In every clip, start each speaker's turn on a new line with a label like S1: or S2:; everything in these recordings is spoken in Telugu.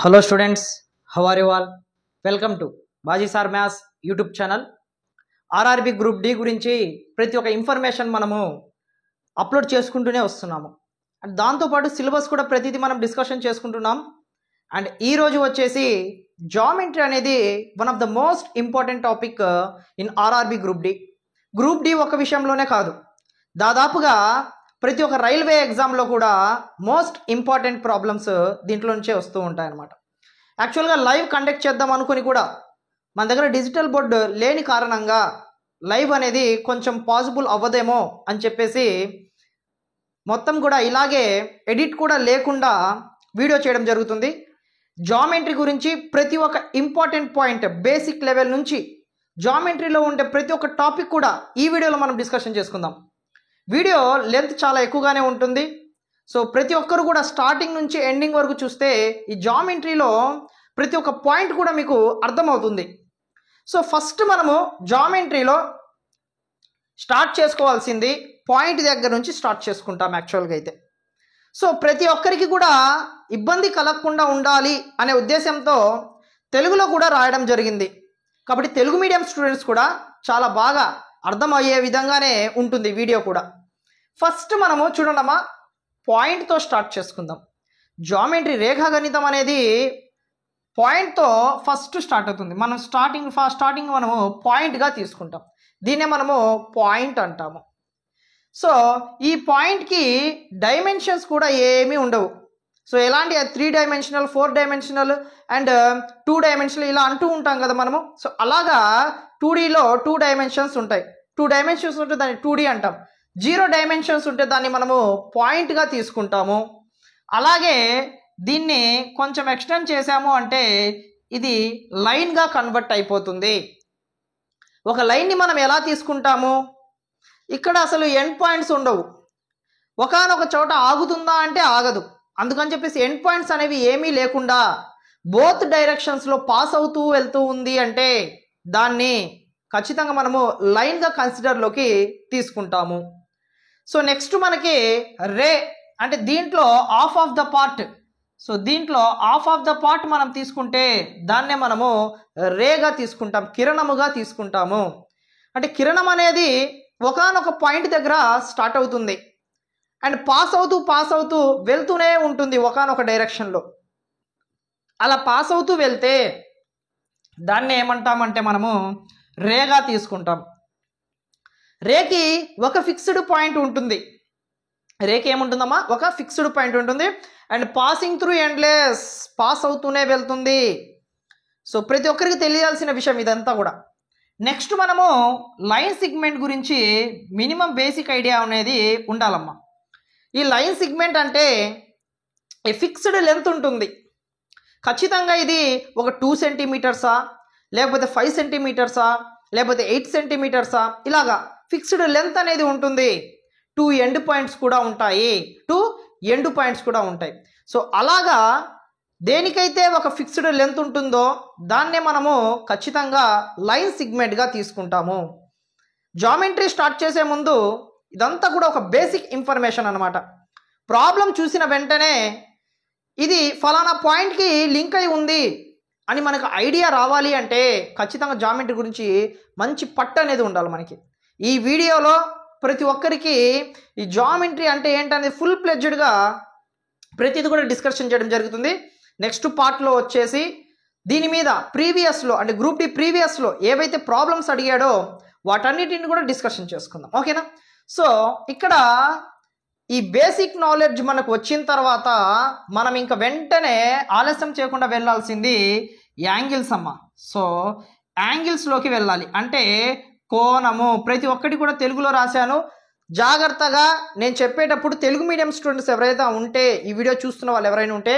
S1: Hello students, how are you all? Welcome to Baji Sir Maths YouTube channel. RRB group D గురించి ప్రతి ఒక్క ఇన్ఫర్మేషన్ మనము అప్లోడ్ చేసుకుంటూనే వస్తున్నాము. అండ్ దాంతోపాటు సిలబస్ కూడా ప్రతిదీ మనం డిస్కషన్ చేసుకుంటున్నాం. అండ్ ఈరోజు వచ్చేసి జామెట్రీ అనేది one of the most important topic in RRB group D. Group D ఒక విషయంలోనే కాదు, దాదాపుగా ప్రతి ఒక్క రైల్వే ఎగ్జామ్లో కూడా మోస్ట్ ఇంపార్టెంట్ ప్రాబ్లమ్స్ దీంట్లో నుంచే వస్తూ ఉంటాయి అన్నమాట. యాక్చువల్గా లైవ్ కండక్ట్ చేద్దాం అనుకుని కూడా మన దగ్గర డిజిటల్ బోర్డు లేని కారణంగా లైవ్ అనేది కొంచెం పాసిబుల్ అవ్వదేమో అని చెప్పేసి మొత్తం కూడా ఇలాగే ఎడిట్ కూడా లేకుండా వీడియో చేయడం జరుగుతుంది. జామెట్రీ గురించి ప్రతి ఒక్క ఇంపార్టెంట్ పాయింట్ బేసిక్ లెవెల్ నుంచి జామెట్రీలో ఉండే ప్రతి ఒక్క టాపిక్ కూడా ఈ వీడియోలో మనం డిస్కషన్ చేసుకుందాం. వీడియో లెంత్ చాలా ఎక్కువగానే ఉంటుంది. సో ప్రతి ఒక్కరు కూడా స్టార్టింగ్ నుంచి ఎండింగ్ వరకు చూస్తే ఈ జామెట్రీలో ప్రతి ఒక్క పాయింట్ కూడా మీకు అర్థమవుతుంది. సో ఫస్ట్ మనము జామెట్రీలో స్టార్ట్ చేసుకోవాల్సింది పాయింట్ దగ్గర నుంచి స్టార్ట్ చేసుకుంటాం యాక్చువల్గా అయితే. సో ప్రతి ఒక్కరికి కూడా ఇబ్బంది కలగకుండా ఉండాలి అనే ఉద్దేశంతో తెలుగులో కూడా రాయడం జరిగింది. కాబట్టి తెలుగు మీడియం స్టూడెంట్స్ కూడా చాలా బాగా అర్థమయ్యే విధంగానే ఉంటుంది వీడియో కూడా. ఫస్ట్ మనము చూడండమ్మా, పాయింట్తో స్టార్ట్ చేసుకుందాం. జామెట్రీ రేఖాగణితం అనేది పాయింట్తో ఫస్ట్ స్టార్ట్ అవుతుంది. మనం స్టార్టింగ్ మనము పాయింట్గా తీసుకుంటాం. దీన్నే మనము పాయింట్ అంటాము. సో ఈ పాయింట్కి డైమెన్షన్స్ కూడా ఏమీ ఉండవు. సో ఎలాంటి 3 డైమెన్షనల్ 4 డైమెన్షనల్ అండ్ 2 డైమెన్షనల్ ఇలా అంటూ ఉంటాం కదా మనము. సో అలాగా 2Dలో 2 డైమెన్షన్స్ ఉంటాయి. 2 డైమెన్షన్స్ ఉంటే దాన్ని 2D అంటాం. 0 డైమెన్షన్స్ ఉంటే దాన్ని మనము పాయింట్గా తీసుకుంటాము. అలాగే దీన్ని కొంచెం ఎక్స్టెండ్ చేసాము అంటే ఇది లైన్గా కన్వర్ట్ అయిపోతుంది. ఒక లైన్ని మనం ఎలా తీసుకుంటాము, ఇక్కడ అసలు ఎండ్ పాయింట్స్ ఉండవు. ఒకానొక చోట ఆగుతుందా అంటే ఆగదు. అందుకని చెప్పేసి ఎండ్ పాయింట్స్ అనేవి ఏమీ లేకుండా బోత్ డైరెక్షన్స్లో పాస్ అవుతూ వెళ్తూ ఉంది అంటే దాన్ని ఖచ్చితంగా మనము లైన్గా కన్సిడర్లోకి తీసుకుంటాము. సో నెక్స్ట్ మనకి రే అంటే దీంట్లో half of the part. So దీంట్లో హాఫ్ ఆఫ్ ద పార్ట్ మనం తీసుకుంటే దాన్నే మనము రేగా తీసుకుంటాం, కిరణముగా తీసుకుంటాము. అంటే కిరణం అనేది ఒకానొక పాయింట్ దగ్గర స్టార్ట్ అవుతుంది అండ్ పాస్ అవుతూ వెళ్తూనే ఉంటుంది ఒకానొక డైరెక్షన్లో. అలా పాస్ అవుతూ వెళ్తే దాన్ని ఏమంటామంటే మనము రేగా తీసుకుంటాం. రేకి ఒక ఫిక్స్డ్ పాయింట్ ఉంటుంది. రేకి ఏముంటుందమ్మా, ఒక ఫిక్స్డ్ పాయింట్ ఉంటుంది and passing through endless, pass అవుతూనే వెళ్తుంది. సో ప్రతి ఒక్కరికి తెలియాల్సిన విషయం ఇదంతా కూడా. నెక్స్ట్ మనము లైన్ సిగ్మెంట్ గురించి మినిమం బేసిక్ ఐడియా అనేది ఉండాలమ్మా. ఈ లైన్ సిగ్మెంట్ అంటే ఫిక్స్డ్ లెంత్ ఉంటుంది. ఖచ్చితంగా ఇది ఒక 2 సెంటీమీటర్సా లేకపోతే 5 సెంటీమీటర్సా లేకపోతే 8 సెంటీమీటర్సా ఇలాగా ఫిక్స్డ్ లెంత్ అనేది ఉంటుంది. 2 ఎండ్ పాయింట్స్ కూడా ఉంటాయి. సో అలాగా దేనికైతే ఒక ఫిక్స్డ్ లెంత్ ఉంటుందో దాన్నే మనము ఖచ్చితంగా లైన్ సిగ్మెంట్గా తీసుకుంటాము. జామెట్రీ స్టార్ట్ చేసే ముందు ఇదంతా కూడా ఒక బేసిక్ ఇన్ఫర్మేషన్ అన్నమాట. ప్రాబ్లం చూసిన వెంటనే ఇది ఫలానా పాయింట్కి లింక్ అయి ఉంది అని మనకు ఐడియా రావాలి అంటే ఖచ్చితంగా జామెట్రీ గురించి మంచి పట్టు అనేది ఉండాలి మనకి. ఈ వీడియోలో ప్రతి ఒక్కరికి ఈ జామెట్రీ అంటే ఏంటనేది ఫుల్ ప్లెడ్జ్డ్గా ప్రతిది కూడా డిస్కషన్ చేయడం జరుగుతుంది. నెక్స్ట్ పార్ట్లో వచ్చేసి దీని మీద ప్రీవియస్లో అంటే గ్రూప్ డి ప్రీవియస్లో ఏవైతే ప్రాబ్లమ్స్ అడిగాడో వాటన్నిటిని కూడా డిస్కషన్ చేసుకుందాం, ఓకేనా. సో ఇక్కడ ఈ బేసిక్ నాలెడ్జ్ మనకు వచ్చిన తర్వాత మనం ఇంకా వెంటనే ఆలస్యం చేయకుండా వెళ్ళాల్సింది యాంగిల్స్ అమ్మ. సో యాంగిల్స్లోకి వెళ్ళాలి. అంటే కోణము ప్రతి ఒక్కటి కూడా తెలుగులో రాశాను. జాగ్రత్తగా నేను చెప్పేటప్పుడు తెలుగు మీడియం స్టూడెంట్స్ ఎవరైతే ఉంటే ఈ వీడియో చూస్తున్న వాళ్ళు ఎవరైనా ఉంటే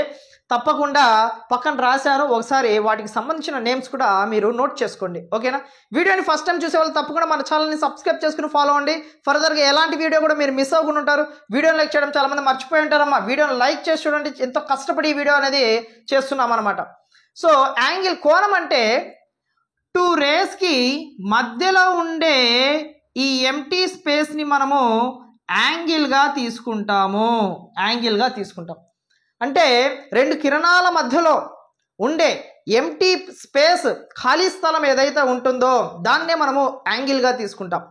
S1: తప్పకుండా పక్కన రాశాను, ఒకసారి వాటికి సంబంధించిన నేమ్స్ కూడా మీరు నోట్ చేసుకోండి, ఓకేనా. వీడియోని ఫస్ట్ టైం చూసే వాళ్ళు తప్పకుండా మన ఛానల్ని సబ్స్క్రైబ్ చేసుకుని ఫాలో అవ్వండి. ఫర్దర్గా ఎలాంటి వీడియో కూడా మీరు మిస్ అవ్వకుండా ఉంటారు. వీడియోని లైక్ చేయడం చాలామంది మర్చిపోయి ఉంటారమ్మా. వీడియోని లైక్ చేసి చూడండి, ఎంతో కష్టపడి ఈ వీడియో అనేది చేస్తున్నాం అనమాట. సో యాంగిల్ కోణం అంటే 2 రేస్కి మధ్యలో ఉండే ఈ ఎంటీ స్పేస్ని మనము యాంగిల్గా తీసుకుంటాం. అంటే 2 కిరణాల మధ్యలో ఉండే ఎంటీ స్పేస్ ఖాళీ స్థలం ఏదైతే ఉంటుందో దాన్నే మనము యాంగిల్గా తీసుకుంటాం.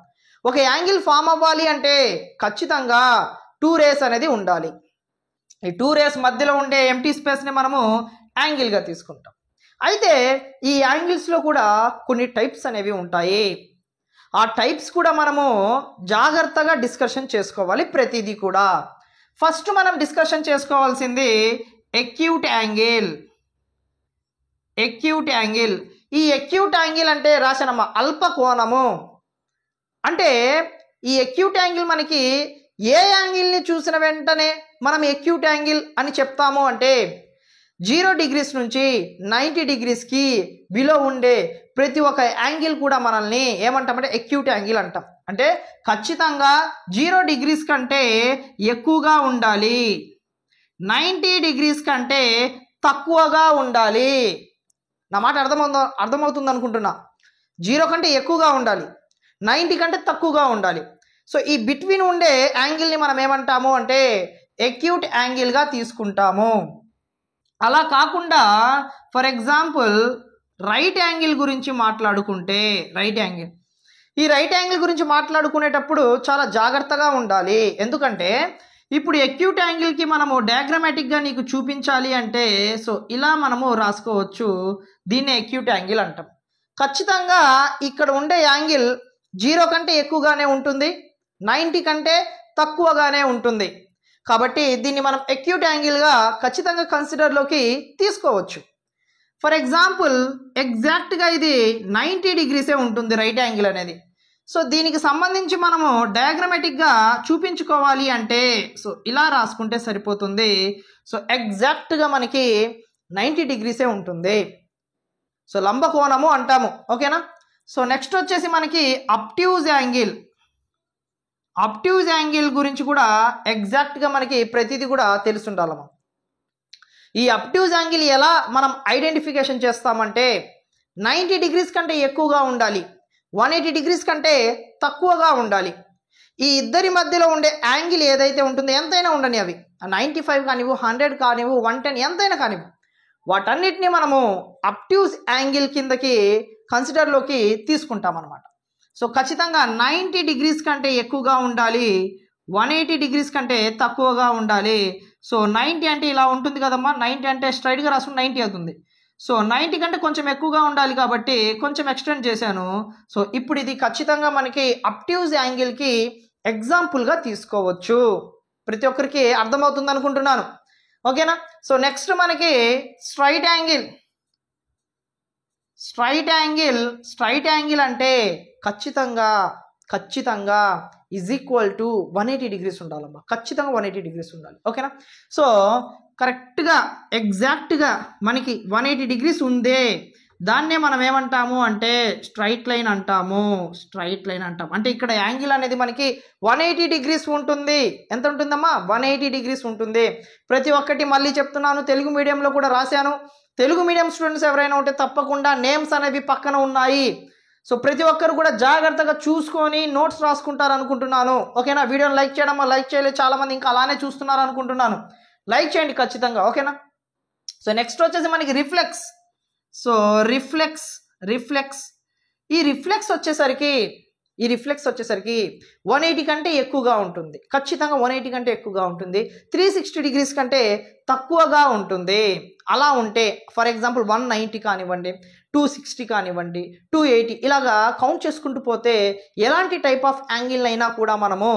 S1: ఒక యాంగిల్ ఫామ్ అవ్వాలి అంటే ఖచ్చితంగా 2 రేస్ అనేది ఉండాలి. ఈ 2 రేస్ మధ్యలో ఉండే ఎంటీ స్పేస్ని మనము యాంగిల్గా తీసుకుంటాం. అయితే ఈ యాంగిల్స్లో కూడా కొన్ని టైప్స్ అనేవి ఉంటాయి. ఆ టైప్స్ కూడా మనము జాగ్రత్తగా డిస్కషన్ చేసుకోవాలి ప్రతిదీ కూడా. ఫస్ట్ మనం డిస్కషన్ చేసుకోవాల్సింది ఎక్యూట్ యాంగిల్. ఎక్యూట్ యాంగిల్, ఈ ఎక్యూట్ యాంగిల్ అంటే రాశానమ్మా అల్ప కోణము. అంటే ఈ ఎక్యూట్ యాంగిల్ మనకి ఏ యాంగిల్ని చూసిన వెంటనే మనం ఎక్యూట్ యాంగిల్ అని చెప్తాము అంటే 0 degrees నుంచి 90 degreesకి బిలో ఉండే ప్రతి ఒక్క యాంగిల్ కూడా మనల్ని ఏమంటామంటే ఎక్యూట్ యాంగిల్ అంటాం. అంటే ఖచ్చితంగా 0 degrees కంటే ఎక్కువగా ఉండాలి, 90 degrees కంటే తక్కువగా ఉండాలి. నా మాట అర్థమవుతుంది అనుకుంటున్నా. 0 కంటే ఎక్కువగా ఉండాలి, 90 కంటే తక్కువగా ఉండాలి. సో ఈ బిట్వీన్ ఉండే యాంగిల్ని మనం ఏమంటాము అంటే ఎక్యూట్ యాంగిల్గా తీసుకుంటాము. అలా కాకుండా ఫర్ ఎగ్జాంపుల్ రైట్ యాంగిల్ గురించి మాట్లాడుకుంటే ఈ రైట్ యాంగిల్ గురించి మాట్లాడుకునేటప్పుడు చాలా జాగ్రత్తగా ఉండాలి. ఎందుకంటే ఇప్పుడు ఎక్యూట్ యాంగిల్కి మనము డయాగ్రమాటిక్గా నీకు చూపించాలి అంటే సో ఇలా మనము రాసుకోవచ్చు. దీన్ని ఎక్యూట్ యాంగిల్ అంటాం. ఖచ్చితంగా ఇక్కడ ఉండే యాంగిల్ 0 కంటే ఎక్కువగానే ఉంటుంది, 90 కంటే తక్కువగానే ఉంటుంది. కాబట్టి దీన్ని మనం ఎక్యూట్ యాంగిల్గా ఖచ్చితంగా కన్సిడర్లోకి తీసుకోవచ్చు. ఫర్ ఎగ్జాంపుల్ ఎగ్జాక్ట్గా ఇది 90 degrees ఉంటుంది రైట్ యాంగిల్ అనేది. సో దీనికి సంబంధించి మనము డయాగ్రమాటిక్గా చూపించుకోవాలి అంటే సో ఇలా రాసుకుంటే సరిపోతుంది. సో ఎగ్జాక్ట్గా మనకి 90 degrees ఉంటుంది. సో లంబకోణము అంటాము. ఓకేనా. సో నెక్స్ట్ వచ్చేసి మనకి అబ్ట్యూజ్ యాంగిల్. అబ్ట్యూజ్ యాంగిల్ గురించి కూడా ఎగ్జాక్ట్గా మనకి ప్రతిదీ కూడా తెలిసి ఉండాలమ్మా. ఈ అబ్ట్యూజ్ యాంగిల్ ఎలా మనం ఐడెంటిఫికేషన్ చేస్తామంటే 90 degrees కంటే ఎక్కువగా ఉండాలి, 180 degrees కంటే తక్కువగా ఉండాలి. ఈ ఇద్దరి మధ్యలో ఉండే యాంగిల్ ఏదైతే ఉంటుందో ఎంతైనా ఉండని, అవి 95 కానివ్వు, 100 కానివ్వు, 110 ఎంతైనా కానివ్వు, వాటన్నిటిని మనము అబ్ట్యూజ్ యాంగిల్ కిందకి కన్సిడర్లోకి తీసుకుంటాం అన్నమాట. సో ఖచ్చితంగా 90 degrees కంటే ఎక్కువగా ఉండాలి, 180 degrees కంటే తక్కువగా ఉండాలి. సో 90 అంటే ఇలా ఉంటుంది కదమ్మా, 90 అంటే స్ట్రైట్గా రాసుకుంటే 90 అవుతుంది. సో 90 కంటే కొంచెం ఎక్కువగా ఉండాలి కాబట్టి కొంచెం ఎక్స్టెండ్ చేశాను. సో ఇప్పుడు ఇది ఖచ్చితంగా మనకి అబ్ట్యూజ్ యాంగిల్కి ఎగ్జాంపుల్గా తీసుకోవచ్చు. ప్రతి ఒక్కరికి అర్థమవుతుంది అనుకుంటున్నాను. ఓకేనా. సో నెక్స్ట్ మనకి స్ట్రైట్ యాంగిల్. స్ట్రైట్ యాంగిల్ అంటే ఖచ్చితంగా ఈజ్ ఈక్వల్ టు 180 degrees ఉండాలమ్మా. ఖచ్చితంగా 180 degrees ఉండాలి. ఓకేనా. సో కరెక్ట్గా ఎగ్జాక్ట్గా మనకి 180 degrees ఉందే దాన్నే మనం ఏమంటాము అంటే స్ట్రైట్ లైన్ అంటాము. అంటే ఇక్కడ యాంగిల్ అనేది మనకి 180 degrees ఉంటుంది. ఎంత ఉంటుందమ్మా? 180 degrees ఉంటుంది. ప్రతి ఒక్కటి మళ్ళీ చెప్తున్నాను, తెలుగు మీడియంలో కూడా రాశాను. తెలుగు మీడియం స్టూడెంట్స్ ఎవరైనా ఉంటే తప్పకుండా నేమ్స్ అనేవి పక్కన ఉన్నాయి. సో ప్రతి ఒక్కరు కూడా జాగ్రత్తగా చూసుకొని నోట్స్ రాసుకుంటారు అనుకుంటున్నాను. ఓకేనా. వీడియోని లైక్ చేయడం లైక్ చేయలేదు, చాలామంది ఇంకా అలానే చూస్తున్నారు అనుకుంటున్నాను. లైక్ చేయండి ఖచ్చితంగా. ఓకేనా. సో నెక్స్ట్ వచ్చేసి మనకి రిఫ్లెక్స్. సో రిఫ్లెక్స్ ఈ రిఫ్లెక్స్ వచ్చేసరికి 180 కంటే ఎక్కువగా ఉంటుంది. ఖచ్చితంగా 180 కంటే ఎక్కువగా ఉంటుంది. 360 degrees కంటే తక్కువగా ఉంటుంది. అలా ఉంటే ఫర్ ఎగ్జాంపుల్ 190 కానివ్వండి, 260 కానివ్వండి, 280 ఇలాగా కౌంట్ చేసుకుంటూ పోతే ఎలాంటి టైప్ ఆఫ్ యాంగిల్ అయినా కూడా మనము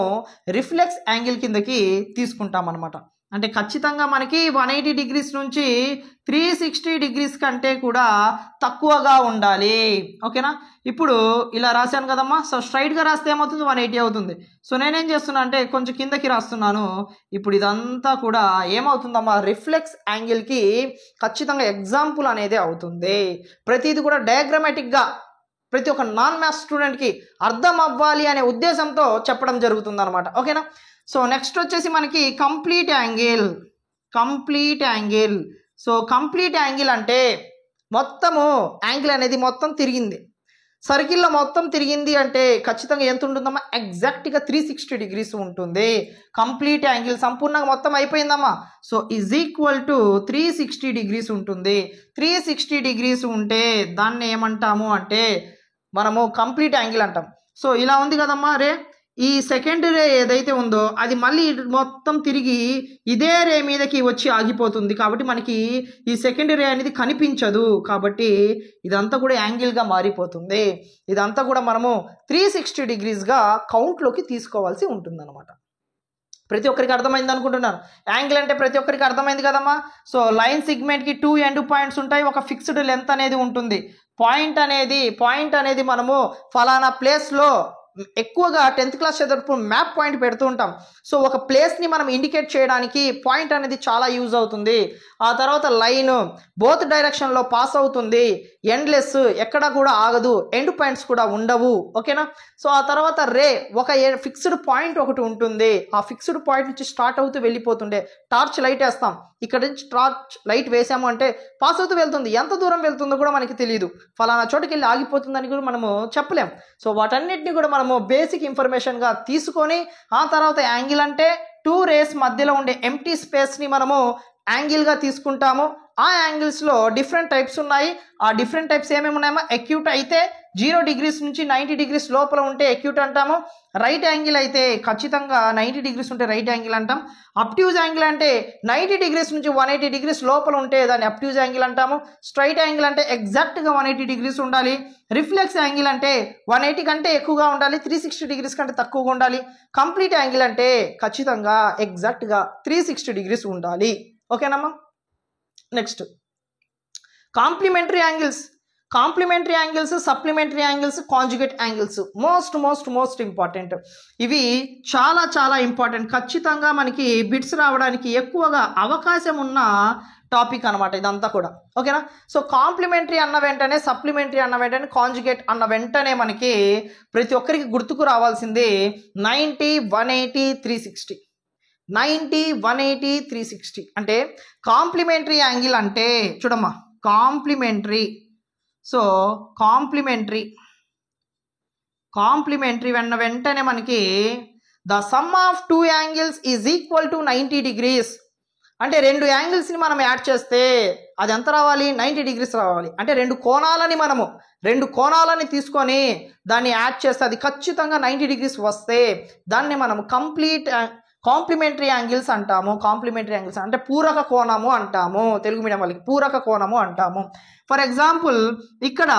S1: రిఫ్లెక్స్ యాంగిల్ కిందకి తీసుకుంటాం అనమాట. అంటే ఖచ్చితంగా మనకి 180 degrees నుంచి 360 degrees కంటే కూడా తక్కువగా ఉండాలి. ఓకేనా. ఇప్పుడు ఇలా రాశాను కదమ్మా. సో స్ట్రైట్గా రాస్తే ఏమవుతుంది? 180 అవుతుంది. సో నేనేం చేస్తున్నా అంటే కొంచెం కిందకి రాస్తున్నాను. ఇప్పుడు ఇదంతా కూడా ఏమవుతుందమ్మా? రిఫ్లెక్స్ యాంగిల్కి ఖచ్చితంగా ఎగ్జాంపుల్ అనేది అవుతుంది. ప్రతిది కూడా డయాగ్రమాటిక్గా ప్రతి ఒక్క నాన్ మ్యాథ్స్ స్టూడెంట్కి అర్థం అవ్వాలి అనే ఉద్దేశంతో చెప్పడం జరుగుతుంది అనమాట. ఓకేనా. సో నెక్స్ట్ వచ్చేసి మనకి complete angle. So complete angle అంటే మొత్తము యాంగిల్ అనేది మొత్తం తిరిగింది. సర్కిల్లో మొత్తం తిరిగింది అంటే ఖచ్చితంగా ఎంత ఉంటుందమ్మా? ఎగ్జాక్ట్గా 360 degrees ఉంటుంది. కంప్లీట్ యాంగిల్ సంపూర్ణంగా మొత్తం అయిపోయిందమ్మా. So is equal to 360 degrees ఉంటుంది. 360 degrees ఉంటే దాన్ని ఏమంటాము అంటే మనము కంప్లీట్ యాంగిల్ అంటాం. సో ఇలా ఉంది కదమ్మా రే. ఈ సెకండ్ రే ఏదైతే ఉందో అది మళ్ళీ మొత్తం తిరిగి ఇదే రే మీదకి వచ్చి ఆగిపోతుంది. కాబట్టి మనకి ఈ సెకండ్ రే అనేది కనిపించదు. కాబట్టి ఇదంతా కూడా యాంగిల్గా మారిపోతుంది. ఇదంతా కూడా మనము 360 degreesగా కౌంట్లోకి తీసుకోవాల్సి ఉంటుందన్నమాట. ప్రతి ఒక్కరికి అర్థమైంది అనుకుంటున్నాను. యాంగిల్ అంటే ప్రతి ఒక్కరికి అర్థమైంది కదమ్మా. సో లైన్ సెగ్మెంట్కి 2 ఎండ్ పాయింట్స్ ఉంటాయి. ఒక ఫిక్స్డ్ లెంత్ అనేది ఉంటుంది. పాయింట్ అనేది మనము ఫలానా ప్లేస్లో ఎక్కువగా 10th క్లాస్ చదివేటప్పుడు మ్యాప్ పాయింట్ పెడుతూ ఉంటాం. సో ఒక ప్లేస్ని మనం ఇండికేట్ చేయడానికి పాయింట్ అనేది చాలా యూజ్ అవుతుంది. ఆ తర్వాత లైన్ బోత్ డైరెక్షన్లో పాస్ అవుతుంది. ఎండ్లెస్, ఎక్కడ కూడా ఆగదు, ఎండ్ పాయింట్స్ కూడా ఉండవు. ఓకేనా. సో ఆ తర్వాత రే ఒక ఫిక్స్డ్ పాయింట్ ఒకటి ఉంటుంది. ఆ ఫిక్స్డ్ పాయింట్ నుంచి స్టార్ట్ అవుతూ వెళ్ళిపోతుండే. టార్చ్ లైట్ వేస్తాం, ఇక్కడ నుంచి టార్చ్ లైట్ వేసాము అంటే పాస్ అవుతూ వెళ్తుంది. ఎంత దూరం వెళ్తుందో కూడా మనకి తెలియదు. ఫలానా చోటుకి వెళ్ళి ఆగిపోతుందని కూడా మనము చెప్పలేం. సో వాటన్నిటిని కూడా మనము బేసిక్ ఇన్ఫర్మేషన్గా తీసుకొని ఆ తర్వాత యాంగిల్ అంటే 2 రేస్ మధ్యలో ఉండే ఎంప్టీ స్పేస్ని మనము యాంగిల్గా తీసుకుంటాము. ఆ యాంగిల్స్లో డిఫరెంట్ టైప్స్ ఉన్నాయి. ఆ డిఫరెంట్ టైప్స్ ఏమేమి ఉన్నాయో అక్యూట్ అయితే 0 degrees నుంచి 90 degrees లోపల ఉంటే అక్యూట్ అంటాము. రైట్ యాంగిల్ అయితే ఖచ్చితంగా 90 degrees ఉంటే రైట్ యాంగిల్ అంటాం. అబ్ట్యూజ్ యాంగిల్ అంటే 90 degrees నుంచి 180 degrees లోపల ఉంటే దాన్ని అబ్ట్యూజ్ యాంగిల్ అంటాము. స్ట్రైట్ యాంగిల్ అంటే ఎగ్జాక్ట్గా 180 degrees ఉండాలి. రిఫ్లెక్స్ యాంగిల్ అంటే 180 కంటే ఎక్కువగా ఉండాలి, 360 degrees కంటే తక్కువగా ఉండాలి. కంప్లీట్ యాంగిల్ అంటే ఖచ్చితంగా ఎగ్జాక్ట్గా 360 degrees ఉండాలి. ఓకేనమ్మా. Next complementary angles, supplementary angles, conjugate angles most important. ఇవి చాలా చాలా ఇంపార్టెంట్. ఖచ్చితంగా మనకి బిట్స్ రావడానికి ఎక్కువగా అవకాశం ఉన్న టాపిక్ అనమాట ఇదంతా కూడా. ఓకేనా. సో కాంప్లిమెంటరీ అన్న వెంటనే, సప్లిమెంటరీ అన్న వెంటనే, కాంజుగేట్ అన్న వెంటనే మనకి ప్రతి ఒక్కరికి గుర్తుకు రావాల్సింది 90, 180, 360. 90, 180, 360 అంటే కాంప్లిమెంటరీ యాంగిల్ అంటే చూడమ్మా, కాంప్లిమెంటరీ. సో కాంప్లిమెంటరీ అన్న వెంటనే మనకి the sum of 2 angles is equal to 90 degrees. అంటే 2 యాంగిల్స్ని మనం యాడ్ చేస్తే అది ఎంత రావాలి? 90 degrees రావాలి. అంటే 2 కోణాలని తీసుకొని దాన్ని యాడ్ చేస్తే అది ఖచ్చితంగా 90 degrees వస్తే దాన్ని మనం కాంప్లిమెంటరీ యాంగిల్స్ అంటాము. కాంప్లిమెంటరీ యాంగిల్స్ అంటే పూరక కోణము అంటాము. తెలుగు మీడియం వాళ్ళకి పూరక కోణము అంటాము. ఫర్ ఎగ్జాంపుల్ ఇక్కడ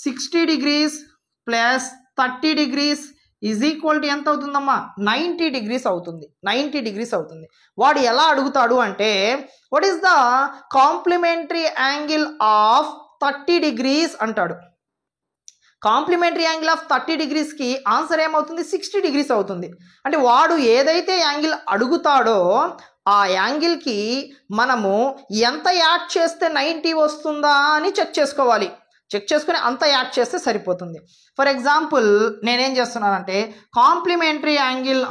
S1: 60 degrees plus 30 degrees is equal to ఎంత అవుతుందమ్మా? 90 degrees అవుతుంది. 90 degrees అవుతుంది. వాడు ఎలా అడుగుతాడు అంటే what is the complementary angle of 30 degrees అంటాడు. కాంప్లిమెంటరీ యాంగిల్ ఆఫ్ 30 degreesకి ఆన్సర్ ఏమవుతుంది? 60 degrees అవుతుంది. అంటే వాడు ఏదైతే యాంగిల్ అడుగుతాడో ఆ యాంగిల్కి మనము ఎంత యాడ్ చేస్తే 90 వస్తుందా అని చెక్ చేసుకొని అంత యాడ్ చేస్తే సరిపోతుంది. ఫర్ ఎగ్జాంపుల్ నేనేం చేస్తున్నానంటే కాంప్లిమెంటరీ యాంగిల్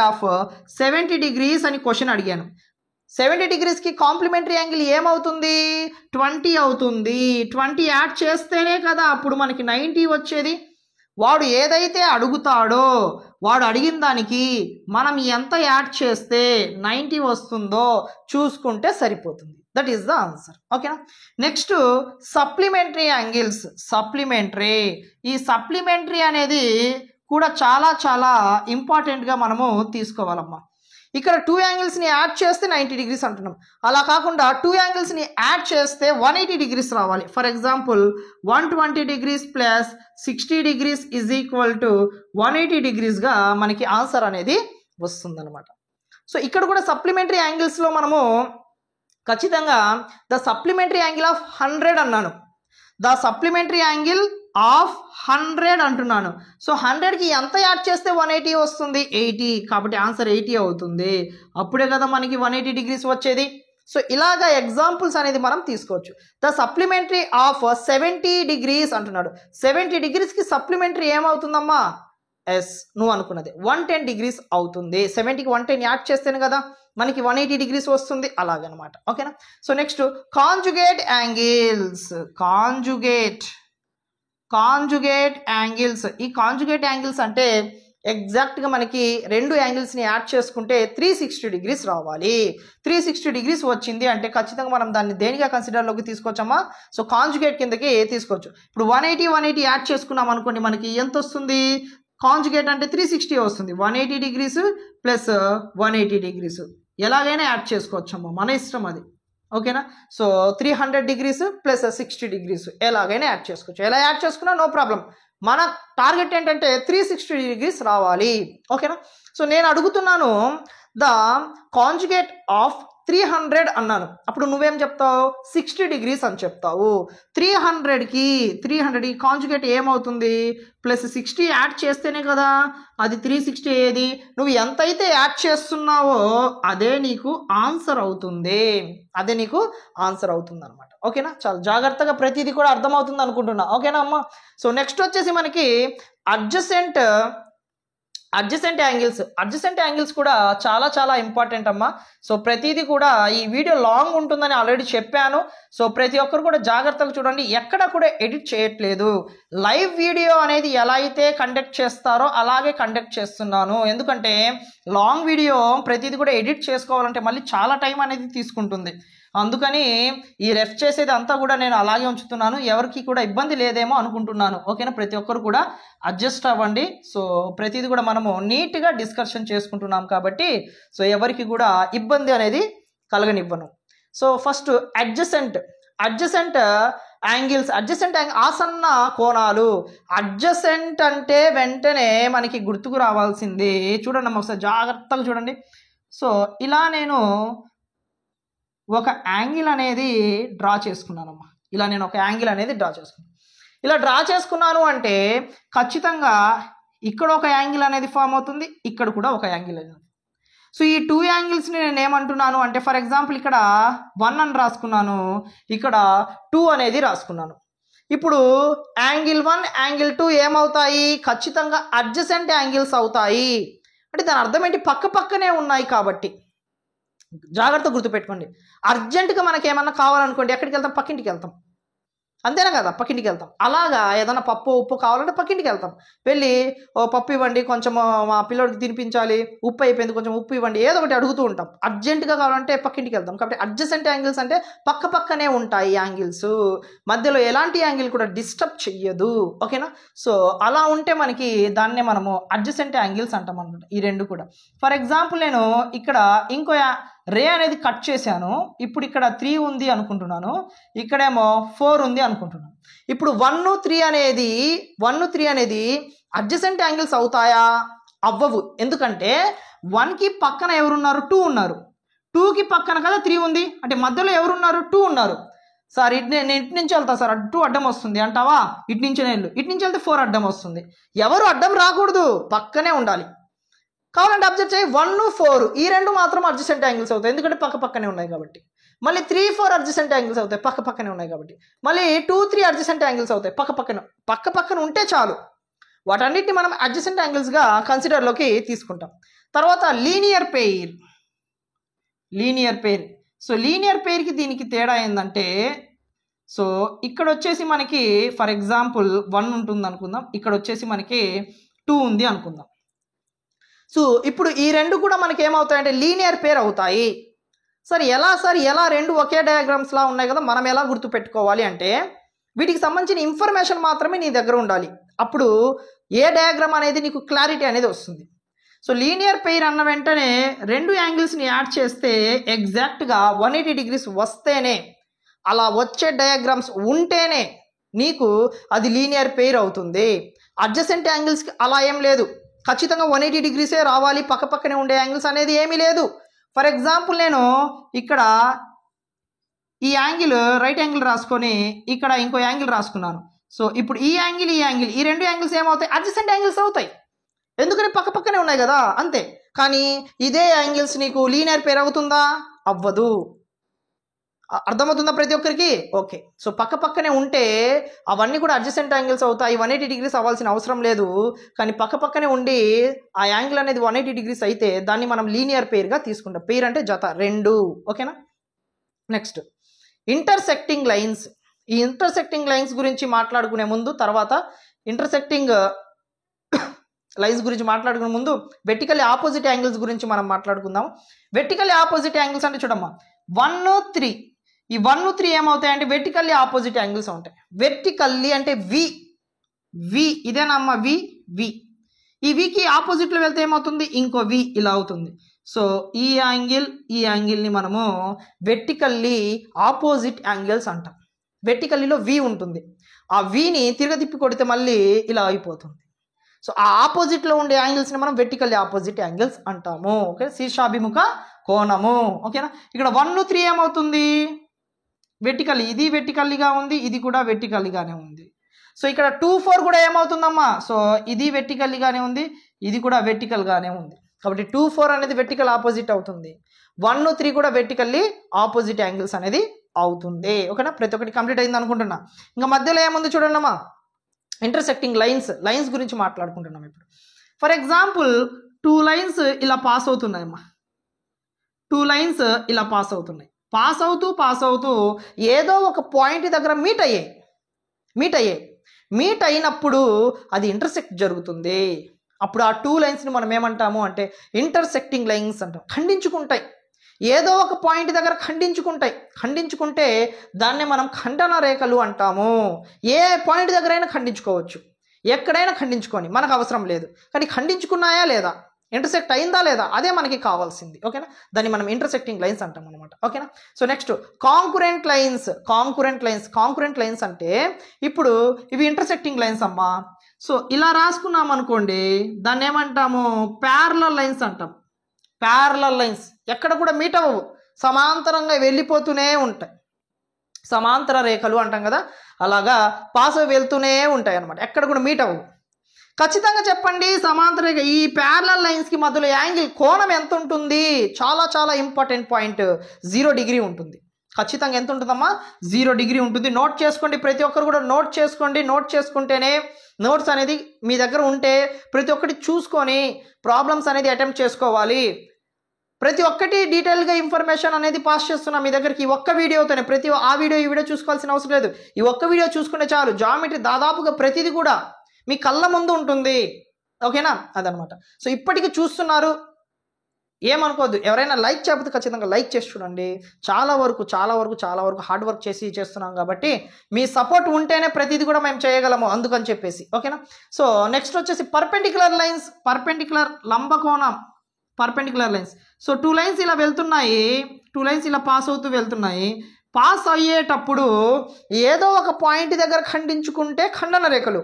S1: ఆఫ్ 70 degrees అని క్వశ్చన్ అడిగాను. 70 degreesకి కాంప్లిమెంటరీ యాంగిల్ ఏమవుతుంది? 20 అవుతుంది. 20 యాడ్ చేస్తేనే కదా అప్పుడు మనకి 90 వచ్చేది. వాడు ఏదైతే అడుగుతాడో వాడు అడిగిన దానికి మనం ఎంత యాడ్ చేస్తే 90 వస్తుందో చూసుకుంటే సరిపోతుంది. That is the answer. ఓకేనా. Next supplementary angles. ఈ సప్లిమెంటరీ అనేది కూడా చాలా చాలా ఇంపార్టెంట్గా మనము తీసుకోవాలమ్మా. ఇక్కడ 2 యాంగిల్స్ని యాడ్ చేస్తే 90 degrees అంటున్నాం. అలా కాకుండా 2 యాంగిల్స్ని యాడ్ చేస్తే 180 degrees రావాలి. For example 120 degrees plus 60 degrees is equal to 180 degreesగా మనకి ఆన్సర్ అనేది వస్తుందన్నమాట. సో ఇక్కడ కూడా సప్లిమెంటరీ యాంగిల్స్లో మనము ఖచ్చితంగా ద సప్లిమెంటరీ యాంగిల్ ఆఫ్ 100 అన్నాను. ద సప్లిమెంటరీ యాంగిల్ ఆఫ్ 100 అంటున్నాను. సో 100కి ఎంత యాడ్ చేస్తే 180 వస్తుంది? 80. కాబట్టి ఆన్సర్ 80 అవుతుంది. అప్పుడే కదా మనకి 180 degrees వచ్చేది. సో ఇలాగా ఎగ్జాంపుల్స్ అనేది మనం తీసుకోవచ్చు. ద సప్లిమెంటరీ ఆఫ్ 70 degrees అంటున్నాడు. 70 degreesకి సప్లిమెంటరీ ఏమవుతుందమ్మా? ఎస్, నువ్వు అనుకున్నది 110 degrees అవుతుంది. 70కి 110 యాడ్ చేస్తేనే కదా మనకి 180 degrees వస్తుంది. అలాగనమాట. ఓకేనా. So next conjugate angles. Conjugate angles. ఈ కాంజుగేట్ యాంగిల్స్ అంటే ఎగ్జాక్ట్గా మనకి రెండు యాంగిల్స్ని యాడ్ చేసుకుంటే 360 డిగ్రీస్ రావాలి. 360 డిగ్రీస్ వచ్చింది అంటే ఖచ్చితంగా మనం దాన్ని దేనిగా కన్సిడర్లోకి తీసుకోవచ్చమ్మా? సో కాంజుగేట్ కిందకి తీసుకోవచ్చు. ఇప్పుడు 180 యాడ్ చేసుకున్నాం అనుకోండి, మనకి ఎంత వస్తుంది? కాంజుగేట్ అంటే 360 వస్తుంది. 180 డిగ్రీస్ ప్లస్ 180 డిగ్రీస్ ఎలాగైనా యాడ్ చేసుకోవచ్చమ్మా, మన ఇష్టం అది. ఓకేనా? సో 300 డిగ్రీస్ ప్లస్ 60 డిగ్రీస్ ఎలాగైనా యాడ్ చేసుకోవచ్చు. ఎలా యాడ్ చేసుకున్నా నో ప్రాబ్లం. మన టార్గెట్ ఏంటంటే 360 డిగ్రీస్ రావాలి. ఓకేనా? సో నేను అడుగుతున్నాను ద కాంజుగేట్ ఆఫ్ 300 అన్నాను. అప్పుడు నువ్వేం చెప్తావు? 60 డిగ్రీస్ అని చెప్తావు. 300 ఈ కాంజుగేట్ ఏమవుతుంది? ప్లస్ 60 యాడ్ చేస్తేనే కదా అది 360 ఏది. నువ్వు ఎంతైతే యాడ్ చేస్తున్నావో అదే నీకు ఆన్సర్ అవుతుంది. అనమాట. ఓకేనా? చాలా జాగ్రత్తగా ప్రతిదీ కూడా అర్థమవుతుంది అనుకుంటున్నా. ఓకేనా అమ్మ? సో నెక్స్ట్ వచ్చేసి మనకి అడ్జసెంట్ యాంగిల్స్ కూడా చాలా ఇంపార్టెంట్ అమ్మా. సో ప్రతిదీ కూడా ఈ వీడియో లాంగ్ ఉంటుందని ఆల్రెడీ చెప్పాను. సో ప్రతి ఒక్కరు కూడా జాగ్రత్తగా చూడండి, ఎక్కడ కూడా ఎడిట్ చేయట్లేదు. లైవ్ వీడియో అనేది ఎలా అయితే కండక్ట్ చేస్తారో అలాగే కండక్ట్ చేస్తున్నాను. ఎందుకంటే లాంగ్ వీడియో ప్రతిదీ కూడా ఎడిట్ చేసుకోవాలంటే మళ్ళీ చాలా టైం అనేది తీసుకుంటుంది. అందుకని ఈ రెఫ్ చేసేది అంతా కూడా నేను అలాగే ఉంచుతున్నాను. ఎవరికి కూడా ఇబ్బంది లేదేమో అనుకుంటున్నాను. ఓకేనా? ప్రతి ఒక్కరు కూడా అడ్జస్ట్ అవ్వండి. సో ప్రతిదీ కూడా మనము నీట్గా డిస్కషన్ చేసుకుంటున్నాం కాబట్టి సో ఎవరికి కూడా ఇబ్బంది అనేది కలగనివ్వను. So first adjacent angles. ఆసన్న కోణాలు. అడ్జసెంట్ అంటే వెంటనే మనకి గుర్తుకు రావాల్సింది చూడండి అమ్మ, ఒకసారి జాగ్రత్తగా చూడండి. సో ఇలా నేను ఒక యాంగిల్ అనేది డ్రా చేసుకున్నానమ్మా. ఇలా డ్రా చేసుకున్నాను అంటే ఖచ్చితంగా ఇక్కడ ఒక యాంగిల్ అనేది ఫామ్ అవుతుంది, ఇక్కడ కూడా ఒక యాంగిల్ అనేది. సో ఈ 2 యాంగిల్స్ని నేను ఏమంటున్నాను అంటే, ఫర్ ఎగ్జాంపుల్ ఇక్కడ 1 అని రాసుకున్నాను, ఇక్కడ 2 అనేది రాసుకున్నాను. ఇప్పుడు యాంగిల్ 1 యాంగిల్ 2 ఏమవుతాయి? ఖచ్చితంగా అడ్జసెంట్ యాంగిల్స్ అవుతాయి. అంటే దాని అర్థం ఏంటి? పక్కనే ఉన్నాయి కాబట్టి. జాగ్రత్త గుర్తుపెట్టుకోండి. అర్జెంటుగా మనకి ఏమన్నా కావాలనుకోండి ఎక్కడికి వెళ్తాం? పక్కింటికి వెళ్తాం. అంతేనా కదా? పక్కింటికి వెళ్తాం. అలాగా ఏదైనా పప్పు ఉప్పు కావాలంటే పక్కింటికి వెళ్తాం. వెళ్ళి ఓ పప్పు ఇవ్వండి, కొంచెం మా పిల్లోడికి తినిపించాలి, ఉప్పు అయిపోయింది కొంచెం ఉప్పు ఇవ్వండి, ఏదో ఒకటి అడుగుతూ ఉంటాం. అర్జెంటుగా కావాలంటే పక్కింటికి వెళ్తాం. కాబట్టి అడ్జసెంట్ యాంగిల్స్ అంటే పక్కనే ఉంటాయి యాంగిల్స్, మధ్యలో ఎలాంటి యాంగిల్ కూడా డిస్టర్బ్ చెయ్యదు. ఓకేనా? సో అలా ఉంటే మనకి దాన్నే మనము అడ్జసెంట్ యాంగిల్స్ అంటాం అనమాట. ఈ రెండు కూడా. ఫర్ ఎగ్జాంపుల్ నేను ఇక్కడ ఇంకో రే అనేది కట్ చేశాను. ఇప్పుడు ఇక్కడ 3 ఉంది అనుకుంటున్నాను, ఇక్కడేమో 4 ఉంది అనుకుంటున్నాను. ఇప్పుడు 1, 3 అనేది అడ్జసెంట్ యాంగిల్స్ అవుతాయా? అవ్వవు. ఎందుకంటే 1కి పక్కన ఎవరున్నారు? 2 ఉన్నారు. 2కి పక్కన కదా 3 ఉంది, అంటే మధ్యలో ఎవరున్నారు? 2 ఉన్నారు. సార్ నేను ఇటు నుంచి వెళ్తా సార్, 2 అడ్డం వస్తుంది అంటావా? ఇటు నుంచి వెళ్తే 4 అడ్డం వస్తుంది. ఎవరు అడ్డం రాకూడదు, పక్కనే ఉండాలి. కావాలంటే అబ్జర్వ్ చేయి, 1, 4 ఈ రెండు మాత్రం అడ్జసెంట్ యాంగిల్స్ అవుతాయి, ఎందుకంటే పక్కనే ఉన్నాయి కాబట్టి. మళ్ళీ 3, 4 అడ్జసెంట్ యాంగిల్స్ అవుతాయి, పక్కనే ఉన్నాయి కాబట్టి. మళ్ళీ 2, 3 అడ్జసెంట్ యాంగిల్స్ అవుతాయి, పక్కన ఉంటే చాలు. వాటన్నిటిని మనం అడ్జసెంట్ యాంగిల్స్గా కన్సిడర్లోకి తీసుకుంటాం. తర్వాత లీనియర్ పెయిర్. సో లీనియర్ పెయిర్కి దీనికి తేడా ఏంటంటే, సో ఇక్కడ వచ్చేసి మనకి ఫర్ ఎగ్జాంపుల్ 1 ఉంటుంది అనుకుందాం, ఇక్కడ వచ్చేసి మనకి 2 ఉంది అనుకుందాం. సో ఇప్పుడు ఈ రెండు కూడా మనకి ఏమవుతాయంటే లీనియర్ పెయిర్ అవుతాయి. సార్ ఎలా రెండు ఒకే డయాగ్రామ్స్లా ఉన్నాయి కదా, మనం ఎలా గుర్తుపెట్టుకోవాలి అంటే వీటికి సంబంధించిన ఇన్ఫర్మేషన్ మాత్రమే నీ దగ్గర ఉండాలి. అప్పుడు ఏ డయాగ్రామ్ అనేది నీకు క్లారిటీ అనేది వస్తుంది. సో లీనియర్ పెయిర్ అన్న వెంటనే రెండు యాంగిల్స్ని యాడ్ చేస్తే ఎగ్జాక్ట్గా 180 డిగ్రీస్ వస్తేనే, అలా వచ్చే డయాగ్రామ్స్ ఉంటేనే నీకు అది లీనియర్ పెయిర్ అవుతుంది. అడ్జసెంట్ యాంగిల్స్కి అలా ఏం లేదు, ఖచ్చితంగా 180 డిగ్రీసే రావాలి, పక్కనే ఉండే యాంగిల్స్ అనేది ఏమీ లేదు. ఫర్ ఎగ్జాంపుల్ నేను ఇక్కడ ఈ యాంగిల్ రైట్ యాంగిల్ రాసుకొని ఇక్కడ ఇంకో యాంగిల్ రాసుకున్నాను. సో ఇప్పుడు ఈ యాంగిల్ ఈ రెండు యాంగిల్స్ ఏమవుతాయి? అడ్జసెంట్ యాంగిల్స్ అవుతాయి, ఎందుకంటే పక్కనే ఉన్నాయి కదా, అంతే. కానీ ఇదే యాంగిల్స్ నీకు లీనియర్ పెయిర్ అవుతుందా? అవ్వదు. అర్థమవుతుందా ప్రతి ఒక్కరికి? ఓకే. సో పక్కనే ఉంటే అవన్నీ కూడా అడ్జసెంట్ యాంగిల్స్ అవుతాయి, 180 డిగ్రీస్ అవ్వాల్సిన అవసరం లేదు. కానీ పక్కనే ఉండి ఆ యాంగిల్ అనేది 180 డిగ్రీస్ అయితే దాన్ని మనం లీనియర్ పెయిర్గా తీసుకుంటాం. పెయిర్ అంటే జత, రెండు. ఓకేనా? Next intersecting lines. ఈ ఇంటర్సెక్టింగ్ లైన్స్ గురించి మాట్లాడుకునే ముందు, తర్వాత ఇంటర్సెక్టింగ్ లైన్స్ గురించి మాట్లాడుకునే ముందు వెర్టికల్లీ ఆపోజిట్ యాంగిల్స్ గురించి మనం మాట్లాడుకుందాం. వెర్టికల్లీ ఆపోజిట్ యాంగిల్స్ అంటే చూడమ్మా 1, 3, ఈ 1, 3 ఏమవుతాయంటే వెర్టికల్లీ ఆపోజిట్ యాంగిల్స్ ఉంటాయి. వెర్టికల్లీ అంటే వి ఇదేనమ్మా వి ఈ వికి ఆపోజిట్లో వెళ్తే ఏమవుతుంది, ఇంకో వి ఇలా అవుతుంది. సో ఈ యాంగిల్ని మనము వెర్టికల్లీ ఆపోజిట్ యాంగిల్స్ అంటాం. వెర్టికల్లీలో వి ఉంటుంది, ఆ విని తిరగతిప్పి కొడితే మళ్ళీ ఇలా అయిపోతుంది. సో ఆ ఆపోజిట్లో ఉండే యాంగిల్స్ని మనం వెర్టికల్లీ ఆపోజిట్ యాంగిల్స్ అంటాము. ఓకే, శీర్షాభిముఖ కోణము. ఓకేనా, ఇక్కడ 1, 3 ఏమవుతుంది, వెర్టికల్లీ, ఇది వెర్టికల్లీగా ఉంది, ఇది కూడా వెర్టికల్లీగానే ఉంది. సో ఇక్కడ 2, 4 కూడా ఏమవుతుందమ్మా, సో ఇది వెర్టికల్లీగానే ఉంది, ఇది కూడా వెర్టికల్గానే ఉంది. కాబట్టి 2, 4 అనేది వెర్టికల్ ఆపోజిట్ అవుతుంది. 1, 3 కూడా వెర్టికల్లీ ఆపోజిట్ యాంగిల్స్ అనేది అవుతుంది. ఓకేనా, ప్రతి ఒక్కటి కంప్లీట్ అయింది అనుకుంటున్నా. ఇంకా మధ్యలో ఏముంది చూడండి అమ్మా, ఇంటర్సెక్టింగ్ లైన్స్ గురించి మాట్లాడుకుంటున్నాం ఇప్పుడు. ఫర్ ఎగ్జాంపుల్ 2 లైన్స్ ఇలా పాస్ అవుతున్నాయమ్మా, 2 లైన్స్ ఇలా పాస్ అవుతున్నాయి. పాస్ అవుతూ ఏదో ఒక పాయింట్ దగ్గర మీట్ అయినప్పుడు అది ఇంటర్సెక్ట్ జరుగుతుంది. అప్పుడు ఆ 2 లైన్స్ని మనం ఏమంటాము అంటే ఇంటర్సెక్టింగ్ లైన్స్ అంటాం. ఖండించుకుంటాయి, ఏదో ఒక పాయింట్ దగ్గర ఖండించుకుంటే దాన్నే మనం ఖండన రేఖలు అంటాము. ఏ పాయింట్ దగ్గర అయినా ఖండించుకోవచ్చు, ఎక్కడైనా ఖండించుకొని మనకు అవసరం లేదు, కానీ ఖండించుకున్నాయా లేదా, ఇంటర్సెక్ట్ అయిందా లేదా, అదే మనకి కావాల్సింది. ఓకేనా, దాన్ని మనం ఇంటర్సెక్టింగ్ లైన్స్ అంటాం అనమాట. ఓకేనా, సో నెక్స్ట్ కాంకురెంట్ లైన్స్ అంటే ఇప్పుడు ఇవి ఇంటర్సెక్టింగ్ లైన్స్ అమ్మా. సో ఇలా రాసుకున్నాం అనుకోండి, దాన్ని ఏమంటాము ప్యారలల్ లైన్స్ అంటాం. ప్యారలల్ లైన్స్ ఎక్కడ కూడా మీట్ అవ్వవు, సమాంతరంగా వెళ్ళిపోతూనే ఉంటాయి, సమాంతర రేఖలు అంటాం కదా, అలాగా పాస్ వెళ్తూనే ఉంటాయి అన్నమాట, ఎక్కడ కూడా మీట్ అవ్వవు. ఖచ్చితంగా చెప్పండి, సమాంతర రేఖ ఈ ప్యారలల్ లైన్స్కి మధ్యలో యాంగిల్ కోణం ఎంత ఉంటుంది, చాలా ఇంపార్టెంట్ పాయింట్, 0 డిగ్రీ ఉంటుంది. ఖచ్చితంగా ఎంత ఉంటుందమ్మా, 0 డిగ్రీ ఉంటుంది. నోట్ చేసుకోండి, ప్రతి ఒక్కరు కూడా నోట్ చేసుకోండి. నోట్ చేసుకుంటేనే నోట్స్ అనేది మీ దగ్గర ఉంటే ప్రతి ఒక్కటి చూసుకొని ప్రాబ్లమ్స్ అనేది అటెంప్ట్ చేసుకోవాలి. ప్రతి ఒక్కటి డీటెయిల్గా ఇన్ఫర్మేషన్ అనేది పాస్ చేస్తున్నా మీ దగ్గరికి. ఈ ఒక్క వీడియోతోనే ఈ వీడియో చూసుకోవాల్సిన అవసరం లేదు. ఈ ఒక్క వీడియో చూసుకుంటే చాలు, జామెట్రీ దాదాపుగా ప్రతిదీ కూడా మీ కళ్ళ ముందు ఉంటుంది. ఓకేనా, అదనమాట. సో ఇప్పటికీ చూస్తున్నారు, ఏమనుకోవద్దు. ఎవరైనా లైక్ చేయకపోతే ఖచ్చితంగా లైక్ చేసి చూడండి. చాలా వరకు హార్డ్ వర్క్ చేస్తున్నాం కాబట్టి మీ సపోర్ట్ ఉంటేనే ప్రతిదీ కూడా మేము చేయగలము, అందుకని చెప్పేసి. ఓకేనా, సో నెక్స్ట్ వచ్చేసి perpendicular lines, perpendicular lines. So 2 lines ఇలా వెళ్తున్నాయి, 2 లైన్స్ ఇలా పాస్ అవుతూ వెళ్తున్నాయి. పాస్ అయ్యేటప్పుడు ఏదో ఒక పాయింట్ దగ్గర ఖండించుకుంటే ఖండన రేఖలు,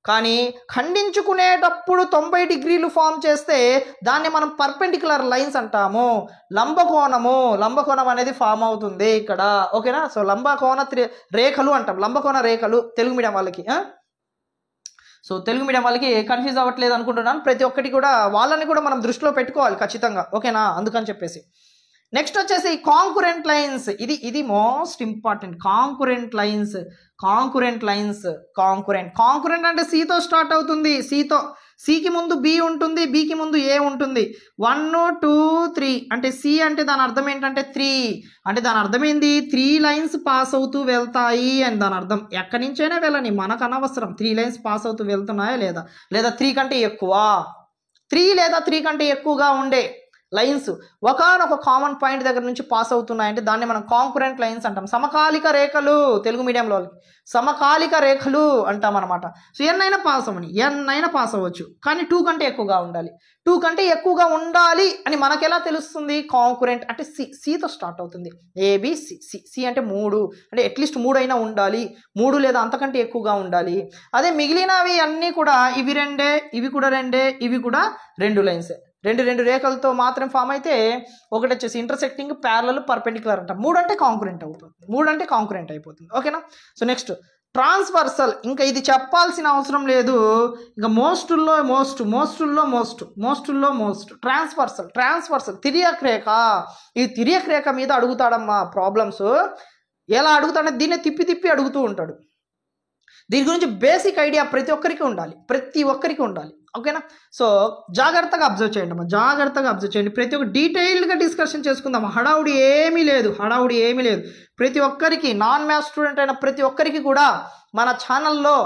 S1: కానీ ఖండించుకునేటప్పుడు 90 డిగ్రీలు ఫామ్ చేస్తే దాన్ని మనం పర్పెండిక్యులర్ లైన్స్ అంటాము. లంబకోణం అనేది ఫామ్ అవుతుంది ఇక్కడ. ఓకేనా, సో లంబకోణ రేఖలు అంటాం, లంబకోణ రేఖలు. తెలుగు మీడియం వాళ్ళకి కన్ఫ్యూజ్ అవ్వట్లేదు అనుకుంటున్నాను. ప్రతి ఒక్కటి కూడా వాళ్ళని కూడా మనం దృష్టిలో పెట్టుకోవాలి ఖచ్చితంగా. ఓకేనా, అందుకని చెప్పేసి. నెక్స్ట్ వచ్చేసి కాంకురెంట్ లైన్స్. ఇది మోస్ట్ ఇంపార్టెంట్. కాంకురెంట్ అంటే సితో స్టార్ట్ అవుతుంది. సికి ముందు బి ఉంటుంది, బికి ముందు ఏ ఉంటుంది. 1, 2, 3 అంటే సి అంటే దాని అర్థం ఏంటంటే 3 అంటే దాని అర్థం ఏంది, 3 లైన్స్ పాస్ అవుతూ వెళ్తాయి అని దాని అర్థం. ఎక్కడి నుంచైనా వెళ్ళని, మనకు అనవసరం. 3 లైన్స్ పాస్ అవుతూ వెళ్తున్నాయా లేదా 3 కంటే ఎక్కువ, 3 లేదా 3 కంటే ఎక్కువగా ఉండే లైన్స్ ఒకనొక కామన్ పాయింట్ దగ్గర నుంచి పాస్ అవుతున్నాయంటే దాన్ని మనం కాంకురెంట్ లైన్స్ అంటాం. సమకాలిక రేఖలు, తెలుగు మీడియంలో సమకాలిక రేఖలు అంటాం అనమాట. సో ఎన్నైనా పాస్ అవ్వచ్చు, కానీ 2 కంటే ఎక్కువగా ఉండాలి. 2 కంటే ఎక్కువగా ఉండాలి అని మనకెలా తెలుస్తుంది, కాంకురెంట్ అంటే సితో స్టార్ట్ అవుతుంది. ఏబిసి అంటే 3 అంటే అట్లీస్ట్ 3 అయినా ఉండాలి, 3 లేదా అంతకంటే ఎక్కువగా ఉండాలి. అదే మిగిలినవి అన్నీ కూడా ఇవి 2, ఇవి కూడా 2, ఇవి కూడా 2 లైన్స్, 2 రేఖలతో మాత్రం ఫామ్ అయితే ఒకటి వచ్చేసి ఇంటర్సెక్టింగ్, ప్యారలల్, పర్పెండిక్యులర్ అంటాం. 3 అంటే కాంకురెంట్ అయిపోతుంది. ఓకేనా, సో నెక్స్ట్ ట్రాన్స్వర్సల్. ఇంకా ఇది చెప్పాల్సిన అవసరం లేదు. ఇంకా మోస్టుల్లో మోస్ట్ ట్రాన్స్వర్సల్ తిరియక్ రేఖ. ఈ తిరియక్ రేఖ మీద అడుగుతాడమ్మా ప్రాబ్లమ్స్. ఎలా అడుగుతాడంటే దీన్ని తిప్పి అడుగుతూ ఉంటాడు. దీని గురించి బేసిక్ ఐడియా ప్రతి ఒక్కరికి ఉండాలి. ఓకేనా. సో జాగ్రత్తగా అబ్జర్వ్ చేయండి అమ్మా, జాగ్రత్తగా అబ్జర్వ్ చేయండి. ప్రతి ఒక్క డీటెయిల్డ్గా డిస్కషన్ చేసుకుందాం. హడావుడి ఏమీ లేదు, హడావుడి ఏమీ లేదు. ప్రతి ఒక్కరికి, నాన్ మ్యాథ్స్ స్టూడెంట్ అయిన ప్రతి ఒక్కరికి కూడా మన ఛానల్లో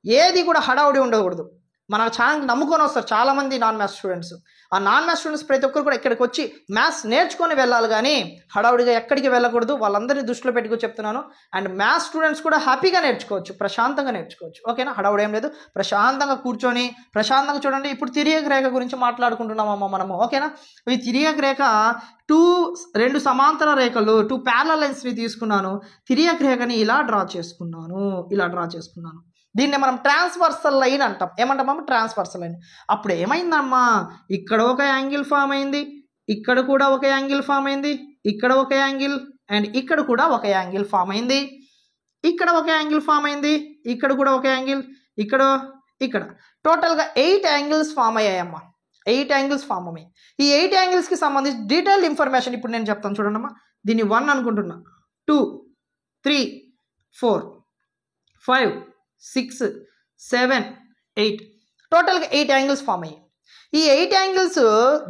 S1: ఏది కూడా హడావుడి ఉండకూడదు. మన ఛానల్కి నమ్ముకొని వస్తారు చాలామంది నాన్ మ్యాథ్స్ స్టూడెంట్స్. ఆ నాన్ మ్యాథ్స్ స్టూడెంట్స్ ప్రతి ఒక్కరు కూడా ఇక్కడికి వచ్చి మ్యాథ్స్ నేర్చుకొని వెళ్ళాలి, కానీ హడావుడిగా ఎక్కడికి వెళ్ళకూడదు. వాళ్ళందరినీ దృష్టిలో పెట్టుకుని చెప్తున్నాను. అండ్ మ్యాథ్స్ స్టూడెంట్స్ కూడా హ్యాపీగా నేర్చుకోవచ్చు, ప్రశాంతంగా నేర్చుకోవచ్చు. ఓకేనా, హడావుడి ఏం లేదు. ప్రశాంతంగా కూర్చొని ప్రశాంతంగా చూడండి. ఇప్పుడు తిరియక రేఖ గురించి మాట్లాడుకుంటున్నామమ్మ మనము. ఓకేనా, ఈ తిరియక రేఖ రెండు సమాంతర రేఖలు, 2 ప్యారలల్ లైన్స్ని తీసుకున్నాను. తిరియక రేఖని ఇలా డ్రా చేసుకున్నాను. దీన్ని మనం ట్రాన్స్వర్సల్ లైన్ అంటాం. ఏమంటామమ్మా? Transversal line. అప్పుడు ఏమైందమ్మా, ఇక్కడ ఒక యాంగిల్ ఫామ్ అయింది, ఇక్కడ కూడా ఒక యాంగిల్ ఫామ్ అయింది, ఇక్కడ ఒక యాంగిల్, అండ్ ఇక్కడ కూడా ఒక యాంగిల్ ఫామ్ అయింది, ఇక్కడ ఒక యాంగిల్ ఫామ్ అయింది, ఇక్కడ కూడా ఒక యాంగిల్, ఇక్కడ టోటల్గా 8 యాంగిల్స్ ఫామ్ అయ్యాయమ్మా. 8 యాంగిల్స్ ఫామ్ అయ్యాయి. ఈ 8 యాంగిల్స్కి సంబంధించి డీటెయిల్డ్ ఇన్ఫర్మేషన్ ఇప్పుడు నేను చెప్తాను చూడండమ్మా. దీన్ని 1 అనుకుంటున్నా, 2, 3, 4, 5, 6, 7, 8 టోటల్గా 8 యాంగిల్స్ ఫామ్ అయ్యాయి. ఈ 8 యాంగిల్స్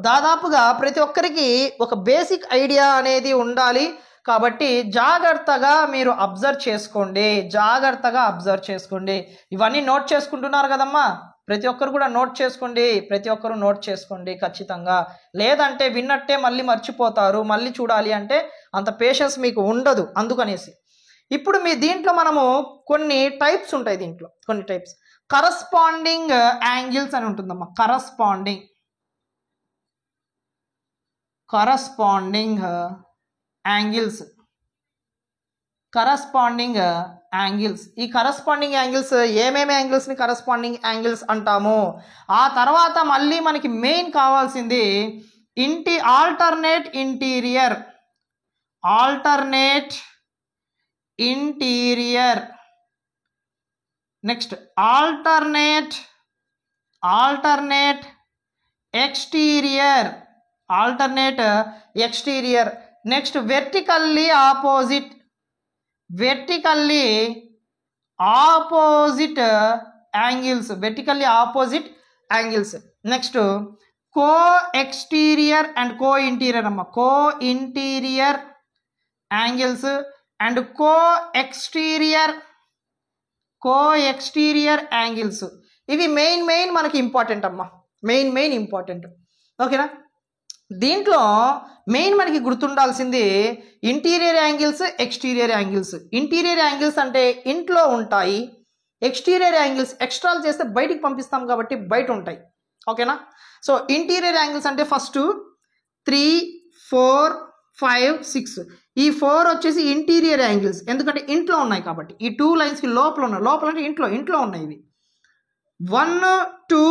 S1: దాదాపుగా ప్రతి ఒక్కరికి ఒక బేసిక్ ఐడియా అనేది ఉండాలి. కాబట్టి జాగ్రత్తగా మీరు అబ్జర్వ్ చేసుకోండి. ఇవన్నీ నోట్ చేసుకుంటున్నారు కదమ్మా, ప్రతి ఒక్కరు కూడా నోట్ చేసుకోండి ఖచ్చితంగా. లేదంటే విన్నట్టే మళ్ళీ మర్చిపోతారు. మళ్ళీ చూడాలి అంటే అంత పేషెన్స్ మీకు ఉండదు. అందుకనేసి ఇప్పుడు మీ దీంట్లో మనము కొన్ని టైప్స్ ఉంటాయి. దీంట్లో కొన్ని టైప్స్ కరస్పాండింగ్ యాంగిల్స్ అని ఉంటుందమ్మా. Corresponding angles. ఈ కరస్పాండింగ్ యాంగిల్స్ ఏమేమి యాంగిల్స్ని కరస్పాండింగ్ యాంగిల్స్ అంటాము. ఆ తర్వాత మళ్ళీ మనకి మెయిన్ కావాల్సింది alternate interior, next alternate exterior, next vertically opposite angles, next co exterior and co interior అమ్మ. Co interior angles and co exterior angles. ఇవి మెయిన్ మనకి ఇంపార్టెంట్ అమ్మా, మెయిన్ ఇంపార్టెంట్. ఓకేనా, దీంట్లో మెయిన్ మనకి గుర్తుండాల్సింది interior angles, exterior angles. Interior angles అంటే ఇంట్లో ఉంటాయి, ఎక్స్టీరియర్ యాంగిల్స్ ఎక్స్ట్రాలు చేస్తే బయటికి పంపిస్తాం కాబట్టి బయట ఉంటాయి. ఓకేనా, సో ఇంటీరియర్ యాంగిల్స్ అంటే ఫస్ట్ 3, 4, 5, 6 ఈ 4 వచ్చేసి ఇంటీరియర్ యాంగిల్స్, ఎందుకంటే ఇంట్లో ఉన్నాయి కాబట్టి. ఈ 2 లైన్స్కి లోపల అంటే ఇంట్లో ఉన్నాయి. ఇవి 1, 2,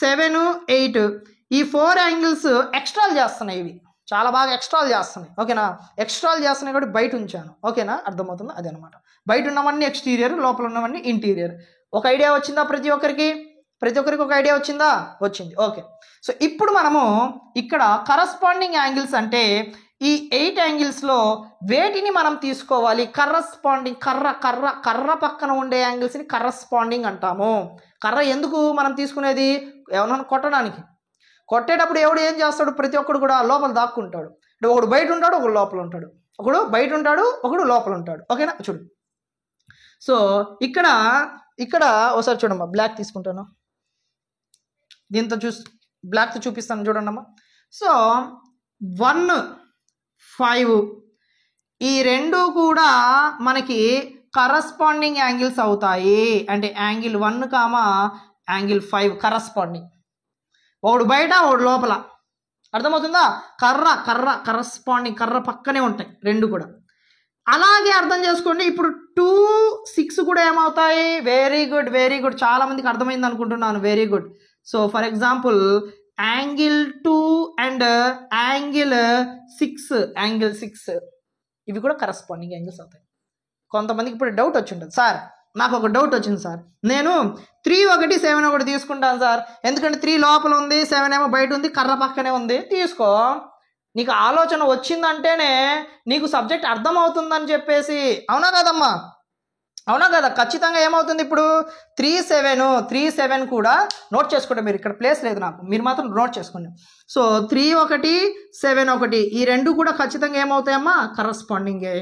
S1: 7, 8 ఈ 4 యాంగిల్స్ ఎక్స్ట్రాలు చేస్తున్నాయి. ఇవి చాలా బాగా ఎక్స్ట్రాలు చేస్తున్నాయి. ఓకేనా, ఎక్స్ట్రాలు చేస్తున్నాయి కాబట్టి బయట ఉంచాను. ఓకేనా, అర్థమవుతుందా? అదే అనమాట. బయట ఉన్నవన్నీ ఎక్స్టీరియర్, లోపల ఉన్నవన్నీ ఇంటీరియర్. ఒక ఐడియా వచ్చిందా? ప్రతి ఒక్కరికి ఒక ఐడియా వచ్చింది. ఓకే, సో ఇప్పుడు మనము ఇక్కడ కరస్పాండింగ్ యాంగిల్స్ అంటే ఈ 8 యాంగిల్స్లో వేటిని మనం తీసుకోవాలి? కర్రస్పాండింగ్, కర్ర పక్కన ఉండే యాంగిల్స్ని కర్రస్పాండింగ్ అంటాము. కర్ర ఎందుకు మనం తీసుకునేది? ఏమన్నా కొట్టేటప్పుడు ఎవడు ఏం చేస్తాడు? ప్రతి ఒక్కడు కూడా లోపల దాక్కుంటాడు. అంటే ఒకడు బయట ఉంటాడు, ఒకడు లోపల ఉంటాడు, ఒకడు లోపల ఉంటాడు. ఓకేనా, చూడు. సో ఇక్కడ ఒకసారి చూడమ్మా, బ్లాక్ తీసుకుంటాను, దీంతో బ్లాక్తో చూపిస్తాను చూడండి అమ్మా. సో 1, 5 ఈ రెండు కూడా మనకి కరస్పాండింగ్ యాంగిల్స్ అవుతాయి. అంటే యాంగిల్ 1, యాంగిల్ 5 కరస్పాండింగ్. ఒకడు బయట, ఒకడు లోపల. అర్థమవుతుందా? కరస్పాండింగ్, కర్ర పక్కనే ఉంటాయి రెండు కూడా. అలాగే అర్థం చేసుకోండి. ఇప్పుడు 2, 6 కూడా ఏమవుతాయి? Very good. చాలా మందికి అర్థమైంది అనుకుంటున్నాను. Very good. So for example angle 2 and angle 6 ఇవి కూడా కరస్పాండింగ్ యాంగిల్స్ అవుతాయి. కొంతమందికి ఇప్పుడు డౌట్ వచ్చి ఉంటుంది, సార్ నాకు ఒక డౌట్ వచ్చింది సార్, నేను 3, 1, 7 ఒకటి తీసుకుంటాను సార్, ఎందుకంటే 3 లోపల ఉంది, 7 ఏమో బయట ఉంది, కర్ర పక్కనే ఉంది. తీసుకో, నీకు ఆలోచన వచ్చిందంటేనే నీకు సబ్జెక్ట్ అర్థమవుతుందని చెప్పేసి. అవునా కదమ్మా? అవునా కదా? ఖచ్చితంగా ఏమవుతుంది ఇప్పుడు 3 7 కూడా నోట్ చేసుకుంటే, మీరు ఇక్కడ ప్లేస్ లేదు నాకు, మీరు మాత్రం నోట్ చేసుకోండి. సో 3 1 7 1 ఈ రెండు కూడా ఖచ్చితంగా ఏమవుతాయమ్మా? కరస్పాండింగే.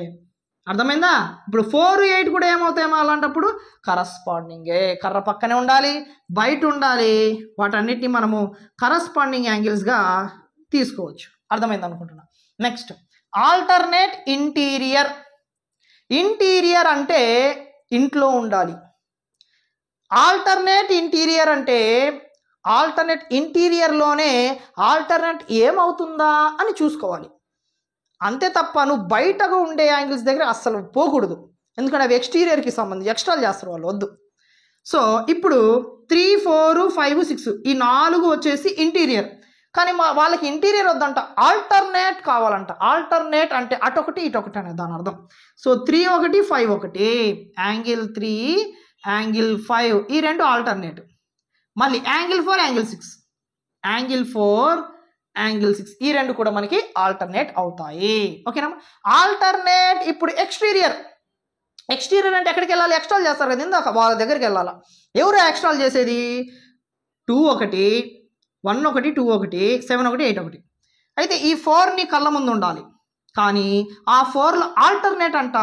S1: అర్థమైందా? ఇప్పుడు 4 8 కూడా ఏమవుతాయమ్మా? అలాంటప్పుడు కరస్పాండింగే. కర్ర పక్కనే ఉండాలి, బయట ఉండాలి, వాటన్నిటిని మనము కరస్పాండింగ్ యాంగిల్స్గా తీసుకోవచ్చు. అర్థమైంది అనుకుంటున్నా. Next alternate interior. ఇంటీరియర్ అంటే ఇంట్లో ఉండాలి. ఆల్టర్నేట్ ఇంటీరియర్ అంటే ఆల్టర్నేట్ ఇంటీరియర్లోనే ఆల్టర్నేట్ ఏమవుతుందా అని చూసుకోవాలి. అంతే తప్ప నువ్వు బయటగా ఉండే యాంగిల్స్ దగ్గర అస్సలు పోకూడదు. ఎందుకంటే అవి ఎక్స్టీరియర్కి సంబంధించి ఎక్స్ట్రాలు చేస్తారు వాళ్ళు, వద్దు. సో ఇప్పుడు 3 4 5 6 ఈ 4 వచ్చేసి ఇంటీరియర్. కానీ వాళ్ళకి ఇంటీరియర్ వద్దంట, ఆల్టర్నేట్ కావాలంట. ఆల్టర్నేట్ అంటే అటొకటి ఇటొకటి అనే దాని అర్థం. సో 3 1 5 1 యాంగిల్ 3 యాంగిల్ 5 ఈ రెండు ఆల్టర్నేట్. మళ్ళీ యాంగిల్ 4 యాంగిల్ 6 యాంగిల్ 4 యాంగిల్ 6 ఈ రెండు కూడా మనకి ఆల్టర్నేట్ అవుతాయి. ఓకేనా? ఆల్టర్నేట్ ఇప్పుడు ఎక్స్టీరియర్. ఎక్స్టీరియర్ అంటే ఎక్కడికి వెళ్ళాలి? ఎక్స్ట్రాల్ చేస్తారు కదా ఇందాక, వాళ్ళ దగ్గరికి వెళ్ళాలా. ఎవరు ఎక్స్ట్రాల్ చేసేది? 2 1 1 1 2 1 7 1 8 1. అయితే ఈ 4ని కళ్ళ ముందు ఉండాలి. కానీ ఆ 4లో ఆల్టర్నేట్ అంట.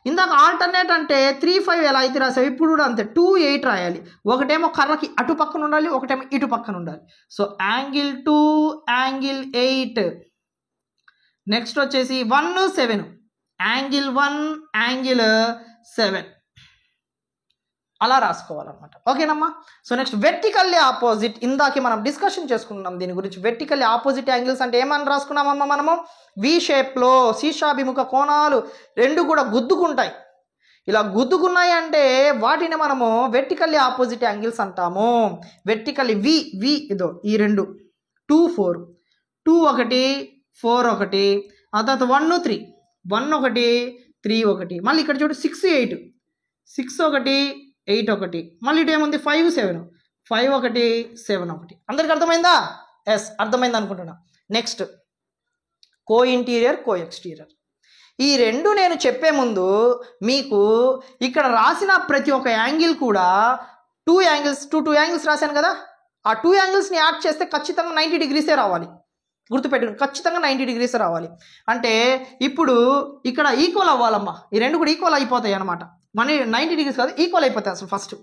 S1: ఇందాక ఆల్టర్నేట్ అంటే 3 5 ఎలా అయితే రాసావు, ఇప్పుడు కూడా అంతే 2 8 రాయాలి. ఒకటేమో కర్రకి అటు పక్కన ఉండాలి, ఒకటేమో ఇటు పక్కన ఉండాలి. So angle 2 angle 8. నెక్స్ట్ వచ్చేసి 1 7 యాంగిల్ 1 యాంగిల్ 7 అలా రాసుకోవాలన్నమాట. ఓకేనమ్మా? So next vertically opposite. ఇందాక మనం డిస్కషన్ చేసుకున్నాం దీని గురించి. వెర్టికల్లీ ఆపోజిట్ యాంగిల్స్ అంటే ఏమని రాసుకున్నామమ్మా మనము? వి షేప్లో శీర్షాభిముఖ కోణాలు రెండు కూడా గుద్దుకుంటాయి. ఇలా గుద్దుకున్నాయి అంటే వాటిని మనము వెర్టికల్లీ ఆపోజిట్ యాంగిల్స్ అంటాము. వెర్టికల్లీ వి ఇదో ఈ రెండు 2 4 2 1 4 1 ఆ తర్వాత 1 3 1 1 3 1 మళ్ళీ ఇక్కడ చూడు 6 8 6 1 8 1 మళ్ళీ ఇటు ఏముంది 5 7 5 1 7 1. అందరికి అర్థమైందా? ఎస్, అర్థమైంది అనుకుంటున్నా. నెక్స్ట్ కో ఇంటీరియర్ కో ఎక్స్టీరియర్. ఈ రెండు నేను చెప్పే ముందు మీకు ఇక్కడ రాసిన ప్రతి ఒక్క యాంగిల్ కూడా 2 యాంగిల్స్ రాశాను కదా, ఆ 2 యాంగిల్స్ని యాడ్ చేస్తే ఖచ్చితంగా 90 డిగ్రీసే రావాలి. గుర్తుపెట్టుకుని, ఖచ్చితంగా 90 డిగ్రీస్ రావాలి. అంటే ఇప్పుడు ఇక్కడ ఈక్వల్ అవ్వాలమ్మా, ఈ రెండు కూడా ఈక్వల్ అయిపోతాయి అనమాట. 90 డిగ్రీస్ కాదు, ఈక్వల్ అయిపోతాయి అసలు first.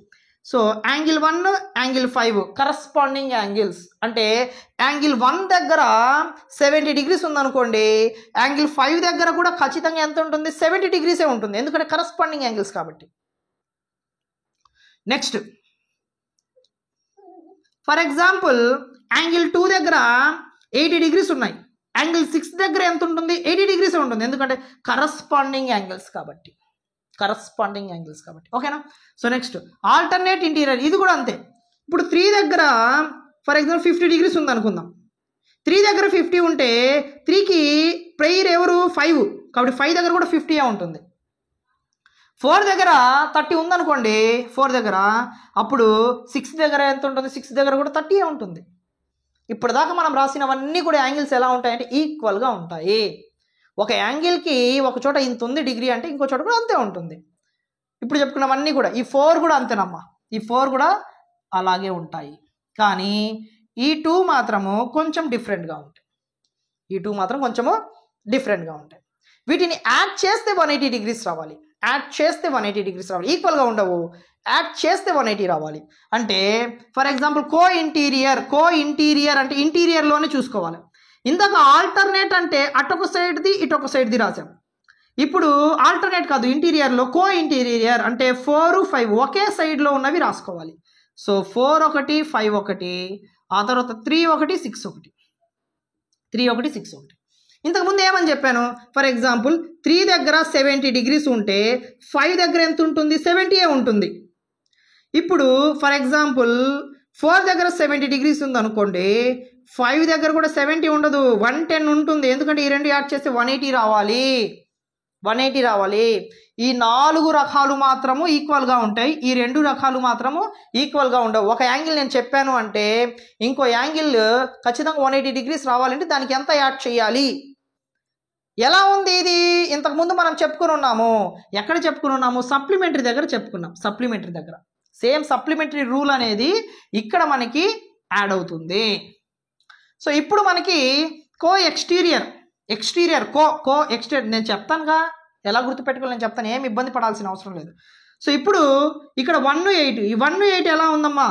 S1: So angle 1 angle 5 corresponding angles. అంటే యాంగిల్ 1 దగ్గర 70 డిగ్రీస్ ఉందనుకోండి, యాంగిల్ 5 దగ్గర కూడా ఖచ్చితంగా ఎంత ఉంటుంది? 70 డిగ్రీసే ఉంటుంది, ఎందుకంటే కరస్పాండింగ్ యాంగిల్స్ కాబట్టి. నెక్స్ట్ ఫర్ ఎగ్జాంపుల్ యాంగిల్ 2 దగ్గర 80 డిగ్రీస్ ఉన్నాయి, యాంగిల్ 6 దగ్గర ఎంత ఉంటుంది? 80 డిగ్రీసే ఉంటుంది, ఎందుకంటే కరస్పాండింగ్ యాంగిల్స్ కాబట్టి. ఓకేనా? So next alternate interior. ఇది కూడా అంతే. ఇప్పుడు 3 దగ్గర ఫర్ ఎగ్జాంపుల్ 50 డిగ్రీస్ ఉంది అనుకుందాం. 3 దగ్గర 50 ఉంటే 3కి ప్రైర్ ఎవరు? 5, కాబట్టి 5 దగ్గర కూడా 50 ఉంటుంది. 4 దగ్గర 30 ఉందనుకోండి, 4 దగ్గర, అప్పుడు 6 దగ్గర ఎంత ఉంటుంది? 6 దగ్గర కూడా 30 ఉంటుంది. ఇప్పటిదాకా మనం రాసినవన్నీ కూడా యాంగిల్స్ ఎలా ఉంటాయంటే ఈక్వల్గా ఉంటాయి. ఒక యాంగిల్కి ఒక చోట ఇంత ఉంది డిగ్రీ అంటే ఇంకో చోట కూడా అంతే ఉంటుంది. ఇప్పుడు చెప్పుకున్నవన్నీ కూడా ఈ 4 కూడా అంతేనమ్మా, ఈ 4 కూడా అలాగే ఉంటాయి. కానీ ఈ 2 మాత్రము కొంచెం డిఫరెంట్గా ఉంటాయి. వీటిని యాడ్ చేస్తే 180 డిగ్రీస్ రావాలి. ఈక్వల్గా ఉండవు, యాడ్ చేస్తే 180 రావాలి. అంటే ఫర్ ఎగ్జాంపుల్ కో ఇంటీరియర్ అంటే ఇంటీరియర్లోనే చూసుకోవాలి. ఇందాక ఆల్టర్నేట్ అంటే అటొక సైడ్ది ఇటొక సైడ్ది రాసాం. ఇప్పుడు ఆల్టర్నేట్ కాదు, ఇంటీరియర్లో కో ఇంటీరియర్ అంటే 4 5 ఒకే సైడ్లో ఉన్నవి రాసుకోవాలి. సో 4 1 5 1 ఆ తర్వాత 3 1 6 1. ఇంతకుముందు ఏమని చెప్పాను? ఫర్ ఎగ్జాంపుల్ 3 దగ్గర 70 డిగ్రీస్ ఉంటే 5 దగ్గర ఎంత ఉంటుంది? 70 ఉంటుంది. ఇప్పుడు ఫర్ ఎగ్జాంపుల్ 4 దగ్గర 70 డిగ్రీస్ ఉంది అనుకోండి, 5 దగ్గర కూడా 70 ఉండదు, 110 ఉంటుంది, ఎందుకంటే ఈ రెండు యాడ్ చేస్తే 180 రావాలి. ఈ 4 రకాలు మాత్రము ఈక్వల్గా ఉంటాయి, ఈ 2 రకాలు మాత్రము ఈక్వల్గా ఉండవు. ఒక యాంగిల్ నేను చెప్పాను అంటే ఇంకో యాంగిల్ ఖచ్చితంగా 180 డిగ్రీస్ రావాలంటే దానికి ఎంత యాడ్ చేయాలి? ఎలా ఉంది ఇది? ఇంతకుముందు మనం చెప్పుకుని ఉన్నాము. ఎక్కడ చెప్పుకుని ఉన్నాము? సప్లిమెంటరీ దగ్గర చెప్పుకున్నాం. సప్లిమెంటరీ దగ్గర సేమ్ సప్లిమెంటరీ రూల్ అనేది ఇక్కడ మనకి యాడ్ అవుతుంది. సో ఇప్పుడు మనకి కో ఎక్స్టీరియర్ నేను చెప్తానుగా, ఎలా గుర్తుపెట్టుకోవాలి నేను చెప్తాను, ఏమి ఇబ్బంది పడాల్సిన అవసరం లేదు. సో ఇప్పుడు ఇక్కడ 1:8, ఈ 1:8 ఎలా ఉందమ్మా?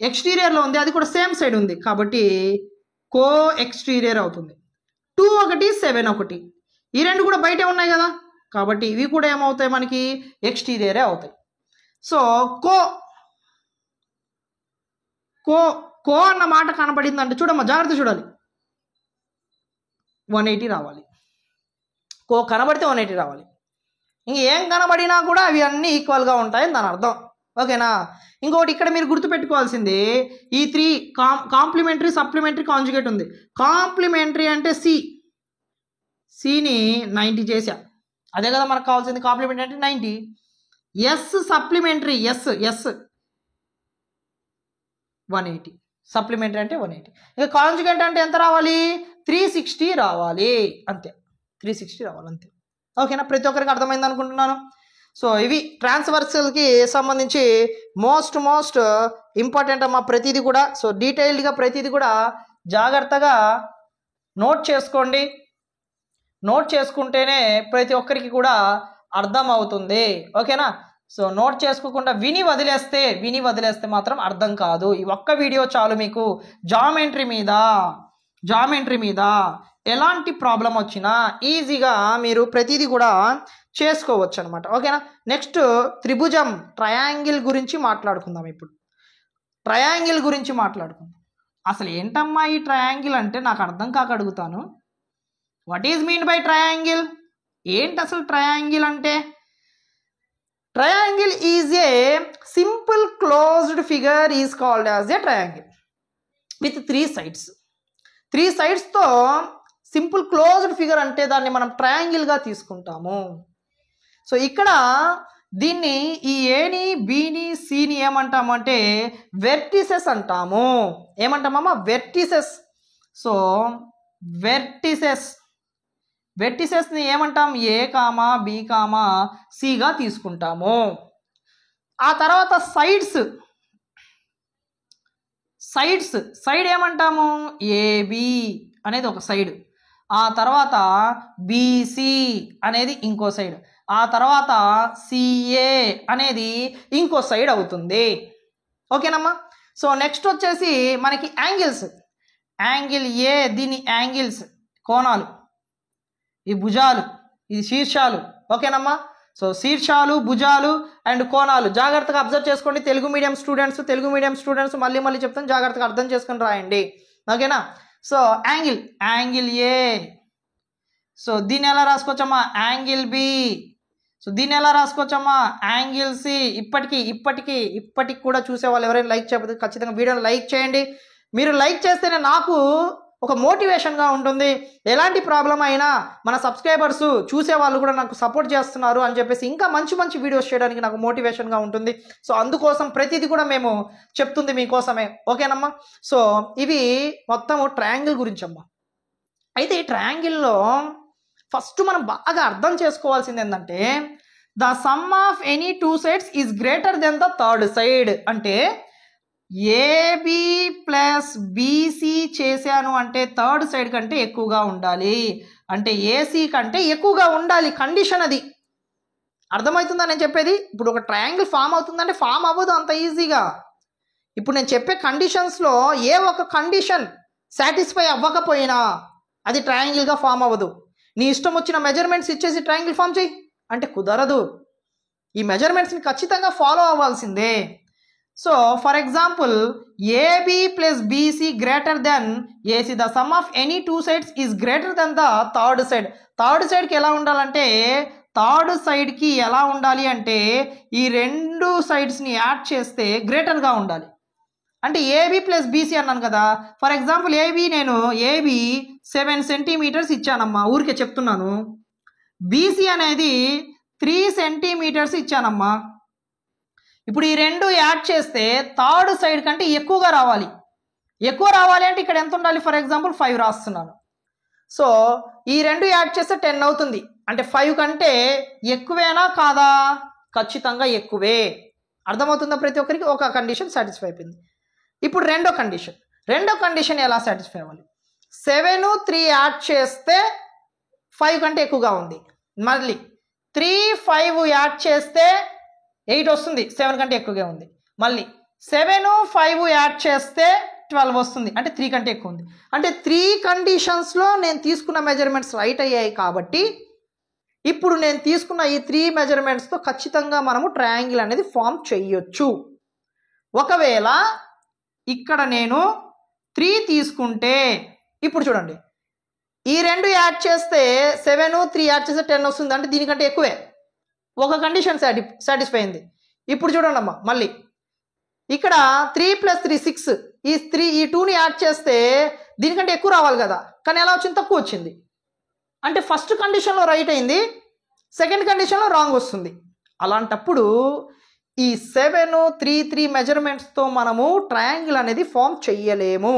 S1: ఎక్స్టీరియర్లో ఉంది, అది కూడా సేమ్ సైడ్ ఉంది కాబట్టి కో ఎక్స్టీరియర్ అవుతుంది. 2:1 7:1 ఈ రెండు కూడా బయటే ఉన్నాయి కదా, కాబట్టి ఇవి కూడా ఏమవుతాయి? మనకి ఎక్స్టీరియరే అవుతాయి. సో కో అన్న మాట కనబడిందంటే చూడమ్మా, జాగ్రత్త చూడాలి, 180 రావాలి. కో కనబడితే 180 రావాలి. ఇంకేం కనబడినా కూడా అవి అన్నీ ఈక్వల్గా ఉంటాయని దాని అర్థం. ఓకేనా? ఇంకొకటి ఇక్కడ మీరు గుర్తుపెట్టుకోవాల్సింది, ఈ 3 కాంప్లిమెంటరీ సప్లిమెంటరీ కాంజుగేట్ ఉంది. కాంప్లిమెంటరీ అంటే సిని 90 చేసా, అదే కదా మనకు కావాల్సింది. కాంప్లిమెంటరీ అంటే 90. ఎస్ సప్లిమెంటరీ ఎస్ 180, సప్లిమెంటరీ అంటే 180. ఇక కాంజుగేట్ అంటే ఎంత రావాలి? 360 రావాలి, అంతే. 360 రావాలి అంతే. ఓకేనా? ప్రతి ఒక్కరికి అర్థమైంది అనుకుంటున్నాను. సో ఇవి ట్రాన్స్వర్సల్కి సంబంధించి మోస్ట్ ఇంపార్టెంట్ అమ్మా ప్రతిదీ కూడా. సో డీటెయిల్డ్గా ప్రతిదీ కూడా జాగ్రత్తగా నోట్ చేసుకోండి. నోట్ చేసుకుంటేనే ప్రతి ఒక్కరికి కూడా అర్థం అవుతుంది. ఓకేనా? సో నోట్ చేసుకోకుండా విని వదిలేస్తే మాత్రం అర్థం కాదు. ఈ ఒక్క వీడియో చాలు మీకు జామెట్రీ మీద ఎలాంటి ప్రాబ్లం వచ్చినా ఈజీగా మీరు ప్రతిదీ కూడా చేసుకోవచ్చు అనమాట. ఓకేనా? నెక్స్ట్ త్రిభుజం ట్రయాంగిల్ గురించి మాట్లాడుకుందాం. ఇప్పుడు ట్రయాంగిల్ గురించి మాట్లాడుకుందాం. అసలు ఏంటమ్మా ఈ ట్రయాంగిల్ అంటే నాకు అర్థం కాక అడుగుతాను. What is mean by triangle? ఏంటి అసలు ట్రయాంగిల్ అంటే? Triangle is a simple closed figure is called as a triangle with 3 sides. 3 sidesతో సింపుల్ క్లోజ్డ్ ఫిగర్ అంటే దాన్ని మనం ట్రయాంగిల్గా తీసుకుంటాము. సో ఇక్కడ దీన్ని ఈ ఏని బిని సిని ఏమంటాము అంటే వెర్టిసెస్ అంటాము. ఏమంటామమ్మా? వెర్టిసెస్. సో వెర్టిసెస్ని ఏమంటాం? ఏ కామా బి కామా సిగా తీసుకుంటాము. ఆ తర్వాత సైడ్ ఏమంటాము? ఏబి అనేది ఒక సైడ్, ఆ తర్వాత బీసీ అనేది ఇంకో సైడ్, ఆ తర్వాత సిఏ అనేది ఇంకో సైడ్ అవుతుంది. ఓకేనమ్మా? సో నెక్స్ట్ వచ్చేసి మనకి యాంగిల్ ఏ, దీని యాంగిల్స్ కోణాలు, ఈ భుజాలు, ఇది శీర్షాలు. ఓకేనమ్మా? సో శీర్షాలు, భుజాలు అండ్ కోణాలు జాగ్రత్తగా అబ్జర్వ్ చేసుకోండి. తెలుగు మీడియం స్టూడెంట్స్ మళ్ళీ చెప్తాను, జాగ్రత్తగా అర్థం చేసుకొని రాయండి. ఓకేనా? సో యాంగిల్ ఏ, సో దీన్ని ఎలా రాసుకోవచ్చమ్మా? Angle B. సో దీన్ని ఎలా రాసుకోవచ్చమ్మా? Angle C. ఇప్పటికి కూడా చూసేవాళ్ళు ఎవరైనా లైక్ చేయకపోతే ఖచ్చితంగా వీడియోని లైక్ చేయండి. మీరు లైక్ చేస్తేనే నాకు ఒక మోటివేషన్గా ఉంటుంది. ఎలాంటి ప్రాబ్లం అయినా మన సబ్స్క్రైబర్స్ చూసేవాళ్ళు కూడా నాకు సపోర్ట్ చేస్తున్నారు అని చెప్పేసి ఇంకా మంచి వీడియోస్ చేయడానికి నాకు మోటివేషన్గా ఉంటుంది. సో అందుకోసం ప్రతిదీ కూడా మేము చెప్తుంది మీకోసమే. ఓకేనమ్మా? సో ఇవి మొత్తం ట్రయాంగిల్ గురించి అమ్మా. అయితే ఈ ట్రయాంగిల్లో ఫస్ట్ మనం బాగా అర్థం చేసుకోవాల్సింది ఏంటంటే the sum of any 2 sides is greater than the third side. అంటే ఏబి ప్లస్ బీసీ చేశాను అంటే థర్డ్ సైడ్ కంటే ఎక్కువగా ఉండాలి, అంటే ఏసీ కంటే ఎక్కువగా ఉండాలి. కండిషన్ అది. అర్థమవుతుందా నేను చెప్పేది? ఇప్పుడు ఒక ట్రయాంగిల్ ఫామ్ అవుతుందంటే ఫామ్ అవ్వదు అంత ఈజీగా. ఇప్పుడు నేను చెప్పే కండిషన్స్లో ఏ ఒక కండిషన్ సాటిస్ఫై అవ్వకపోయినా అది ట్రయాంగిల్గా ఫామ్ అవ్వదు. నీ ఇష్టం వచ్చిన మెజర్మెంట్స్ ఇచ్చేసి ట్రయాంగిల్ ఫామ్ చేయి అంటే కుదరదు. ఈ మెజర్మెంట్స్ని ఖచ్చితంగా ఫాలో అవ్వాల్సిందే. So for example AB plus BC greater than AC. The sum of any 2 sides is greater than the third side. Third సైడ్కి ఎలా ఉండాలంటే ఈ 2 sidesని యాడ్ చేస్తే గ్రేటర్గా ఉండాలి. అంటే ఏబి ప్లస్ బీసీ అన్నాను కదా. ఫర్ ఎగ్జాంపుల్ ఏబి 7 centimeters ఇచ్చానమ్మా, ఊరికే చెప్తున్నాను. బీసీ అనేది 3 centimeters ఇచ్చానమ్మా. ఇప్పుడు ఈ 2 యాడ్ చేస్తే థర్డ్ సైడ్ కంటే ఎక్కువ రావాలి అంటే ఇక్కడ ఎంత ఉండాలి? ఫర్ ఎగ్జాంపుల్ 5 రాస్తున్నాను. సో ఈ రెండు యాడ్ చేస్తే 10 అవుతుంది. అంటే 5 కంటే ఎక్కువేనా కాదా? ఖచ్చితంగా ఎక్కువే. అర్థమవుతుందా ప్రతి ఒక్కరికి? ఒక కండిషన్ సాటిస్ఫై అయిపోయింది. ఇప్పుడు రెండో కండిషన్ ఎలా సాటిస్ఫై అవ్వాలి? 7 3 యాడ్ చేస్తే 5 కంటే ఎక్కువగా ఉంది. మళ్ళీ 3 5 యాడ్ చేస్తే 8 వస్తుంది, 7 కంటే ఎక్కువగా ఉంది. మళ్ళీ 7 5 యాడ్ చేస్తే 12 వస్తుంది, అంటే 3 కంటే ఎక్కువ ఉంది. అంటే 3 కండిషన్స్లో నేను తీసుకున్న మెజర్మెంట్స్ రైట్ అయ్యాయి కాబట్టి ఇప్పుడు నేను తీసుకున్న ఈ 3 మెజర్మెంట్స్తో ఖచ్చితంగా మనము ట్రయాంగిల్ అనేది ఫామ్ చేయొచ్చు. ఒకవేళ ఇక్కడ నేను 3 తీసుకుంటే ఇప్పుడు చూడండి, ఈ రెండు యాడ్ చేస్తే 7 3 యాడ్ చేస్తే 10 వస్తుంది, అంటే దీనికంటే ఎక్కువే. ఒక కండిషన్ సాటిస్ఫై అయింది. ఇప్పుడు చూడండి అమ్మా, మళ్ళీ ఇక్కడ 3 + 3 6, ఈ 2ని యాడ్ చేస్తే దీనికంటే ఎక్కువ రావాలి కదా, కానీ ఎలా వచ్చింది? తక్కువ వచ్చింది. అంటే ఫస్ట్ కండిషన్లో రైట్ అయింది, సెకండ్ కండిషన్లో రాంగ్ వస్తుంది. అలాంటప్పుడు ఈ 7 3 3 మెజర్మెంట్స్తో మనము ట్రయాంగిల్ అనేది ఫామ్ చెయ్యలేము.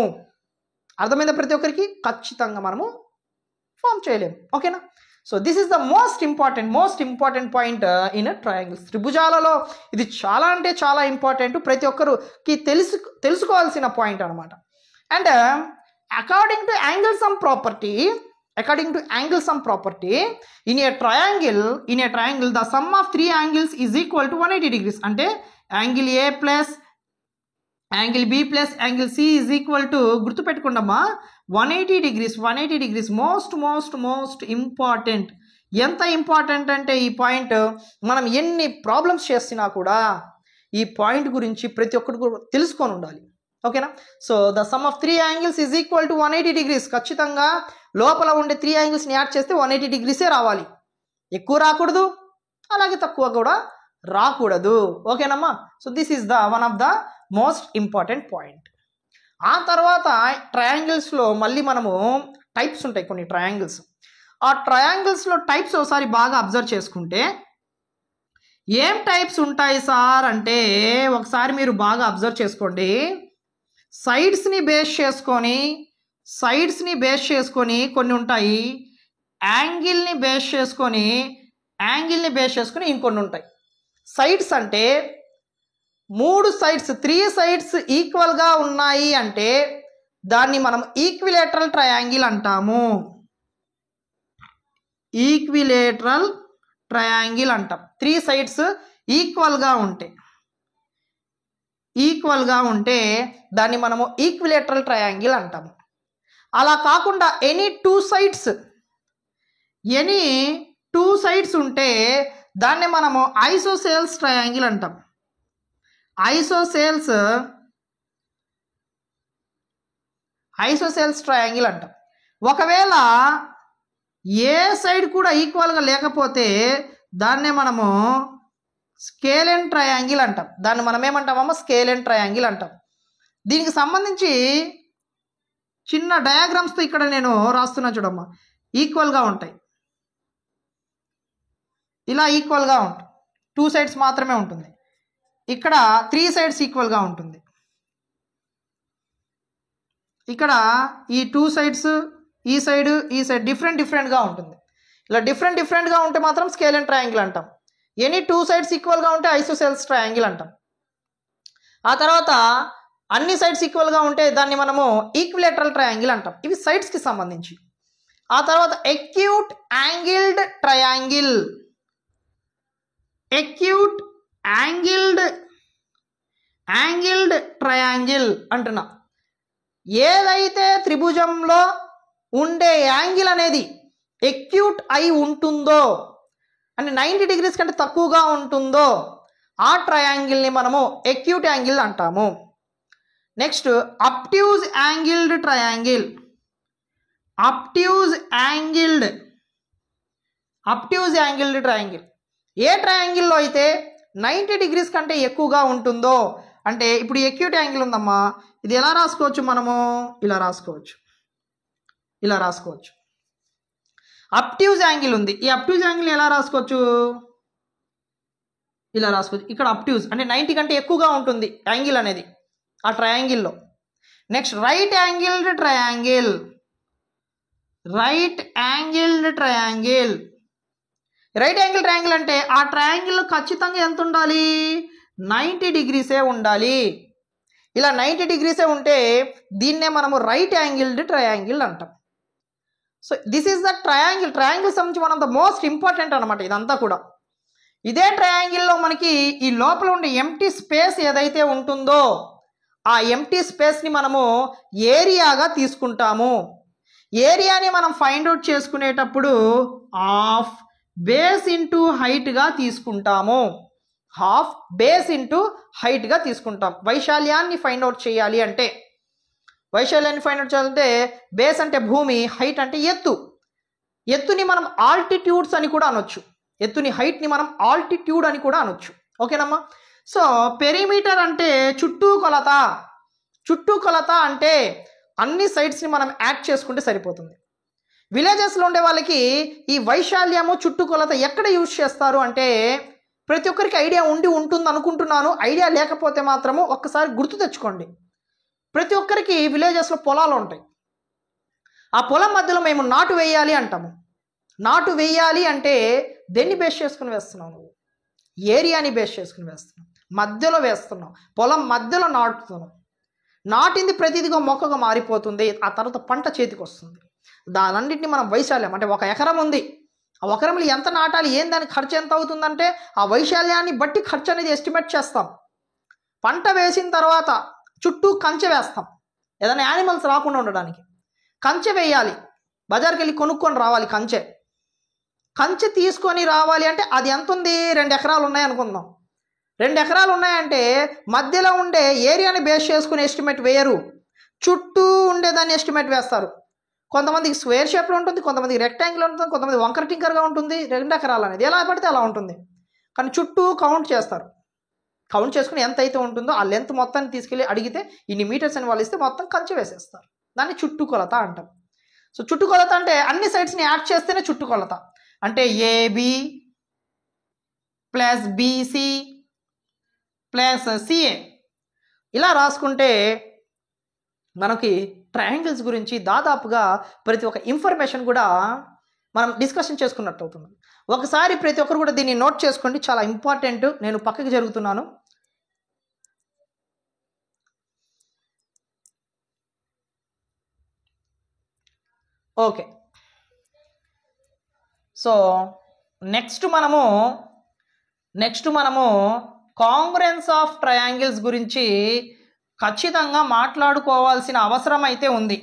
S1: అర్థమైందా ప్రతి ఒక్కరికి? ఖచ్చితంగా మనము ఫామ్ చేయలేము. ఓకేనా? So this is the most important point in triangles. త్రిభుజాలలో ఇది చాలా అంటే చాలా ఇంపార్టెంట్, ప్రతి ఒక్కరికి తెలుసుకోవాల్సిన పాయింట్ అనమాట. And according to angle sum property, in a triangle the sum of 3 angles is equal to 180 degrees. అంటే angle A plus angle B plus angle C is equal to, గుర్తుపెట్టుకోండమ్మా, 180 డిగ్రీస్ మోస్ట్ ఇంపార్టెంట్. ఎంత ఇంపార్టెంట్ అంటే ఈ పాయింట్ మనం ఎన్ని ప్రాబ్లమ్స్ చేసినా కూడా ఈ పాయింట్ గురించి ప్రతి ఒక్కరు కూడా తెలుసుకొని ఉండాలి. ఓకేనా? So the sum of 3 angles is equal to 180 degrees. ఖచ్చితంగా లోపల ఉండే 3 యాంగిల్స్ని యాడ్ చేస్తే 180 degrees రావాలి. ఎక్కువ రాకూడదు, అలాగే తక్కువ కూడా రాకూడదు. ఓకేనమ్మా? So this is the one of the most important point. ఆ తర్వాత ట్రయాంగిల్స్లో మళ్ళీ మనము టైప్స్ ఉంటాయి, కొన్ని ట్రయాంగిల్స్. ఆ ట్రయాంగిల్స్లో టైప్స్ ఒకసారి బాగా అబ్జర్వ్ చేసుకుంటే ఏం టైప్స్ ఉంటాయి సార్ అంటే, ఒకసారి మీరు బాగా అబ్జర్వ్ చేసుకోండి. సైడ్స్ని బేస్ చేసుకొని కొన్ని ఉంటాయి, యాంగిల్ని బేస్ చేసుకొని ఇంకొన్ని ఉంటాయి. సైడ్స్ అంటే 3 సైడ్స్ 3 సైడ్స్ ఈక్వల్గా ఉన్నాయి అంటే దాన్ని మనం ఈక్విలేటరల్ ట్రయాంగిల్ అంటాము. 3 సైడ్స్ ఈక్వల్గా ఉంటే దాన్ని మనము ఈక్విలేటరల్ ట్రయాంగిల్ అంటాము. అలా కాకుండా ఎనీ టూ సైడ్స్ ఉంటే దాన్ని మనము ఐసోసేల్స్ ట్రయాంగిల్ అంటాం. ఐసోసేల్స్ ట్రయాంగిల్ అంటాం. ఒకవేళ ఏ సైడ్ కూడా ఈక్వల్గా లేకపోతే దాన్నే మనము స్కేలెన్ ట్రయాంగిల్ అంటాం. దాన్ని మనం ఏమంటామమ్మా? స్కేలెన్ ట్రయాంగిల్ అంటాం. దీనికి సంబంధించి చిన్న డయాగ్రామ్స్తో ఇక్కడ నేను రాస్తున్నా చూడమ్మా. ఈక్వల్గా ఉంటాయి, ఇలా ఈక్వల్గా ఉంటాయి. 2 సైడ్స్ మాత్రమే ఉంటుంది. ఇక్కడ 3 సైడ్స్ ఈక్వల్గా ఉంటుంది. ఇక్కడ ఈ 2 సైడ్స్, ఈ సైడ్ డిఫరెంట్గా ఉంటుంది. ఇలా డిఫరెంట్గా ఉంటే మాత్రం స్కేలెన్ ట్రయాంగిల్ అంటాం. ఎనీ 2 సైడ్స్ ఈక్వల్గా ఉంటే ఐసోసేల్స్ ట్రయాంగిల్ అంటాం. ఆ తర్వాత అన్ని సైడ్స్ ఈక్వల్గా ఉంటే దాన్ని మనము ఈక్విలేటరల్ ట్రయాంగిల్ అంటాం. ఇవి సైడ్స్కి సంబంధించి. ఆ తర్వాత ఎక్యూట్ యాంగిల్డ్ ట్రయాంగిల్ అంటున్నా. ఏదైతే త్రిభుజంలో ఉండే యాంగిల్ అనేది ఎక్యూట్ అయి ఉంటుందో, అంటే 90 degrees కంటే తక్కువగా ఉంటుందో ఆ ట్రయాంగిల్ని మనము ఎక్యూట్ యాంగిల్ అంటాము. Next obtuse angled triangle. ఏ ట్రయాంగిల్లో అయితే 90 degrees కంటే ఎక్కువగా ఉంటుందో, అంటే ఇప్పుడు ఎక్యూట్ యాంగిల్ ఉందమ్మా, ఇది ఎలా రాసుకోవచ్చు మనము? ఇలా రాసుకోవచ్చు. అబ్ట్యూజ్ యాంగిల్ ఉంది. ఈ అబ్ట్యూజ్ యాంగిల్ ఎలా రాసుకోవచ్చు? ఇలా రాసుకోవచ్చు. ఇక్కడ అబ్ట్యూజ్ అంటే 90 కంటే ఎక్కువగా ఉంటుంది యాంగిల్ అనేది ఆ ట్రయాంగిల్లో. Next right angled triangle. Right angled triangle. Right angle triangle అంటే ఆ ట్రయాంగిల్ ఖచ్చితంగా ఎంత ఉండాలి? 90 డిగ్రీసే ఉండాలి. ఇలా 90 డిగ్రీసే ఉంటే దీన్నే మనము రైట్ యాంగిల్డ్ ట్రయాంగిల్ అంటాం. So this is the triangle. Triangle సంబంధించి one of the most important అనమాట ఇదంతా కూడా. ఇదే ట్రయాంగిల్లో మనకి ఈ లోపల ఉండే ఎంప్టీ స్పేస్ ఏదైతే ఉంటుందో ఆ ఎంప్టీ స్పేస్ని మనము ఏరియాగా తీసుకుంటాము. ఏరియాని మనం ఫైండ్ అవుట్ చేసుకునేటప్పుడు హాఫ్ బేస్ ఇంటూ హైట్గా తీసుకుంటాము. హాఫ్ బేస్ ఇంటూ హైట్గా తీసుకుంటాం. వైశాల్యాన్ని ఫైండ్ అవుట్ చేయాలి అంటే, వైశాల్యాన్ని ఫైండ్ అవుట్ చేయాలంటే బేస్ అంటే భూమి, హైట్ అంటే ఎత్తు. ఎత్తుని మనం ఆల్టిట్యూడ్స్ అని కూడా అనొచ్చు. ఎత్తుని హైట్ని మనం ఆల్టిట్యూడ్ అని కూడా అనొచ్చు. ఓకేనమ్మా. సో పెరిమీటర్ అంటే చుట్టూ కొలత. చుట్టూ కొలత అంటే అన్ని సైడ్స్ని మనం యాడ్ చేసుకుంటే సరిపోతుంది. విలేజెస్లో ఉండే వాళ్ళకి ఈ వైశాల్యము చుట్టూ కొలత ఎక్కడ యూజ్ చేస్తారు అంటే, ప్రతి ఒక్కరికి ఐడియా ఉంటుంది అనుకుంటున్నాను. ఐడియా లేకపోతే మాత్రము ఒక్కసారి గుర్తు తెచ్చుకోండి. ప్రతి ఒక్కరికి విలేజెస్లో పొలాలు ఉంటాయి. ఆ పొలం మధ్యలో మేము నాటు వేయాలి అంటాము. నాటు వేయాలి అంటే దేన్ని బేస్ చేసుకుని వేస్తున్నావు? నువ్వు ఏరియాని బేస్ చేసుకుని వేస్తున్నావు. మధ్యలో వేస్తున్నావు, పొలం మధ్యలో నాటుతున్నావు. నాటింది ప్రతిదిగా మొక్కగా మారిపోతుంది. ఆ తర్వాత పంట చేతికి వస్తుంది. దానన్నింటినీ మనం వైశాల్యం అంటే 1 ఎకరం ఉంది, ఆ 1 ఎకరంలో ఎంత నాటాలి, ఏం దానికి ఖర్చు ఎంత అవుతుందంటే ఆ వైశాల్యాన్ని బట్టి ఖర్చు అనేది ఎస్టిమేట్ చేస్తాం. పంట వేసిన తర్వాత చుట్టూ కంచె వేస్తాం, ఏదైనా యానిమల్స్ రాకుండా ఉండడానికి. కంచె వేయాలి, బజార్కి వెళ్ళి కొనుక్కొని రావాలి. కంచె తీసుకొని రావాలి అంటే అది ఎంత ఉంది? 2 ఎకరాలు ఉన్నాయి అనుకుందాం. 2 ఎకరాలు ఉన్నాయంటే మధ్యలో ఉండే ఏరియాని బేస్ చేసుకుని ఎస్టిమేట్ వేయరు, చుట్టూ ఉండేదాన్ని ఎస్టిమేట్ వేస్తారు. కొంతమందికి స్క్వేర్ షేప్లో ఉంటుంది, కొంతమందికి రెక్టాంగిల్ ఉంటుంది, కొంతమంది వంకర టింకర్గా ఉంటుంది. 2 ఎకరాలు అనేది ఎలా పడితే అలా ఉంటుంది. కానీ చుట్టూ కౌంట్ చేస్తారు. కౌంట్ చేసుకుని ఎంత అయితే ఉంటుందో ఆ లెంత్ మొత్తాన్ని తీసుకెళ్ళి అడిగితే ఇన్ని మీటర్స్ అని వాళ్ళు ఇస్తే మొత్తం కంచె వేసేస్తారు. దాన్ని చుట్టూ కొలత అంటాం. సో చుట్టూ కొలత అంటే అన్ని సైడ్స్ని యాడ్ చేస్తేనే చుట్టూ కొలత. అంటే AB plus BC plus CA ఇలా రాసుకుంటే మనకి ట్రయాంగిల్స్ గురించి దాదాపుగా ప్రతి ఒక్క ఇన్ఫర్మేషన్ కూడా మనం డిస్కషన్ చేసుకున్నట్టు అవుతుంది. ఒకసారి ప్రతి ఒక్కరు కూడా దీన్ని నోట్ చేసుకోండి, చాలా ఇంపార్టెంట్. నేను పక్కకి జరుగుతున్నాను. ఓకే. సో నెక్స్ట్ మనము కాంగ్రుయెన్స్ ఆఫ్ ట్రయాంగిల్స్ గురించి ఖచ్చితంగా మాట్లాడుకోవాల్సిన అవసరం అయితే ఉంది.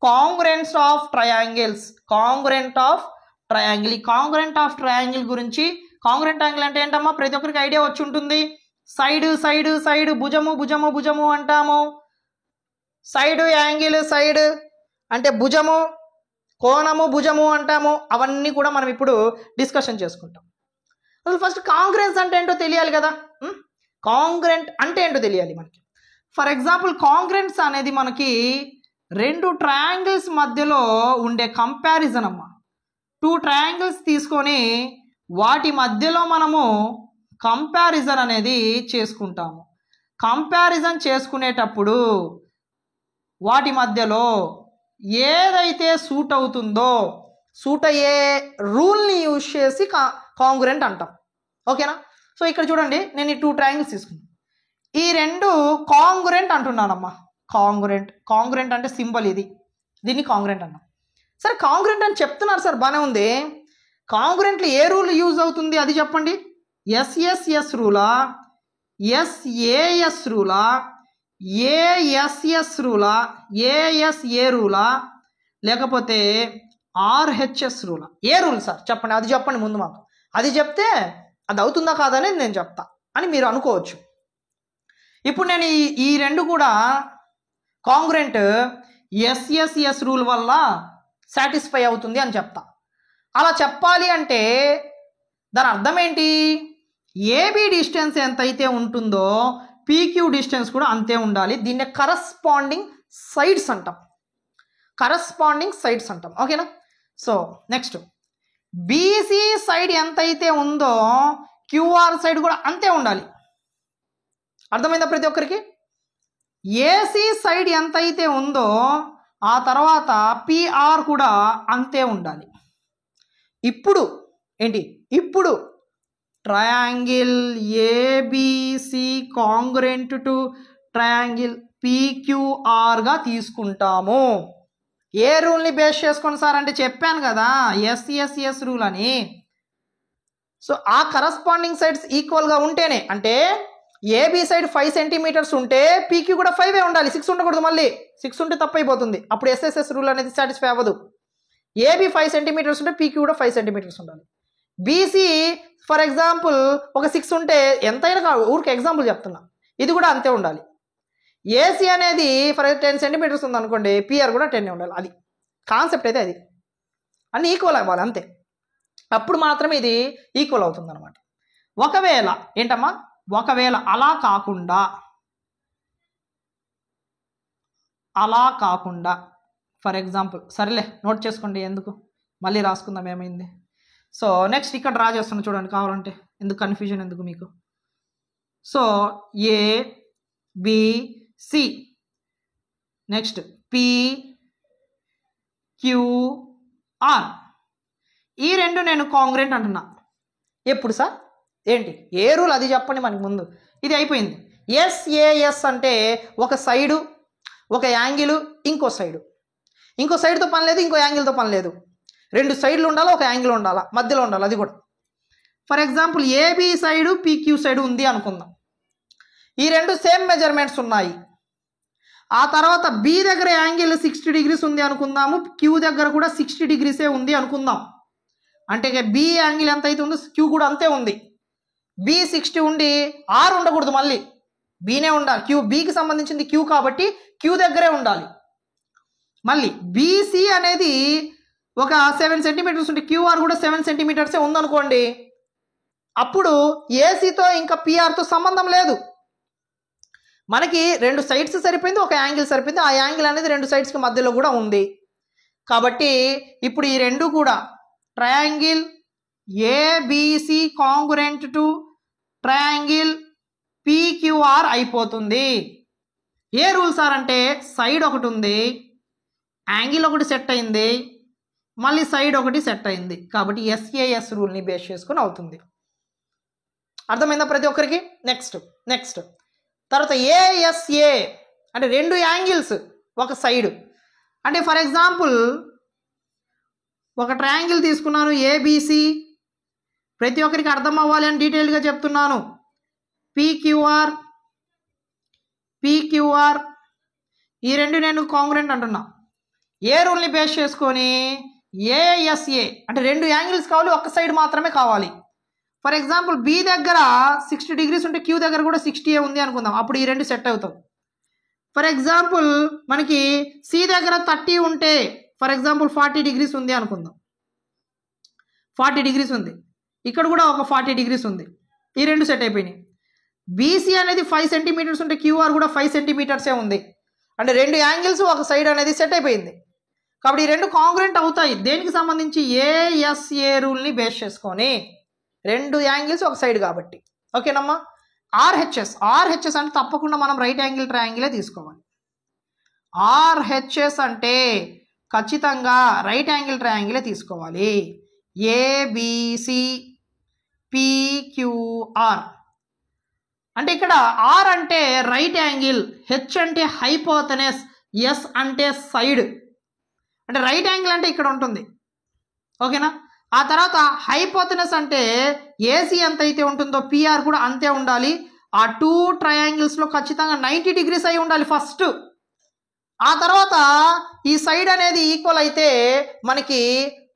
S1: కాంగ్రుయెన్స్ ఆఫ్ ట్రయాంగిల్స్, కాంగ్రుయెంట్ ఆఫ్ ట్రయాంగిల్. ఈ కాంగ్రుయెంట్ ఆఫ్ ట్రయాంగిల్ గురించి, కాంగ్రుయెంట్ యాంగిల్ అంటే ఏంటమ్మా ప్రతి ఒక్కరికి ఐడియా వచ్చి ఉంటుంది. సైడ్ సైడ్ సైడ్, భుజము భుజము భుజము అంటాము. సైడ్ యాంగిల్, సైడ్ అంటే భుజము, కోణము భుజము అంటాము. అవన్నీ కూడా మనం ఇప్పుడు డిస్కషన్ చేసుకుంటాం. అసలు ఫస్ట్ కాంగ్రుయెన్స్ అంటే ఏంటో తెలియాలి కదా. కాంగ్రుయెంట్ అంటే ఏంటో తెలియాలి మనకి. ఫర్ ఎగ్జాంపుల్ కాంగ్రుయెన్స్ అనేది మనకి 2 ట్రయాంగిల్స్ మధ్యలో ఉండే కంపారిజన్ అమ్మ. 2 ట్రయాంగిల్స్ తీసుకొని వాటి మధ్యలో మనము కంపారిజన్ అనేది చేసుకుంటాము. కంపారిజన్ చేసుకునేటప్పుడు వాటి మధ్యలో ఏదైతే సూట్ అవుతుందో, సూట్ అయ్యే రూల్ని యూజ్ చేసి కాంగ్రుయెంట్ అంటాం. ఓకేనా. సో ఇక్కడ చూడండి, నేను ఈ 2 ట్రయాంగిల్స్ తీసుకున్నాను. ఈ 2 కాంగ్రుయెంట్ అంటున్నానమ్మా. కాంగ్రుయెంట్ అంటే సింబల్ ఇది, దీన్ని కాంగ్రుయెంట్ అన్నాం. సరే కాంగ్రుయెంట్ అని చెప్తున్నారు సార్, బాగానే ఉంది. కాంగ్రుయెంట్లో ఏ రూల్ యూజ్ అవుతుంది అది చెప్పండి. ఎస్ఎస్ఎస్ రూలా, ఎస్ఏఎస్ రూలా, ఏఎస్ఎస్ రూలా, ఏఎస్ఏ రూలా, లేకపోతే ఆర్హెచ్ఎస్ రూలా? ఏ రూల్ సార్ చెప్పండి, అది చెప్పండి ముందు మాకు. అది చెప్తే అది అవుతుందా కాదనేది నేను చెప్తా అని మీరు అనుకోవచ్చు. ఇప్పుడు నేను ఈ 2 కూడా కాంగ్రుయెంట్ ఎస్ఎస్ఎస్ రూల్ వల్ల సాటిస్ఫై అవుతుంది అని చెప్తా. అలా చెప్పాలి అంటే దాని అర్థం ఏంటి? ఏబి డిస్టెన్స్ ఎంతైతే ఉంటుందో పీక్యూ డిస్టెన్స్ కూడా అంతే ఉండాలి. దీన్ని కరస్పాండింగ్ సైడ్స్ అంటాం. ఓకేనా. సో నెక్స్ట్ బీసీ సైడ్ ఎంతైతే ఉందో క్యూఆర్ సైడ్ కూడా అంతే ఉండాలి. అర్థమైందా ప్రతి ఒక్కరికి? ఏసీ సైడ్ ఎంతైతే ఉందో ఆ తర్వాత పిఆర్ కూడా అంతే ఉండాలి. ఇప్పుడు ఏంటి, ఇప్పుడు triangle ABC congruent to triangle పిక్యూఆర్గా తీసుకుంటాము. ఏ రూల్ని బేస్ చేసుకొని సార్ అంటే చెప్పాను కదా, ఎస్ఎస్ఎస్ రూల్ అని. సో ఆ కరస్పాండింగ్ సైడ్స్ ఈక్వల్గా ఉంటేనే, అంటే ఏబి సైడ్ 5 సెంటీమీటర్స్ ఉంటే పీక్యూ కూడా 5 ఉండాలి, 6 ఉండకూడదు. మళ్ళీ 6 ఉంటే తప్పైపోతుంది, అప్పుడు ఎస్ఎస్ఎస్ రూల్ అనేది సాటిస్ఫై అవ్వదు. ఏబి 5 సెంటీమీటర్స్ ఉంటే పీక్యూ కూడా 5 సెంటీమీటర్స్ ఉండాలి. బీసీ ఫర్ ఎగ్జాంపుల్ ఒక 6 ఉంటే ఎంతైనా ఊరికి ఎగ్జాంపుల్ చెప్తున్నా, ఇది కూడా అంతే ఉండాలి. ఏసీ అనేది ఫర్ 10 సెంటీమీటర్స్ ఉంది అనుకోండి, పిఆర్ కూడా 10 ఉండాలి. అది కాన్సెప్ట్ అయితే అది అన్ని ఈక్వల్ అవ్వాలి అంతే, అప్పుడు మాత్రమే ఇది ఈక్వల్ అవుతుంది అనమాట. ఒకవేళ ఏంటమ్మా, ఒకవేళ అలా కాకుండా ఫర్ ఎగ్జాంపుల్, సరేలే నోట్ చేసుకోండి, ఎందుకు మళ్ళీ రాసుకుందాం ఏమైంది. సో నెక్స్ట్ ఇక్కడ డ్రా చేస్తున్నా చూడండి, కావాలంటే ఎందుకు కన్ఫ్యూజన్ ఎందుకు మీకు. So A B C, next P Q R, ఈ రెండు నేను కాంగ్రుయెంట్ అంటున్నా. ఎప్పుడు సార్ ఏంటి, ఏ రూల్ అది చెప్పండి మనకి ముందు. ఇది అయిపోయింది. ఎస్ఏఎస్ అంటే ఒక సైడు, ఒక యాంగిల్, ఇంకో సైడ్తో పని లేదు, ఇంకో యాంగిల్తో పని లేదు. 2 సైడ్లు ఉండాలా, ఒక యాంగిల్ ఉండాలా, మధ్యలో ఉండాలి. అది కూడా for example AB side PQ side ఉంది అనుకుందాం. ఈ రెండు సేమ్ మెజర్మెంట్స్ ఉన్నాయి. ఆ తర్వాత బి దగ్గర యాంగిల్ 60 డిగ్రీస్ ఉంది అనుకుందాము, క్యూ దగ్గర కూడా 60 డిగ్రీసే ఉంది అనుకుందాం. అంటే బి యాంగిల్ ఎంత అయితే ఉందో క్యూ కూడా అంతే ఉంది. బి 60 ఉండి ఆర్ ఉండకూడదు, మళ్ళీ బీనే ఉండాలి. క్యూ బికి సంబంధించింది క్యూ కాబట్టి క్యూ దగ్గరే ఉండాలి. మళ్ళీ బీసీ అనేది ఒక 7 సెంటీమీటర్స్ ఉంటే క్యూఆర్ కూడా 7 సెంటీమీటర్సే ఉందనుకోండి, అప్పుడు ఏసీతో ఇంకా పిఆర్తో సంబంధం లేదు. మనకి 2 సైడ్స్ సరిపోయింది, ఒక యాంగిల్ సరిపోయింది. ఆ యాంగిల్ అనేది 2 సైడ్స్కి మధ్యలో కూడా ఉంది. కాబట్టి ఇప్పుడు ఈ రెండు కూడా triangle ABC congruent to triangle PQR అయిపోతుంది. ఏ రూల్ సార్ అంటే సైడ్ ఒకటి ఉంది, యాంగిల్ ఒకటి సెట్ అయింది, మళ్ళీ సైడ్ ఒకటి సెట్ అయింది. కాబట్టి ఎస్ఏఎస్ రూల్ని బేస్ చేసుకుని అవుతుంది. అర్థమైందా ప్రతి ఒక్కరికి? నెక్స్ట్ తర్వాత ఏఎస్ఏ అంటే 2 యాంగిల్స్ ఒక సైడ్. అంటే ఫర్ ఎగ్జాంపుల్ ఒక ట్రయాంగిల్ తీసుకున్నాను ఏబిసి, ప్రతి ఒక్కరికి అర్థం అవ్వాలి అని డీటెయిల్గా చెప్తున్నాను. పిక్యూఆర్ ఈ రెండు నేను కాంగ్రుయెంట్ అంటున్నా. ఏ రూల్ని బేస్ చేసుకొని ఏఎస్ఏ అంటే 2 యాంగిల్స్ కావాలి, ఒక సైడ్ మాత్రమే కావాలి. ఫర్ ఎగ్జాంపుల్ బి దగ్గర 60 డిగ్రీస్ ఉంటే క్యూ దగ్గర కూడా 60 ఉంది అనుకుందాం, అప్పుడు ఈ రెండు సెట్ అవుతాం. ఫర్ ఎగ్జాంపుల్ మనకి సి దగ్గర 30 ఉంటే ఫర్ ఎగ్జాంపుల్ 40 డిగ్రీస్ ఉంది అనుకుందాం, 40 డిగ్రీస్ ఉంది, ఇక్కడ కూడా ఒక 40 డిగ్రీస్ ఉంది, ఈ రెండు సెట్ అయిపోయినాయి. బీసీ అనేది 5 సెంటీమీటర్స్ ఉంటే క్యూఆర్ కూడా 5 సెంటీమీటర్సే ఉంది, అంటే 2 యాంగిల్స్ ఒక సైడ్ అనేది సెట్ అయిపోయింది. కాబట్టి ఈ రెండు కాంగ్రుయెంట్ అవుతాయి. దేనికి సంబంధించి? ఏఎస్ఏ రూల్ని బేస్ చేసుకొని 2 యాంగిల్స్ ఒక సైడ్ కాబట్టి. ఓకేనమ్మా. ఆర్హెచ్ఎస్ అంటే తప్పకుండా మనం రైట్ యాంగిల్ ట్రయాంగిలే తీసుకోవాలి. ఆర్హెచ్ఎస్ అంటే ఖచ్చితంగా రైట్ యాంగిల్ ట్రయాంగిలే తీసుకోవాలి. ఏబిసి పిక్యూఆర్ అంటే ఇక్కడ ఆర్ అంటే రైట్ యాంగిల్, హెచ్ అంటే హైపోతెనస్, ఎస్ అంటే సైడ్. అంటే రైట్ యాంగిల్ అంటే ఇక్కడ ఉంటుంది, ఓకేనా. ఆ తర్వాత హైపోతెనస్ అంటే ఏసీ ఎంత అయితే ఉంటుందో పిఆర్ కూడా అంతే ఉండాలి. ఆ 2 ట్రయాంగిల్స్లో ఖచ్చితంగా 90 డిగ్రీస్ అయి ఉండాలి ఫస్ట్. ఆ తర్వాత ఈ సైడ్ అనేది ఈక్వల్ అయితే మనకి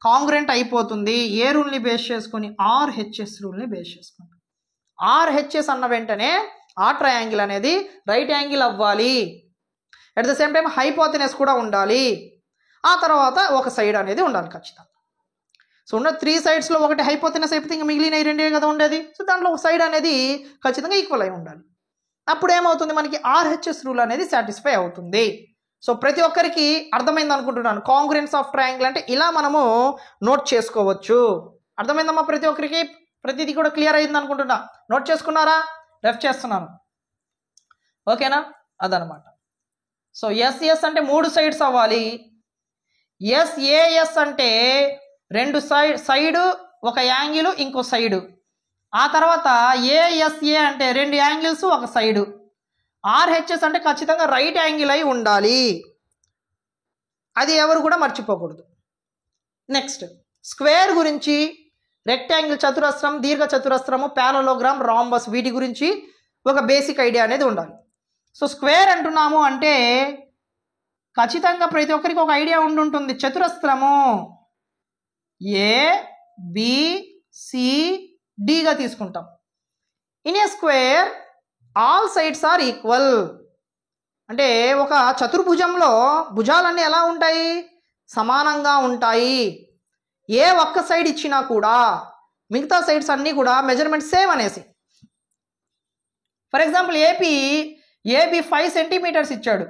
S1: కాంగ్రుయెంట్ అయిపోతుంది. ఏ రూల్ని బేస్ చేసుకొని? ఆర్హెచ్ఎస్ రూల్ని బేస్ చేసుకొని. ఆర్హెచ్ఎస్ అన్న వెంటనే ఆ ట్రయాంగిల్ అనేది రైట్ యాంగిల్ అవ్వాలి, అట్ ద సేమ్ టైం హైపోతెనస్ కూడా ఉండాలి, ఆ తర్వాత ఒక సైడ్ అనేది ఉండాలి ఖచ్చితంగా. సో ఉన్న 3 సైడ్స్లో ఒకటి హైపోతెనస్ అయిపోతే ఇంకా మిగిలిన 2 కదా ఉండేది. సో దాంట్లో ఒక సైడ్ అనేది ఖచ్చితంగా ఈక్వల్ అయి ఉండాలి. అప్పుడు ఏమవుతుంది? మనకి ఆర్హెచ్ఎస్ రూల్ అనేది సాటిస్ఫై అవుతుంది. సో ప్రతి ఒక్కరికి అర్థమైంది అనుకుంటున్నాను. కాంగ్రుయెన్స్ ఆఫ్ ట్రయాంగిల్ అంటే ఇలా మనము నోట్ చేసుకోవచ్చు. అర్థమైందమ్మా ప్రతి ఒక్కరికి? ప్రతిదీ కూడా క్లియర్ అయింది అనుకుంటున్నా. నోట్ చేసుకున్నారా? రెఫ్ చేస్తున్నాను, ఓకేనా. అదనమాట. సో ఎస్ఎస్ అంటే 3 సైడ్స్ అవ్వాలి. ఎస్ఏఎస్ అంటే 2 సైడ్ ఒక యాంగిల్ ఇంకో సైడు. ఆ తర్వాత ఏఎస్ఏ అంటే 2 యాంగిల్స్ ఒక సైడు. ఆర్హెచ్ఎస్ అంటే ఖచ్చితంగా రైట్ యాంగిల్ అయి ఉండాలి. అది ఎవరు కూడా మర్చిపోకూడదు. నెక్స్ట్ స్క్వేర్ గురించి, రెక్టాంగిల్ చతురస్రం, దీర్ఘ చతురస్రము, ప్యారలోగ్రామ్, రాంబస్, వీటి గురించి ఒక బేసిక్ ఐడియా అనేది ఉండాలి. సో స్క్వేర్ అంటున్నాము అంటే ఖచ్చితంగా ప్రతి ఒక్కరికి ఒక ఐడియా ఉండుంటుంది. చతురస్రము ఏ బి సి డిగా తీసుకుంటాం. In a square all sides are equal. అంటే ఒక చతుర్భుజంలో భుజాలన్నీ ఎలా ఉంటాయి? సమానంగా ఉంటాయి. ఏ ఒక్క సైడ్ ఇచ్చినా కూడా మిగతా సైడ్స్ అన్నీ కూడా మెజర్మెంట్ సేమ్ అనేసి. ఫర్ ఎగ్జాంపుల్ ఏబి 5 సెంటీమీటర్స్ ఇచ్చాడు,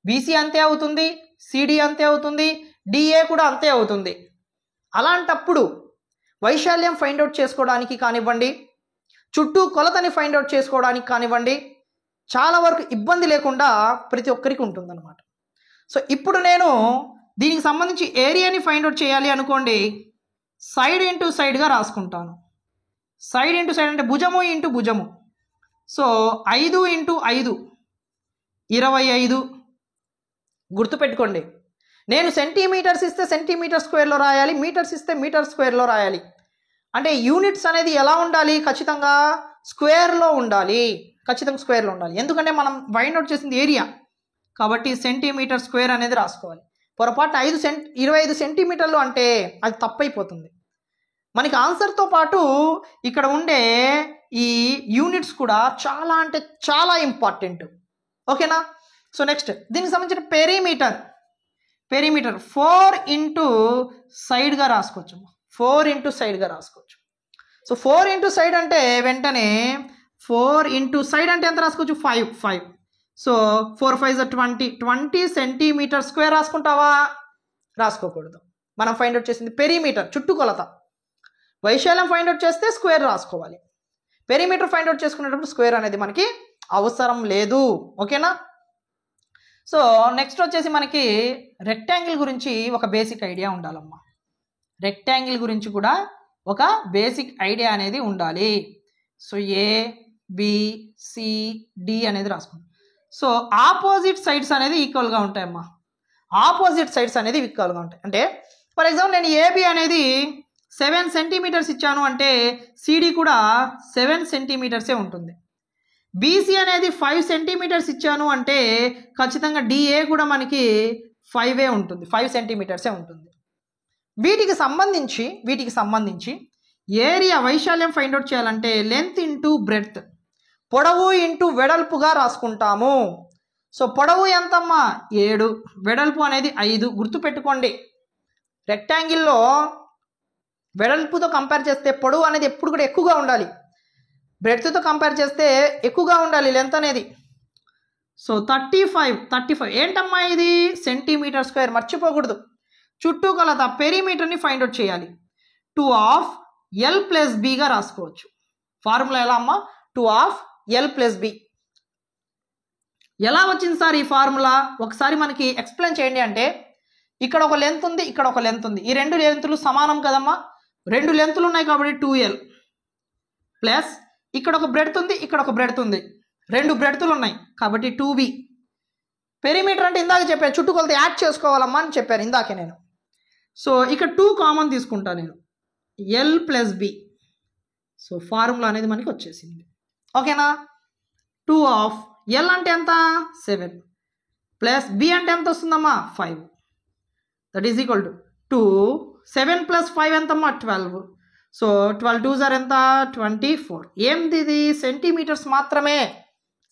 S1: బీసీ అంతే అవుతుంది, సిడి అంతే అవుతుంది, డిఏ కూడా అంతే అవుతుంది. అలాంటప్పుడు వైశాల్యం ఫైండ్ అవుట్ చేసుకోవడానికి కానివ్వండి, చుట్టూ కొలతని ఫైండ్ అవుట్ చేసుకోవడానికి కానివ్వండి, చాలా వరకు ఇబ్బంది లేకుండా ప్రతి ఒక్కరికి ఉంటుందన్నమాట. సో ఇప్పుడు నేను దీనికి సంబంధించి ఏరియాని ఫైండ్ అవుట్ చేయాలి అనుకోండి, సైడ్ ఇంటూ సైడ్గా రాసుకుంటాను. సైడ్ ఇంటూ సైడ్ అంటే భుజము ఇంటూ భుజము. So 5 into 5 25. గుర్తుపెట్టుకోండి, నేను సెంటీమీటర్స్ ఇస్తే సెంటీమీటర్ స్క్వేర్లో రాయాలి, మీటర్స్ ఇస్తే మీటర్ స్క్వేర్లో రాయాలి. అంటే యూనిట్స్ అనేది ఎలా ఉండాలి? ఖచ్చితంగా స్క్వేర్లో ఉండాలి. ఖచ్చితంగా స్క్వేర్లో ఉండాలి. ఎందుకంటే మనం ఫైండ్ అవుట్ చేసింది ఏరియా కాబట్టి సెంటీమీటర్ స్క్వేర్ అనేది రాసుకోవాలి. పొరపాటు 25 సెంటీమీటర్లు అంటే అది తప్పైపోతుంది. మనకి ఆన్సర్తో పాటు ఇక్కడ ఉండే ఈ యూనిట్స్ కూడా చాలా అంటే చాలా ఇంపార్టెంట్. ఓకేనా? సో నెక్స్ట్ దీనికి సంబంధించిన పెరిమీటర్ 4 ఇంటూ సైడ్గా రాసుకోవచ్చు. 4 ఇంటూ సైడ్గా రాసుకోవచ్చు. సో 4 ఇంటూ సైడ్ అంటే వెంటనే 4 ఇంటూ సైడ్ అంటే ఎంత రాసుకోవచ్చు? 5. సో 4 5 20 సెంటీమీటర్ స్క్వేర్ రాసుకుంటావా? రాసుకోకూడదు. మనం ఫైండ్ అవుట్ చేసింది పెరిమీటర్, చుట్టుకొలత. వైశాల్యం ఫైండ్ అవుట్ చేస్తే స్క్వేర్ రాసుకోవాలి. పెరిమీటర్ ఫైండ్ అవుట్ చేసుకునేటప్పుడు స్క్వేర్ అనేది మనకి అవసరం లేదు. ఓకేనా? సో నెక్స్ట్ వచ్చేసి మనకి రెక్టాంగిల్ గురించి ఒక బేసిక్ ఐడియా ఉండాలమ్మా. రెక్టాంగిల్ గురించి కూడా ఒక బేసిక్ ఐడియా అనేది ఉండాలి. So A B C D అనేది రాసుకుంటాం. సో ఆపోజిట్ సైడ్స్ అనేది ఈక్వల్గా ఉంటాయమ్మా. ఆపోజిట్ సైడ్స్ అనేది ఈక్వల్గా ఉంటాయి. అంటే ఫర్ ఎగ్జాంపుల్ నేను ఏబి అనేది 7 సెంటీమీటర్స్ ఇచ్చాను అంటే సిడి కూడా 7 సెంటీమీటర్సే ఉంటుంది. బీసీ అనేది 5 సెంటీమీటర్స్ ఇచ్చాను అంటే ఖచ్చితంగా డిఏ కూడా మనకి 5 ఉంటుంది, 5 సెంటీమీటర్సే ఉంటుంది. వీటికి సంబంధించి ఏరియా వైశాల్యం ఫైండ్ అవుట్ చేయాలంటే లెంత్ ఇంటూ బ్రెడ్త్, పొడవు ఇంటూ వెడల్పుగా రాసుకుంటాము. సో పొడవు ఎంతమ్మా? 7, వెడల్పు అనేది 5. గుర్తుపెట్టుకోండి, రెక్టాంగిల్లో వెడల్పుతో కంపేర్ చేస్తే పొడవు అనేది ఎప్పుడు కూడా ఎక్కువగా ఉండాలి, బ్రెడ్త్తో కంపేర్ చేస్తే ఎక్కువగా ఉండాలి లెంత్ అనేది. సో 35 ఏంటమ్మా ఇది? Centimetre square. మర్చిపోకూడదు. చుట్టూ కొలత పెరిమీటర్ని ఫైండ్ అవుట్ చేయాలి. 2/L+Bగా రాసుకోవచ్చు. ఫార్ములా ఎలా అమ్మా? 2/L+B. ఎలా వచ్చింది సార్ ఈ ఫార్ములా? ఒకసారి మనకి ఎక్స్ప్లెయిన్ చేయండి. అంటే ఇక్కడ ఒక లెంత్ ఉంది, ఇక్కడ ఒక లెంత్ ఉంది. ఈ 2 లెంతులు సమానం కదమ్మా. 2 లెంతులు ఉన్నాయి కాబట్టి 2L ప్లస్ ఇక్కడ ఒక బ్రెడ్త్ ఉంది, ఇక్కడ ఒక బ్రెడ్త్ ఉంది. 2 బ్రెడ్తులు ఉన్నాయి కాబట్టి 2B. పెరిమీటర్ అంటే ఇందాక చెప్పాను, చుట్టుకొలత యాడ్ చేసుకోవాలమ్మా అని చెప్పాను ఇందాకే నేను. సో ఇక్కడ 2 కామన్ తీసుకుంటా నేను, L+B. సో ఫార్ములా అనేది మనకి వచ్చేసింది. ఓకేనా? 2/L అంటే ఎంత? 7 ప్లస్ B అంటే ఎంత వస్తుందమ్మా? 5. That is equal to 2. 7 + 5 ఎంతమ్మా? 12. సో 12 2s are ఎంత? 24. ఏంది ఇది? సెంటీమీటర్స్ మాత్రమే.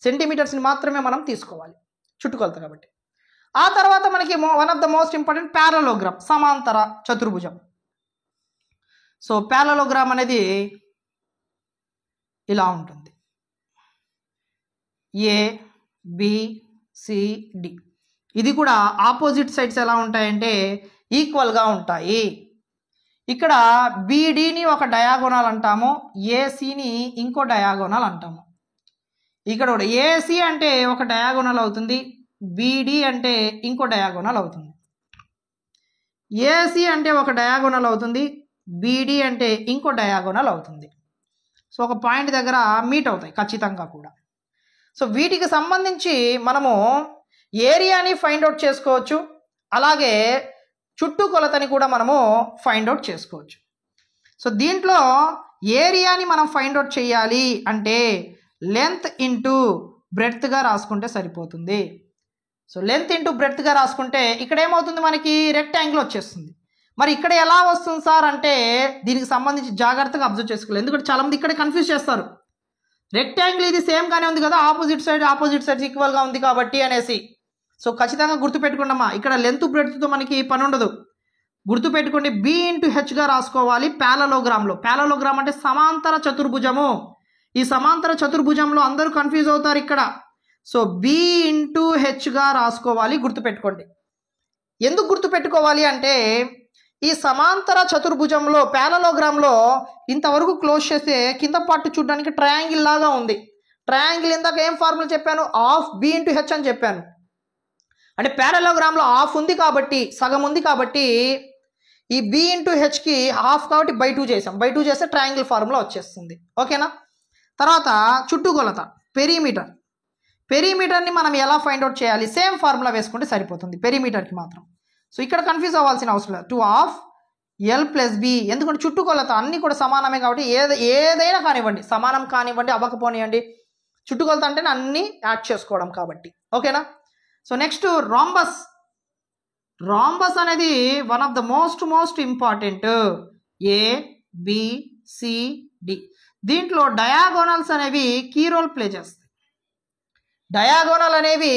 S1: సెంటీమీటర్స్ని మాత్రమే మనం తీసుకోవాలి చుట్టుకొలత కాబట్టి. ఆ తర్వాత మనకి one of the most important parallelogram, సమాంతర చతుర్భుజం. సో ప్యారలోగ్రామ్ అనేది ఇలా ఉంటుంది. A B C D. ఇది కూడా ఆపోజిట్ సైడ్స్ ఎలా ఉంటాయంటే ఈక్వల్గా ఉంటాయి. ఇక్కడ బీడీని ఒక డయాగోనల్ అంటాము, ఏసీని ఇంకో డయాగోనల్ అంటాము. ఇక్కడ కూడా ఏసీ అంటే ఒక డయాగోనల్ అవుతుంది, బీడీ అంటే ఇంకో డయాగోనల్ అవుతుంది, ఏసీ అంటే ఒక డయాగోనల్ అవుతుంది, బీడీ అంటే ఇంకో డయాగోనల్ అవుతుంది. సో ఒక పాయింట్ దగ్గర మీట్ అవుతాయి ఖచ్చితంగా కూడా. సో వీటికి సంబంధించి మనము ఏరియాని ఫైండ్ అవుట్ చేసుకోవచ్చు, అలాగే చుట్టుకొలతని కూడా మనము ఫైండ్ అవుట్ చేసుకోవచ్చు. సో దీంట్లో ఏరియాని మనం ఫైండ్ అవుట్ చేయాలి అంటే లెంత్ ఇంటూ బ్రెడ్త్గా రాసుకుంటే సరిపోతుంది. సో లెంత్ ఇంటూ బ్రెడ్త్గా రాసుకుంటే ఇక్కడ ఏమవుతుంది, మనకి రెక్టాంగిల్ వచ్చేస్తుంది. మరి ఇక్కడ ఎలా వస్తుంది సార్ అంటే దీనికి సంబంధించి జాగ్రత్తగా అబ్జర్వ్ చేసుకోవాలి, ఎందుకంటే చాలామంది ఇక్కడ కన్ఫ్యూజ్ చేస్తారు. రెక్టాంగిల్ ఇది సేమ్గానే ఉంది కదా, ఆపోజిట్ సైడ్ ఈక్వల్గా ఉంది కాబట్టి అనేసి. సో ఖచ్చితంగా గుర్తుపెట్టుకోండమ్మా, ఇక్కడ లెంత్ బ్రెడ్త్తో మనకి పని ఉండదు. గుర్తుపెట్టుకోండి, బి ఇంటూ హెచ్గా రాసుకోవాలి ప్యారలోగ్రామ్లో. ప్యారలోగ్రామ్ అంటే సమాంతర చతుర్భుజము. ఈ సమాంతర చతుర్భుజంలో అందరూ కన్ఫ్యూజ్ అవుతారు ఇక్కడ. సో బి ఇంటూ హెచ్గా రాసుకోవాలి, గుర్తుపెట్టుకోండి. ఎందుకు గుర్తుపెట్టుకోవాలి అంటే ఈ సమాంతర చతుర్భుజంలో ప్యారలోగ్రామ్లో ఇంతవరకు క్లోజ్ చేస్తే కింద పార్ట్ చూడడానికి ట్రయాంగిల్ లాగా ఉంది. ట్రయాంగిల్ ఇందాక ఏం ఫార్ములా చెప్పాను, ఆఫ్ బి ఇంటూ హెచ్ అని చెప్పాను. అంటే ప్యారలోగ్రామ్లో హాఫ్ ఉంది కాబట్టి, సగం ఉంది కాబట్టి ఈ బి ఇంటూ హెచ్కి హాఫ్ కాబట్టి బై 2 చేసాం. బై 2 చేస్తే ట్రయాంగిల్ ఫార్ములా వచ్చేస్తుంది. ఓకేనా. తర్వాత చుట్టుకొలత పెరిమీటర్. పెరిమీటర్ని మనం ఎలా ఫైండ్ అవుట్ చేయాలి, సేమ్ ఫార్ములా వేసుకుంటే సరిపోతుంది పెరిమీటర్కి మాత్రం. సో ఇక్కడ కన్ఫ్యూజ్ అవ్వాల్సిన అవసరం లేదు, 2/L+B. ఎందుకంటే చుట్టుకొలత అన్నీ కూడా సమానమే కాబట్టి ఏదైనా కానివ్వండి, సమానం కానివ్వండి అవ్వకపోనివ్వండి, చుట్టుకొలత అంటే అన్నీ యాడ్ చేసుకోవడం కాబట్టి. ఓకేనా. So next rhombus. రాంబస్ అనేది one of the most important. ABCD. దీంట్లో డయాగోనల్స్ అనేవి కీ రోల్ ప్లే చేస్తాయి. డయాగోనల్ అనేవి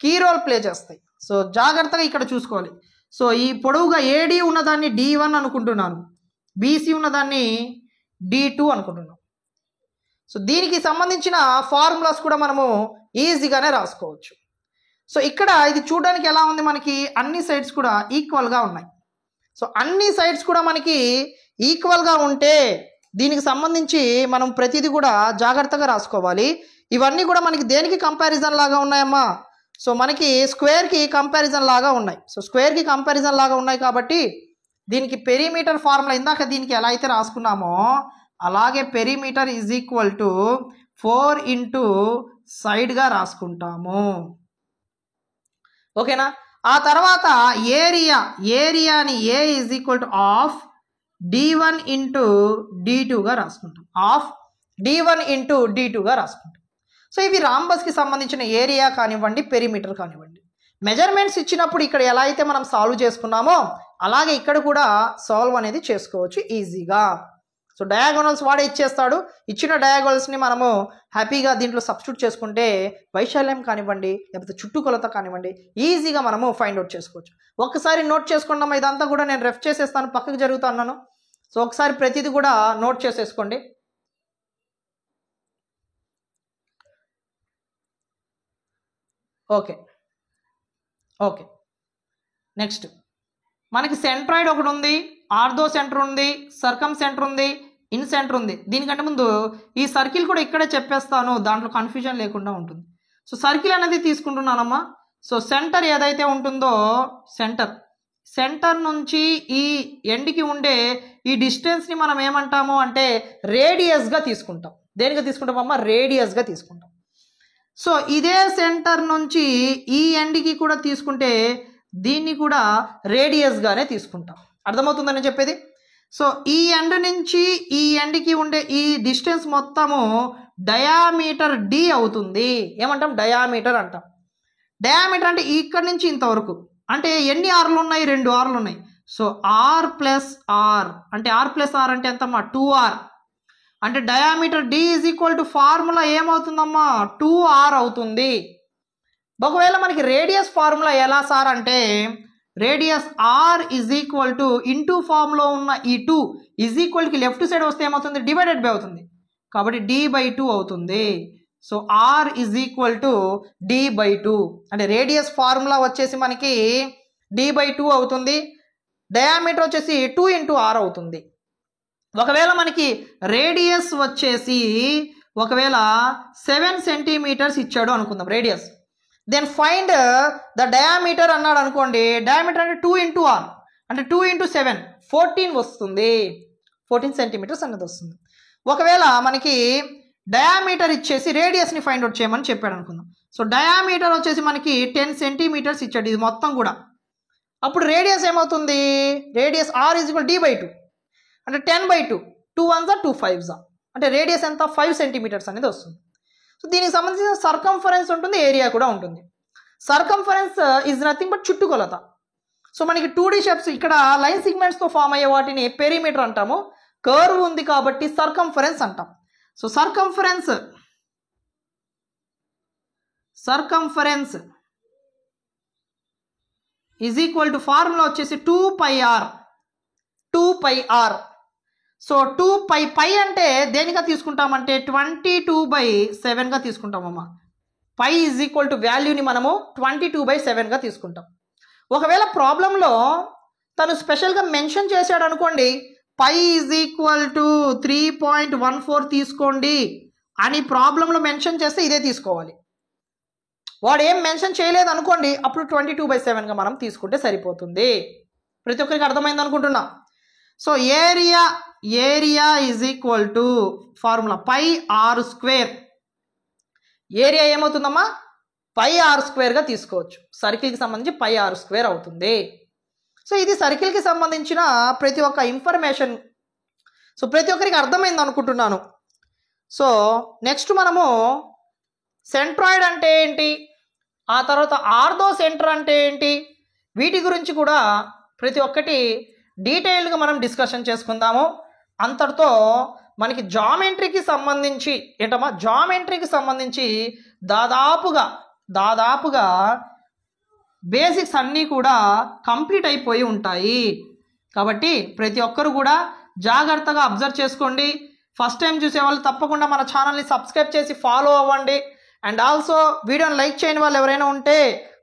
S1: కీ రోల్ ప్లే చేస్తాయి. సో జాగ్రత్తగా ఇక్కడ చూసుకోవాలి. సో ఈ పొడవుగా AD ఉన్నదాన్ని D1 అనుకుంటున్నాను, BC ఉన్నదాన్ని D2 అనుకుంటున్నాను. సో దీనికి సంబంధించిన ఫార్ములాస్ కూడా మనము ఈజీగానే రాసుకోవచ్చు. సో ఇక్కడ ఇది చూడడానికి ఎలా ఉంది, మనకి అన్ని సైడ్స్ కూడా ఈక్వల్గా ఉన్నాయి. సో అన్ని సైడ్స్ కూడా మనకి ఈక్వల్గా ఉంటే దీనికి సంబంధించి మనం ప్రతిదీ కూడా జాగ్రత్తగా రాసుకోవాలి. ఇవన్నీ కూడా మనకి దేనికి కంపారిజన్ లాగా ఉన్నాయమ్మా, సో మనకి స్క్వేర్కి కంపారిజన్ లాగా ఉన్నాయి. సో స్క్వేర్కి కంపారిజన్ లాగా ఉన్నాయి కాబట్టి దీనికి పెరిమీటర్ ఫార్ములా ఇందాక దీనికి ఎలా అయితే రాసుకున్నామో అలాగే perimeter is equal to 4 into సైడ్గా రాసుకుంటాము. ఓకేనా. ఆ తర్వాత ఏరియాని A is equal to half D1 into D2గా రాసుకుంటాం. ఆఫ్ D1 ఇంటూ D2గా రాసుకుంటాం. సో ఇవి రాంబస్కి సంబంధించిన ఏరియా కానివ్వండి, పెరిమీటర్ కానివ్వండి. మెజర్మెంట్స్ ఇచ్చినప్పుడు ఇక్కడ ఎలా అయితే మనం సాల్వ్ చేసుకున్నామో అలాగే ఇక్కడ కూడా సాల్వ్ అనేది చేసుకోవచ్చు ఈజీగా. సో డయాగోనల్స్ వాడే ఇచ్చేస్తాడు, ఇచ్చిన డయాగోనల్స్ని మనము హ్యాపీగా దీంట్లో సబ్స్టిట్యూట్ చేసుకుంటే వైశాల్యం కానివ్వండి లేకపోతే చుట్టుకొలత కానివ్వండి ఈజీగా మనము ఫైండ్ అవుట్ చేసుకోవచ్చు. ఒక్కసారి నోట్ చేసుకున్నాము, ఇదంతా కూడా నేను రెఫ్ చేసేస్తాను, పక్కకు జరుగుతున్నాను. సో ఒకసారి ప్రతిదీ కూడా నోట్ చేసేసుకోండి. ఓకే. నెక్స్ట్ మనకి సెంట్రాయిడ్ ఒకటి ఉంది, ఆర్థో సెంటర్ ఉంది, సర్కమ్ సెంటర్ ఉంది, ఇన్ సెంటర్ ఉంది. దీనికంటే ముందు ఈ సర్కిల్ కూడా ఇక్కడే చెప్పేస్తాను, దాంట్లో కన్ఫ్యూజన్ లేకుండా ఉంటుంది. సో సర్కిల్ అనేది తీసుకుంటున్నానమ్మా. సో సెంటర్ ఏదైతే ఉంటుందో సెంటర్ నుంచి ఈ ఎండ్కి ఉండే ఈ డిస్టెన్స్ని మనం ఏమంటాము అంటే రేడియస్గా తీసుకుంటాం. దేనిగా తీసుకుంటామమ్మా, రేడియస్గా తీసుకుంటాం. సో ఇదే సెంటర్ నుంచి ఈ ఎండ్కి కూడా తీసుకుంటే దీన్ని కూడా రేడియస్గానే తీసుకుంటాం. అర్థమవుతుందని చెప్పేది. సో ఈ ఎండ్ నుంచి ఈ ఎండ్కి ఉండే ఈ డిస్టెన్స్ మొత్తము డయామీటర్ D అవుతుంది. ఏమంటాం, డయామీటర్ అంటాం. డయామీటర్ అంటే ఇక్కడ నుంచి ఇంతవరకు, అంటే ఎన్ని ఆర్లు ఉన్నాయి, 2 ఆర్లు ఉన్నాయి. సో R+R అంటే R+R అంటే ఎంతమ్మా, 2R. అంటే diameter D is equal to formula ఏమవుతుందమ్మా, 2R అవుతుంది. ఒకవేళ మనకి రేడియస్ ఫార్ములా ఎలా సార్ అంటే radius R is equal to into ఫార్ములో ఉన్న ఈ 2 ఈజ్ ఈక్వల్కి లెఫ్ట్ సైడ్ వస్తే ఏమవుతుంది, డివైడెడ్ బై అవుతుంది కాబట్టి D/2 అవుతుంది. So R is equal to D/2 అంటే రేడియస్ ఫార్ములా వచ్చేసి మనకి D/2 అవుతుంది, డయామీటర్ వచ్చేసి 2 ఇంటూ R అవుతుంది. ఒకవేళ మనకి రేడియస్ వచ్చేసి 7 సెంటీమీటర్స్ ఇచ్చాడు అనుకుందాం radius. Then find the diameter అన్నాడు అనుకోండి. డయామీటర్ అంటే 2 into r అంటే 2 into 7 14 వస్తుంది. 14 సెంటీమీటర్స్ అన్నది వస్తుంది. ఒకవేళ మనకి డయామీటర్ ఇచ్చేసి రేడియస్ని ఫైండ్ అవుట్ చేయమని చెప్పాడు అనుకుందాం. సో డయామీటర్ వచ్చేసి మనకి 10 సెంటీమీటర్స్ ఇచ్చాడు ఇది మొత్తం కూడా. అప్పుడు రేడియస్ ఏమవుతుంది? రేడియస్ r = d/2 అంటే 10/2. 2 1s 2 5s అంటే రేడియస్ ఎంత? 5 సెంటీమీటర్స్ అనేది వస్తుంది. సో దీనికి సంబంధించిన సర్కంఫరెన్స్ ఉంటుంది, ఏరియా కూడా ఉంటుంది. సర్కంఫరెన్స్ ఈజ్ నథింగ్ బట్ చుట్టుకొలత. సో మనకి 2D షేప్స్ ఇక్కడ లైన్ సిగ్మెంట్స్తో ఫామ్ అయ్యే వాటిని పెరిమీటర్ అంటాము. కర్వ్ ఉంది కాబట్టి సర్కంఫరెన్స్ అంటాం. So circumference is equal to formula వచ్చేసి 2πr. సో 2π అంటే దేనిగా తీసుకుంటామంటే 22/7గా తీసుకుంటామమ్మా. π ఈజ్ ఈక్వల్ టు వాల్యూని మనము 22/7గా తీసుకుంటాం. ఒకవేళ ప్రాబ్లంలో తను స్పెషల్గా మెన్షన్ చేశాడు అనుకోండి, π ఈజ్ ఈక్వల్ టు 3.14 తీసుకోండి అని ప్రాబ్లంలో మెన్షన్ చేస్తే ఇదే తీసుకోవాలి. వాడు ఏం మెన్షన్ చేయలేదు అనుకోండి, అప్పుడు 22/7గా మనం తీసుకుంటే సరిపోతుంది. ప్రతి ఒక్కరికి అర్థమైంది అనుకుంటున్నా. So area is equal to formula πr². Area ఏమవుతుందమ్మా? πr²గా తీసుకోవచ్చు. సర్కిల్కి సంబంధించి πr² అవుతుంది. సో ఇది సర్కిల్కి సంబంధించిన ప్రతి ఒక్క ఇన్ఫర్మేషన్. సో ప్రతి ఒక్కరికి అర్థమైంది అనుకుంటున్నాను. సో నెక్స్ట్ మనము సెంట్రాయిడ్ అంటే ఏంటి, ఆ తర్వాత ఆర్థో సెంటర్ అంటే ఏంటి, వీటి గురించి కూడా ప్రతి ఒక్కటి డీటెయిల్గా మనం డిస్కషన్ చేసుకుందాము. అంతటితో మనకి జామెట్రీకి సంబంధించి దాదాపుగా బేసిక్స్ అన్నీ కూడా కంప్లీట్ అయిపోయి ఉంటాయి. కాబట్టి ప్రతి ఒక్కరు కూడా జాగ్రత్తగా అబ్జర్వ్ చేసుకోండి. ఫస్ట్ టైం చూసే వాళ్ళు తప్పకుండా మన ఛానల్ని సబ్స్క్రైబ్ చేసి ఫాలో అవ్వండి. అండ్ ఆల్సో వీడియోని లైక్ చేయని వాళ్ళు ఎవరైనా ఉంటే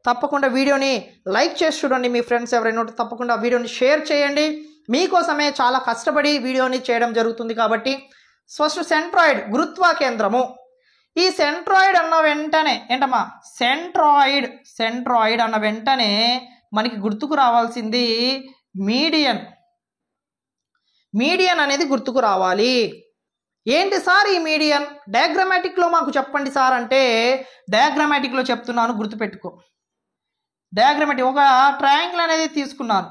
S1: తప్పకుండా వీడియోని లైక్ చేసి చూడండి. మీ ఫ్రెండ్స్ ఎవరైనా ఉంటే తప్పకుండా వీడియోని షేర్ చేయండి. మీకోసమే చాలా కష్టపడి వీడియోని చేయడం జరుగుతుంది. కాబట్టి ఫస్ట్ సెంట్రాయిడ్, గురుత్వ కేంద్రము. ఈ సెంట్రాయిడ్ అన్న వెంటనే ఏంటమ్మా? సెంట్రాయిడ్ అన్న వెంటనే మనకి గుర్తుకు రావాల్సింది మీడియన్ అనేది గుర్తుకు రావాలి. ఏంటి సార్ ఈ మీడియన్? డయాగ్రామాటిక్లో మాకు చెప్పండి సార్ అంటే డయాగ్రామాటిక్లో చెప్తున్నాను, గుర్తుపెట్టుకో. డయాగ్రామాటిక్ ఒక ట్రయాంగిల్ అనేది తీసుకున్నాను,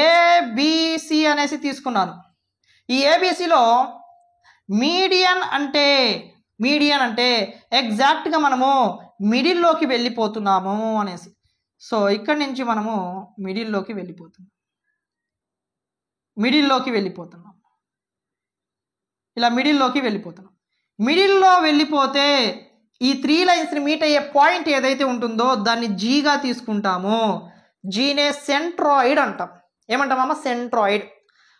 S1: ఏబిసి అనేసి తీసుకున్నాను. ఈ ఏబిసిలో మీడియన్ అంటే ఎగ్జాక్ట్గా మనము మిడిల్లోకి వెళ్ళిపోతున్నాము అనేసి. సో ఇక్కడి నుంచి మనము మిడిల్లోకి వెళ్ళిపోతున్నాం. ఇలా మిడిల్లోకి వెళ్ళిపోతున్నాం. మిడిల్లో వెళ్ళిపోతే ఈ 3 లైన్స్ని మీట్ అయ్యే పాయింట్ ఏదైతే ఉంటుందో దాన్ని జీగా తీసుకుంటాము. జీనే సెంట్రాయిడ్ అంటాం. ఏమంటామమ్మా? సెంట్రాయిడ్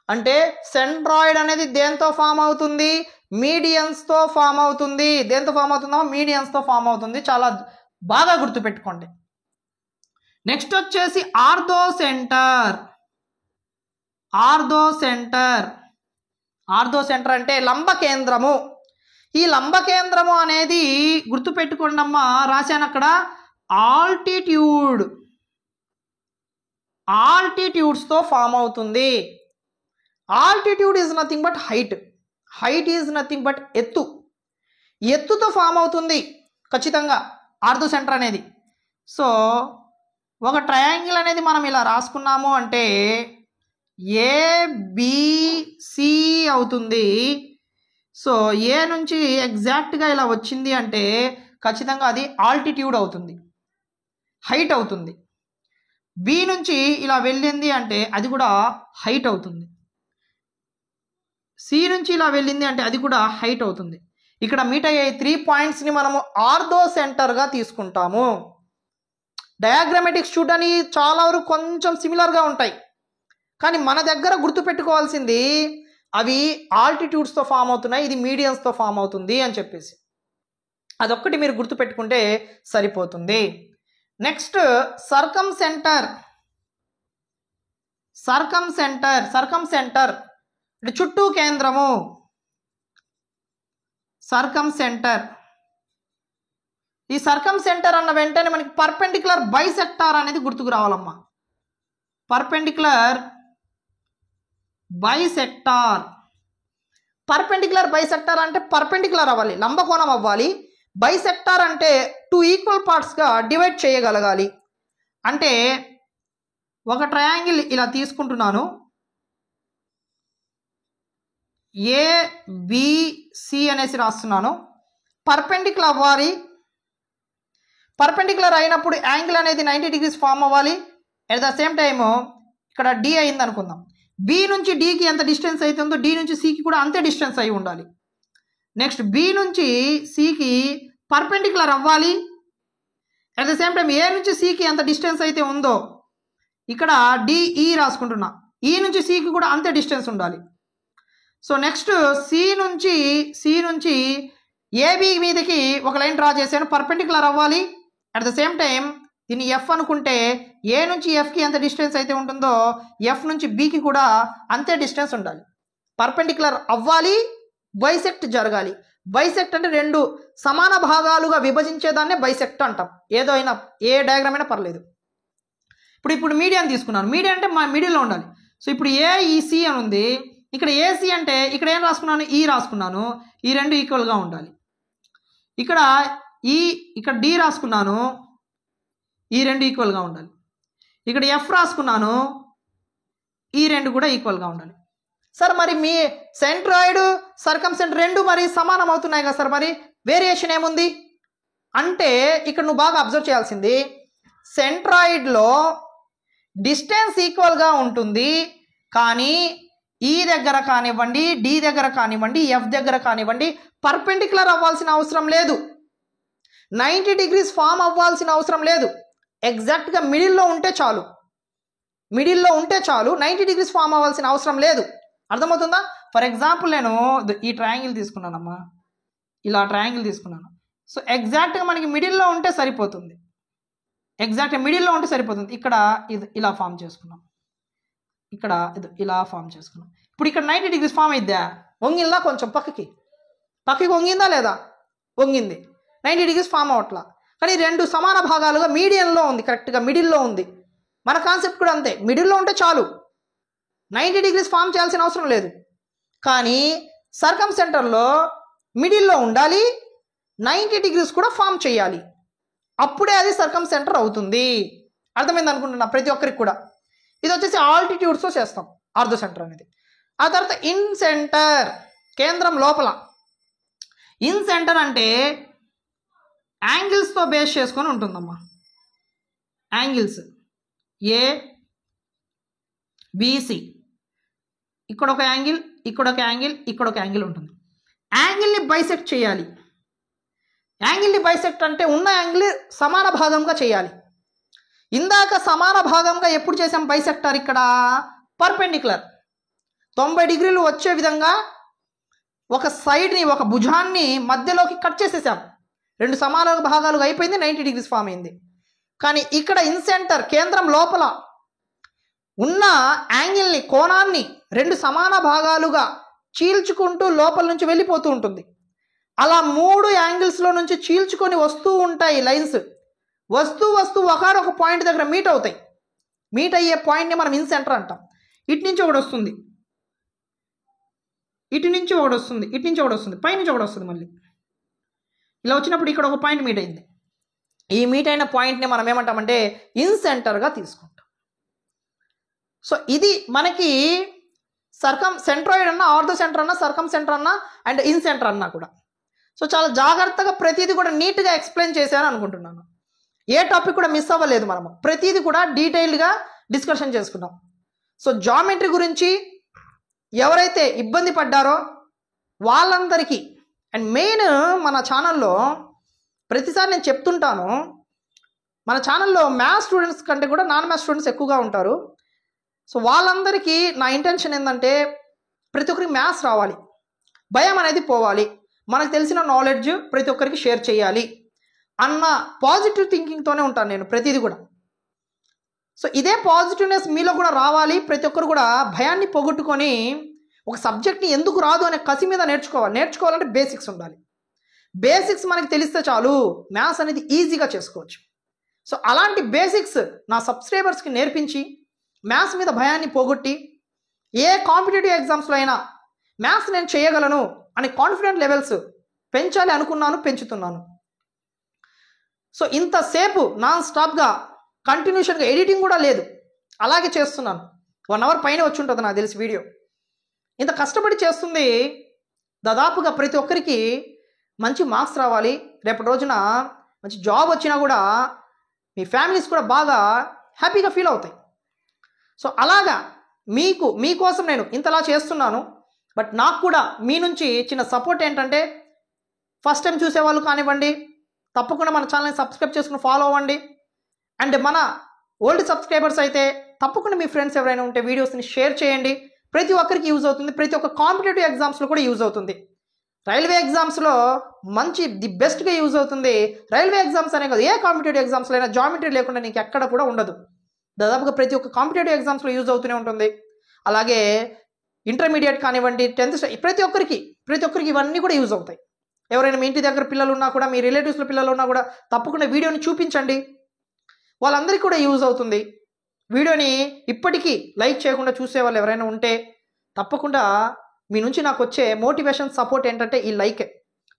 S1: అంటే సెంట్రాయిడ్ అనేది దేంతో ఫామ్ అవుతుంది? మీడియన్స్తో ఫామ్ అవుతుంది. దేంతో ఫామ్ అవుతుందో? మీడియన్స్తో ఫామ్ అవుతుంది. చాలా బాగా గుర్తుపెట్టుకోండి. నెక్స్ట్ వచ్చేసి ఆర్థో సెంటర్ అంటే లంబ కేంద్రము. ఈ లంబ కేంద్రము అనేది గుర్తుపెట్టుకోండి అమ్మా, రాశాను అక్కడ. ఆల్టిట్యూడ్స్తో ఫామ్ అవుతుంది. Altitude is nothing but height is nothing but ఎత్తుతో ఫామ్ అవుతుంది ఖచ్చితంగా ఆర్థో సెంటర్ అనేది. సో ఒక ట్రయాంగిల్ అనేది మనం ఇలా రాసుకున్నాము అంటే ఏబిసి అవుతుంది. సో ఏ నుంచి ఎగ్జాక్ట్గా ఇలా వచ్చింది అంటే ఖచ్చితంగా అది ఆల్టిట్యూడ్ అవుతుంది, హైట్ అవుతుంది. బి నుంచి ఇలా వెళ్ళింది అంటే అది కూడా హైట్ అవుతుంది. సి నుంచి ఇలా వెళ్ళింది అంటే అది కూడా హైట్ అవుతుంది. ఇక్కడ మీట్ అయ్యే 3 పాయింట్స్ని మనము ఆర్థో సెంటర్గా తీసుకుంటాము. డయాగ్రామాటిక్స్ చూడడానికి చాలా వరకు కొంచెం సిమిలర్గా ఉంటాయి, కానీ మన దగ్గర గుర్తుపెట్టుకోవాల్సింది అవి ఆల్టిట్యూడ్స్తో ఫామ్ అవుతున్నాయి, ఇది మీడియన్స్తో ఫామ్ అవుతుంది అని చెప్పేసి అదొక్కటి మీరు గుర్తుపెట్టుకుంటే సరిపోతుంది. నెక్స్ట్ సర్కమ్ సెంటర్ అంటే చుట్టూ కేంద్రము. సర్కమ్ సెంటర్ ఈ సర్కమ్ సెంటర్ అన్న వెంటనే మనకి పర్పెండిక్యులర్ బైసెక్టార్ అనేది గుర్తుకు రావాలమ్మా. Perpendicular bisector. పర్పెండిక్యులర్ బైసెక్టార్ అంటే పర్పెండిక్యులర్ అవ్వాలి, లంబకోణం అవ్వాలి. బైసెక్టార్ అంటే 2 ఈక్వల్ పార్ట్స్గా డివైడ్ చేయగలగాలి. అంటే ఒక ట్రయాంగిల్ ఇలా తీసుకుంటున్నాను, ఏబిసి అనేసి రాస్తున్నాను. పర్పెండిక్యులర్ అవ్వాలి. పర్పెండిక్యులర్ అయినప్పుడు యాంగిల్ అనేది 90 degrees ఫామ్ అవ్వాలి. అట్ ద సేమ్ టైము ఇక్కడ డి అయింది అనుకుందాం. బి నుంచి డికి ఎంత డిస్టెన్స్ అవుతుందో డి నుంచి సికి కూడా అంతే డిస్టెన్స్ అయి ఉండాలి. నెక్స్ట్ బి నుంచి సికి పర్పెండిక్యులర్ అవ్వాలి. అట్ ద సేమ్ టైం ఏ నుంచి సికి ఎంత డిస్టెన్స్ అయితే ఉందో ఇక్కడ డిఈ రాసుకుంటున్నా, ఈ నుంచి సికి కూడా అంతే డిస్టెన్స్ ఉండాలి. సో నెక్స్ట్ సి నుంచి ఏబి మీదకి ఒక లైన్ డ్రా చేశాను, పర్పెండిక్యులర్ అవ్వాలి. అట్ ద సేమ్ టైం దీన్ని ఎఫ్ అనుకుంటే ఏ నుంచి ఎఫ్కి ఎంత డిస్టెన్స్ అయితే ఉంటుందో ఎఫ్ నుంచి బికి కూడా అంతే డిస్టెన్స్ ఉండాలి. పర్పెండిక్యులర్ అవ్వాలి, బైసెక్ట్ జరగాలి. బైసెక్ట్ అంటే 2 సమాన భాగాలుగా విభజించేదాన్నే బైసెక్ట్ అంటాం. ఏదో అయినా ఏ డయాగ్రామ్ అయినా పర్లేదు. ఇప్పుడు మీడియం తీసుకున్నాను, మీడియం అంటే మా మిడిల్లో ఉండాలి. సో ఇప్పుడు ఏఈసి అని ఉంది, ఇక్కడ ఏసీ అంటే ఇక్కడ ఏం రాసుకున్నాను, ఈ రాసుకున్నాను. ఈ 2 ఈక్వల్గా ఉండాలి. ఇక్కడ డి రాసుకున్నాను, ఈ 2 ఈక్వల్గా ఉండాలి. ఇక్కడ ఎఫ్ రాసుకున్నాను, ఈ 2 కూడా ఈక్వల్గా ఉండాలి. సార్ మరి మీ సెంట్రాయిడ్ సర్కమ్ సెంటర్ 2 మరి సమానం అవుతున్నాయి కదా సార్, మరి వేరియేషన్ ఏముంది అంటే ఇక్కడ నువ్వు బాగా అబ్జర్వ్ చేయాల్సింది, సెంట్రాయిడ్లో డిస్టెన్స్ ఈక్వల్గా ఉంటుంది, కానీ ఈ దగ్గర కానివ్వండి, డి దగ్గర కానివ్వండి, ఎఫ్ దగ్గర కానివ్వండి పర్పెండిక్యులర్ అవ్వాల్సిన అవసరం లేదు, 90 degrees ఫామ్ అవ్వాల్సిన అవసరం లేదు. ఎగ్జాక్ట్గా మిడిల్లో ఉంటే చాలు, 90 degrees ఫామ్ అవ్వాల్సిన అవసరం లేదు. అర్థమవుతుందా? ఫర్ ఎగ్జాంపుల్ నేను ఈ ట్రయాంగిల్ తీసుకున్నానమ్మా, ఇలా ట్రయాంగిల్ తీసుకున్నాను. సో ఎగ్జాక్ట్గా మనకి మిడిల్లో ఉంటే సరిపోతుంది, ఇక్కడ ఇది ఇలా ఫామ్ చేసుకున్నాం, ఇక్కడ ఇది ఇలా ఫామ్ చేసుకున్నాం. ఇప్పుడు ఇక్కడ 90 degrees ఫామ్ అయిద్దా, వంగిందా కొంచెం పక్కకి వంగిందా లేదా, వంగింది. 90 degrees ఫామ్ అవట్లా, కానీ 2 సమాన భాగాలుగా మీడియంలో ఉంది, కరెక్ట్గా మిడిల్లో ఉంది. మన కాన్సెప్ట్ కూడా అంతే, మిడిల్లో ఉంటే చాలు, 90 degrees ఫామ్ చేయాల్సిన అవసరం లేదు. కానీ సర్కమ్ సెంటర్లో మిడిల్లో ఉండాలి, 90 degrees కూడా ఫామ్ చేయాలి, అప్పుడే అది సర్కమ్ సెంటర్ అవుతుంది. అర్థమైంది అనుకుంటున్నా ప్రతి ఒక్కరికి కూడా. ఇది వచ్చేసి ఆల్టిట్యూడ్స్తో చేస్తాం ఆర్థో సెంటర్ అనేది. ఆ తర్వాత ఇన్ సెంటర్, కేంద్రం లోపల. ఇన్ సెంటర్ అంటే యాంగిల్స్తో బేస్ చేసుకొని ఉంటుందమ్మా. యాంగిల్స్ ఏ బిసి, ఇక్కడ ఒక యాంగిల్, ఇక్కడ ఒక యాంగిల్, ఇక్కడ ఒక యాంగిల్ ఉంటుంది. యాంగిల్ని బైసెక్ట్ చేయాలి. యాంగిల్ని బైసెక్ట్ అంటే ఉన్న యాంగిల్ సమాన భాగంగా చేయాలి. ఇందాక సమాన భాగంగా ఎప్పుడు చేసాం బైసెక్టార్, ఇక్కడ పర్పెండిక్యులర్ 90 degrees వచ్చే విధంగా ఒక సైడ్ని, ఒక భుజాన్ని మధ్యలోకి కట్ చేసేసాం, 2 సమాన భాగాలుగా అయిపోయింది, 90 degrees ఫామ్ అయింది. కానీ ఇక్కడ ఇన్ సెంటర్, కేంద్రం లోపల ఉన్న యాంగిల్ని, కోణాన్ని 2 సమాన భాగాలుగా చీల్చుకుంటూ లోపల నుంచి వెళ్ళిపోతూ ఉంటుంది. అలా 3 యాంగిల్స్లో నుంచి చీల్చుకొని వస్తూ ఉంటాయి లైన్స్. వస్తూ ఒకనొక పాయింట్ దగ్గర మీట్ అవుతాయి. మీట్ అయ్యే పాయింట్ని మనం ఇన్ సెంటర్ అంటాం. ఇటు నుంచి ఒకటి వస్తుంది, ఇటు నుంచి ఒకటి వస్తుంది, ఇటు నుంచి ఒకటి వస్తుంది, పైనుంచి ఒకటి వస్తుంది. మళ్ళీ ఇలా వచ్చినప్పుడు ఇక్కడ ఒక పాయింట్ మీట్ అయింది. ఈ మీట్ అయిన పాయింట్ని మనం ఏమంటామంటే ఇన్ సెంటర్గా తీసుకుంటాం. సో ఇది మనకి సర్కమ్ సెంట్రాయిడ్ అన్నా, ఆర్థో సెంటర్ అన్నా, సర్కమ్ సెంటర్ అన్నా అండ్ ఇన్ సెంటర్ అన్నా కూడా. సో చాలా జాగ్రత్తగా ప్రతిదీ కూడా నీట్గా ఎక్స్ప్లెయిన్ చేశాను అనుకుంటున్నాను. ఏ టాపిక్ కూడా మిస్ అవ్వలేదు, మనము ప్రతిదీ కూడా డీటెయిల్డ్గా డిస్కషన్ చేసుకున్నాం. సో జామెట్రీ గురించి ఎవరైతే ఇబ్బంది పడ్డారో వాళ్ళందరికీ, అండ్ మెయిన్ మన ఛానల్లో ప్రతిసారి నేను చెప్తుంటాను, మన ఛానల్లో మ్యాథ్స్ స్టూడెంట్స్ కంటే కూడా నాన్ మ్యాథ్స్ స్టూడెంట్స్ ఎక్కువగా ఉంటారు. సో వాళ్ళందరికీ నా ఇంటెన్షన్ ఏంటంటే ప్రతి ఒక్కరికి మ్యాథ్స్ రావాలి, భయం అనేది పోవాలి, మనకు తెలిసిన నాలెడ్జ్ ప్రతి ఒక్కరికి షేర్ చేయాలి అన్న పాజిటివ్ థింకింగ్తోనే ఉంటాను నేను ప్రతిదీ కూడా. సో ఇదే పాజిటివ్నెస్ మీలో కూడా రావాలి. ప్రతి ఒక్కరు కూడా భయాన్ని పోగొట్టుకొని ఒక సబ్జెక్ట్ని ఎందుకు రాదు అనే కసి మీద నేర్చుకోవాలంటే బేసిక్స్ ఉండాలి. బేసిక్స్ మనకి తెలిస్తే చాలు మ్యాథ్స్ అనేది ఈజీగా చేసుకోవచ్చు. సో అలాంటి బేసిక్స్ నా సబ్స్క్రైబర్స్కి నేర్పించి మ్యాథ్స్ మీద భయాన్ని పోగొట్టి ఏ కాంపిటేటివ్ ఎగ్జామ్స్లో అయినా మ్యాథ్స్ నేను చేయగలను అని కాన్ఫిడెంట్ లెవెల్స్ పెంచాలి అనుకున్నాను, పెంచుతున్నాను. సో ఇంతసేపు నాన్ స్టాప్గా కంటిన్యూషన్గా ఎడిటింగ్ కూడా లేదు, అలాగే చేస్తున్నాను. 1 hour పైన వచ్చి ఉంటుంది నాకు తెలిసి వీడియో. ఇంత కష్టపడి చేస్తుంది దాదాపుగా ప్రతి ఒక్కరికి మంచి మార్క్స్ రావాలి, రేపటి రోజున మంచి జాబ్ వచ్చినా కూడా మీ ఫ్యామిలీస్ కూడా బాగా హ్యాపీగా ఫీల్ అవుతాయి. సో అలాగా మీకోసం నేను ఇంతలా చేస్తున్నాను. బట్ నాకు కూడా మీ నుంచి చిన్న సపోర్ట్ ఏంటంటే, ఫస్ట్ టైం చూసేవాళ్ళు కానివ్వండి, తప్పకుండా మన ఛానల్ని సబ్స్క్రైబ్ చేసుకుని ఫాలో అవ్వండి. అండ్ మన ఓల్డ్ సబ్స్క్రైబర్స్ అయితే తప్పకుండా మీ ఫ్రెండ్స్ ఎవరైనా ఉంటే వీడియోస్ని షేర్ చేయండి. ప్రతి ఒక్కరికి యూజ్ అవుతుంది, ప్రతి ఒక్క కాంపిటేటివ్ ఎగ్జామ్స్లో కూడా యూజ్ అవుతుంది. రైల్వే ఎగ్జామ్స్లో ది బెస్ట్గా యూజ్ అవుతుంది. రైల్వే ఎగ్జామ్స్ అనే కాదు, ఏ కాంపిటేటివ్ ఎగ్జామ్స్లో అయినా జామెట్రీ లేకుండా నీకు ఎక్కడ కూడా ఉండదు. దాదాపుగా ప్రతి ఒక్క కాంపిటేటివ్ ఎగ్జామ్స్లో యూజ్ అవుతూనే ఉంటుంది. అలాగే ఇంటర్మీడియట్ కానివ్వండి, 10th ప్రతి ఒక్కరికి ఇవన్నీ కూడా యూజ్ అవుతాయి. ఎవరైనా మీ ఇంటి దగ్గర పిల్లలు ఉన్నా కూడా, మీ రిలేటివ్స్లో పిల్లలు ఉన్నా కూడా తప్పకుండా వీడియోని చూపించండి, వాళ్ళందరికీ కూడా యూజ్ అవుతుంది. వీడియోని ఇప్పటికీ లైక్ చేయకుండా చూసే వాళ్ళు ఎవరైనా ఉంటే తప్పకుండా మీ నుంచి నాకు వచ్చే మోటివేషన్ సపోర్ట్ ఏంటంటే ఈ లైకే.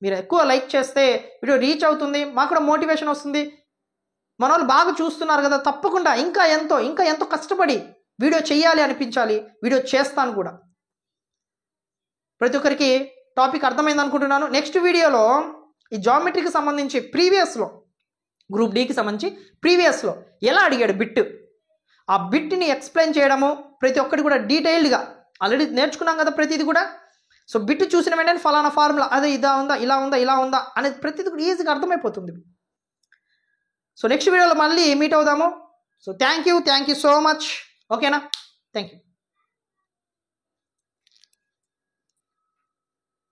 S1: మీరు ఎక్కువ లైక్ చేస్తే వీడియో రీచ్ అవుతుంది, మాకు కూడా మోటివేషన్ వస్తుంది. మన వాళ్ళు బాగా చూస్తున్నారు కదా, తప్పకుండా ఇంకా ఎంతో కష్టపడి వీడియో చేయాలి అనిపించాలి, వీడియో చేస్తాను కూడా. ప్రతి ఒక్కరికి టాపిక్ అర్థమైంది అనుకుంటున్నాను. నెక్స్ట్ వీడియోలో ఈ జామెట్రీకి సంబంధించి ప్రీవియస్లో గ్రూప్ డీకి సంబంధించి ప్రీవియస్లో ఎలా అడిగాడు బిట్, ఆ బిట్ని ఎక్స్ప్లెయిన్ చేయడము, ప్రతి ఒక్కటి కూడా డీటెయిల్డ్గా ఆల్రెడీ నేర్చుకున్నాం కదా ప్రతిది కూడా. సో బిట్ చూసిన వెంటనే ఫలానా ఫార్ములా అదే ఇలా ఉందా అనేది ప్రతిది కూడా ఈజీగా అర్థమైపోతుంది. సో నెక్స్ట్ వీడియోలో మళ్ళీ మీట్ అవుదాము. So thank you so much. ఓకేనా? Thank you.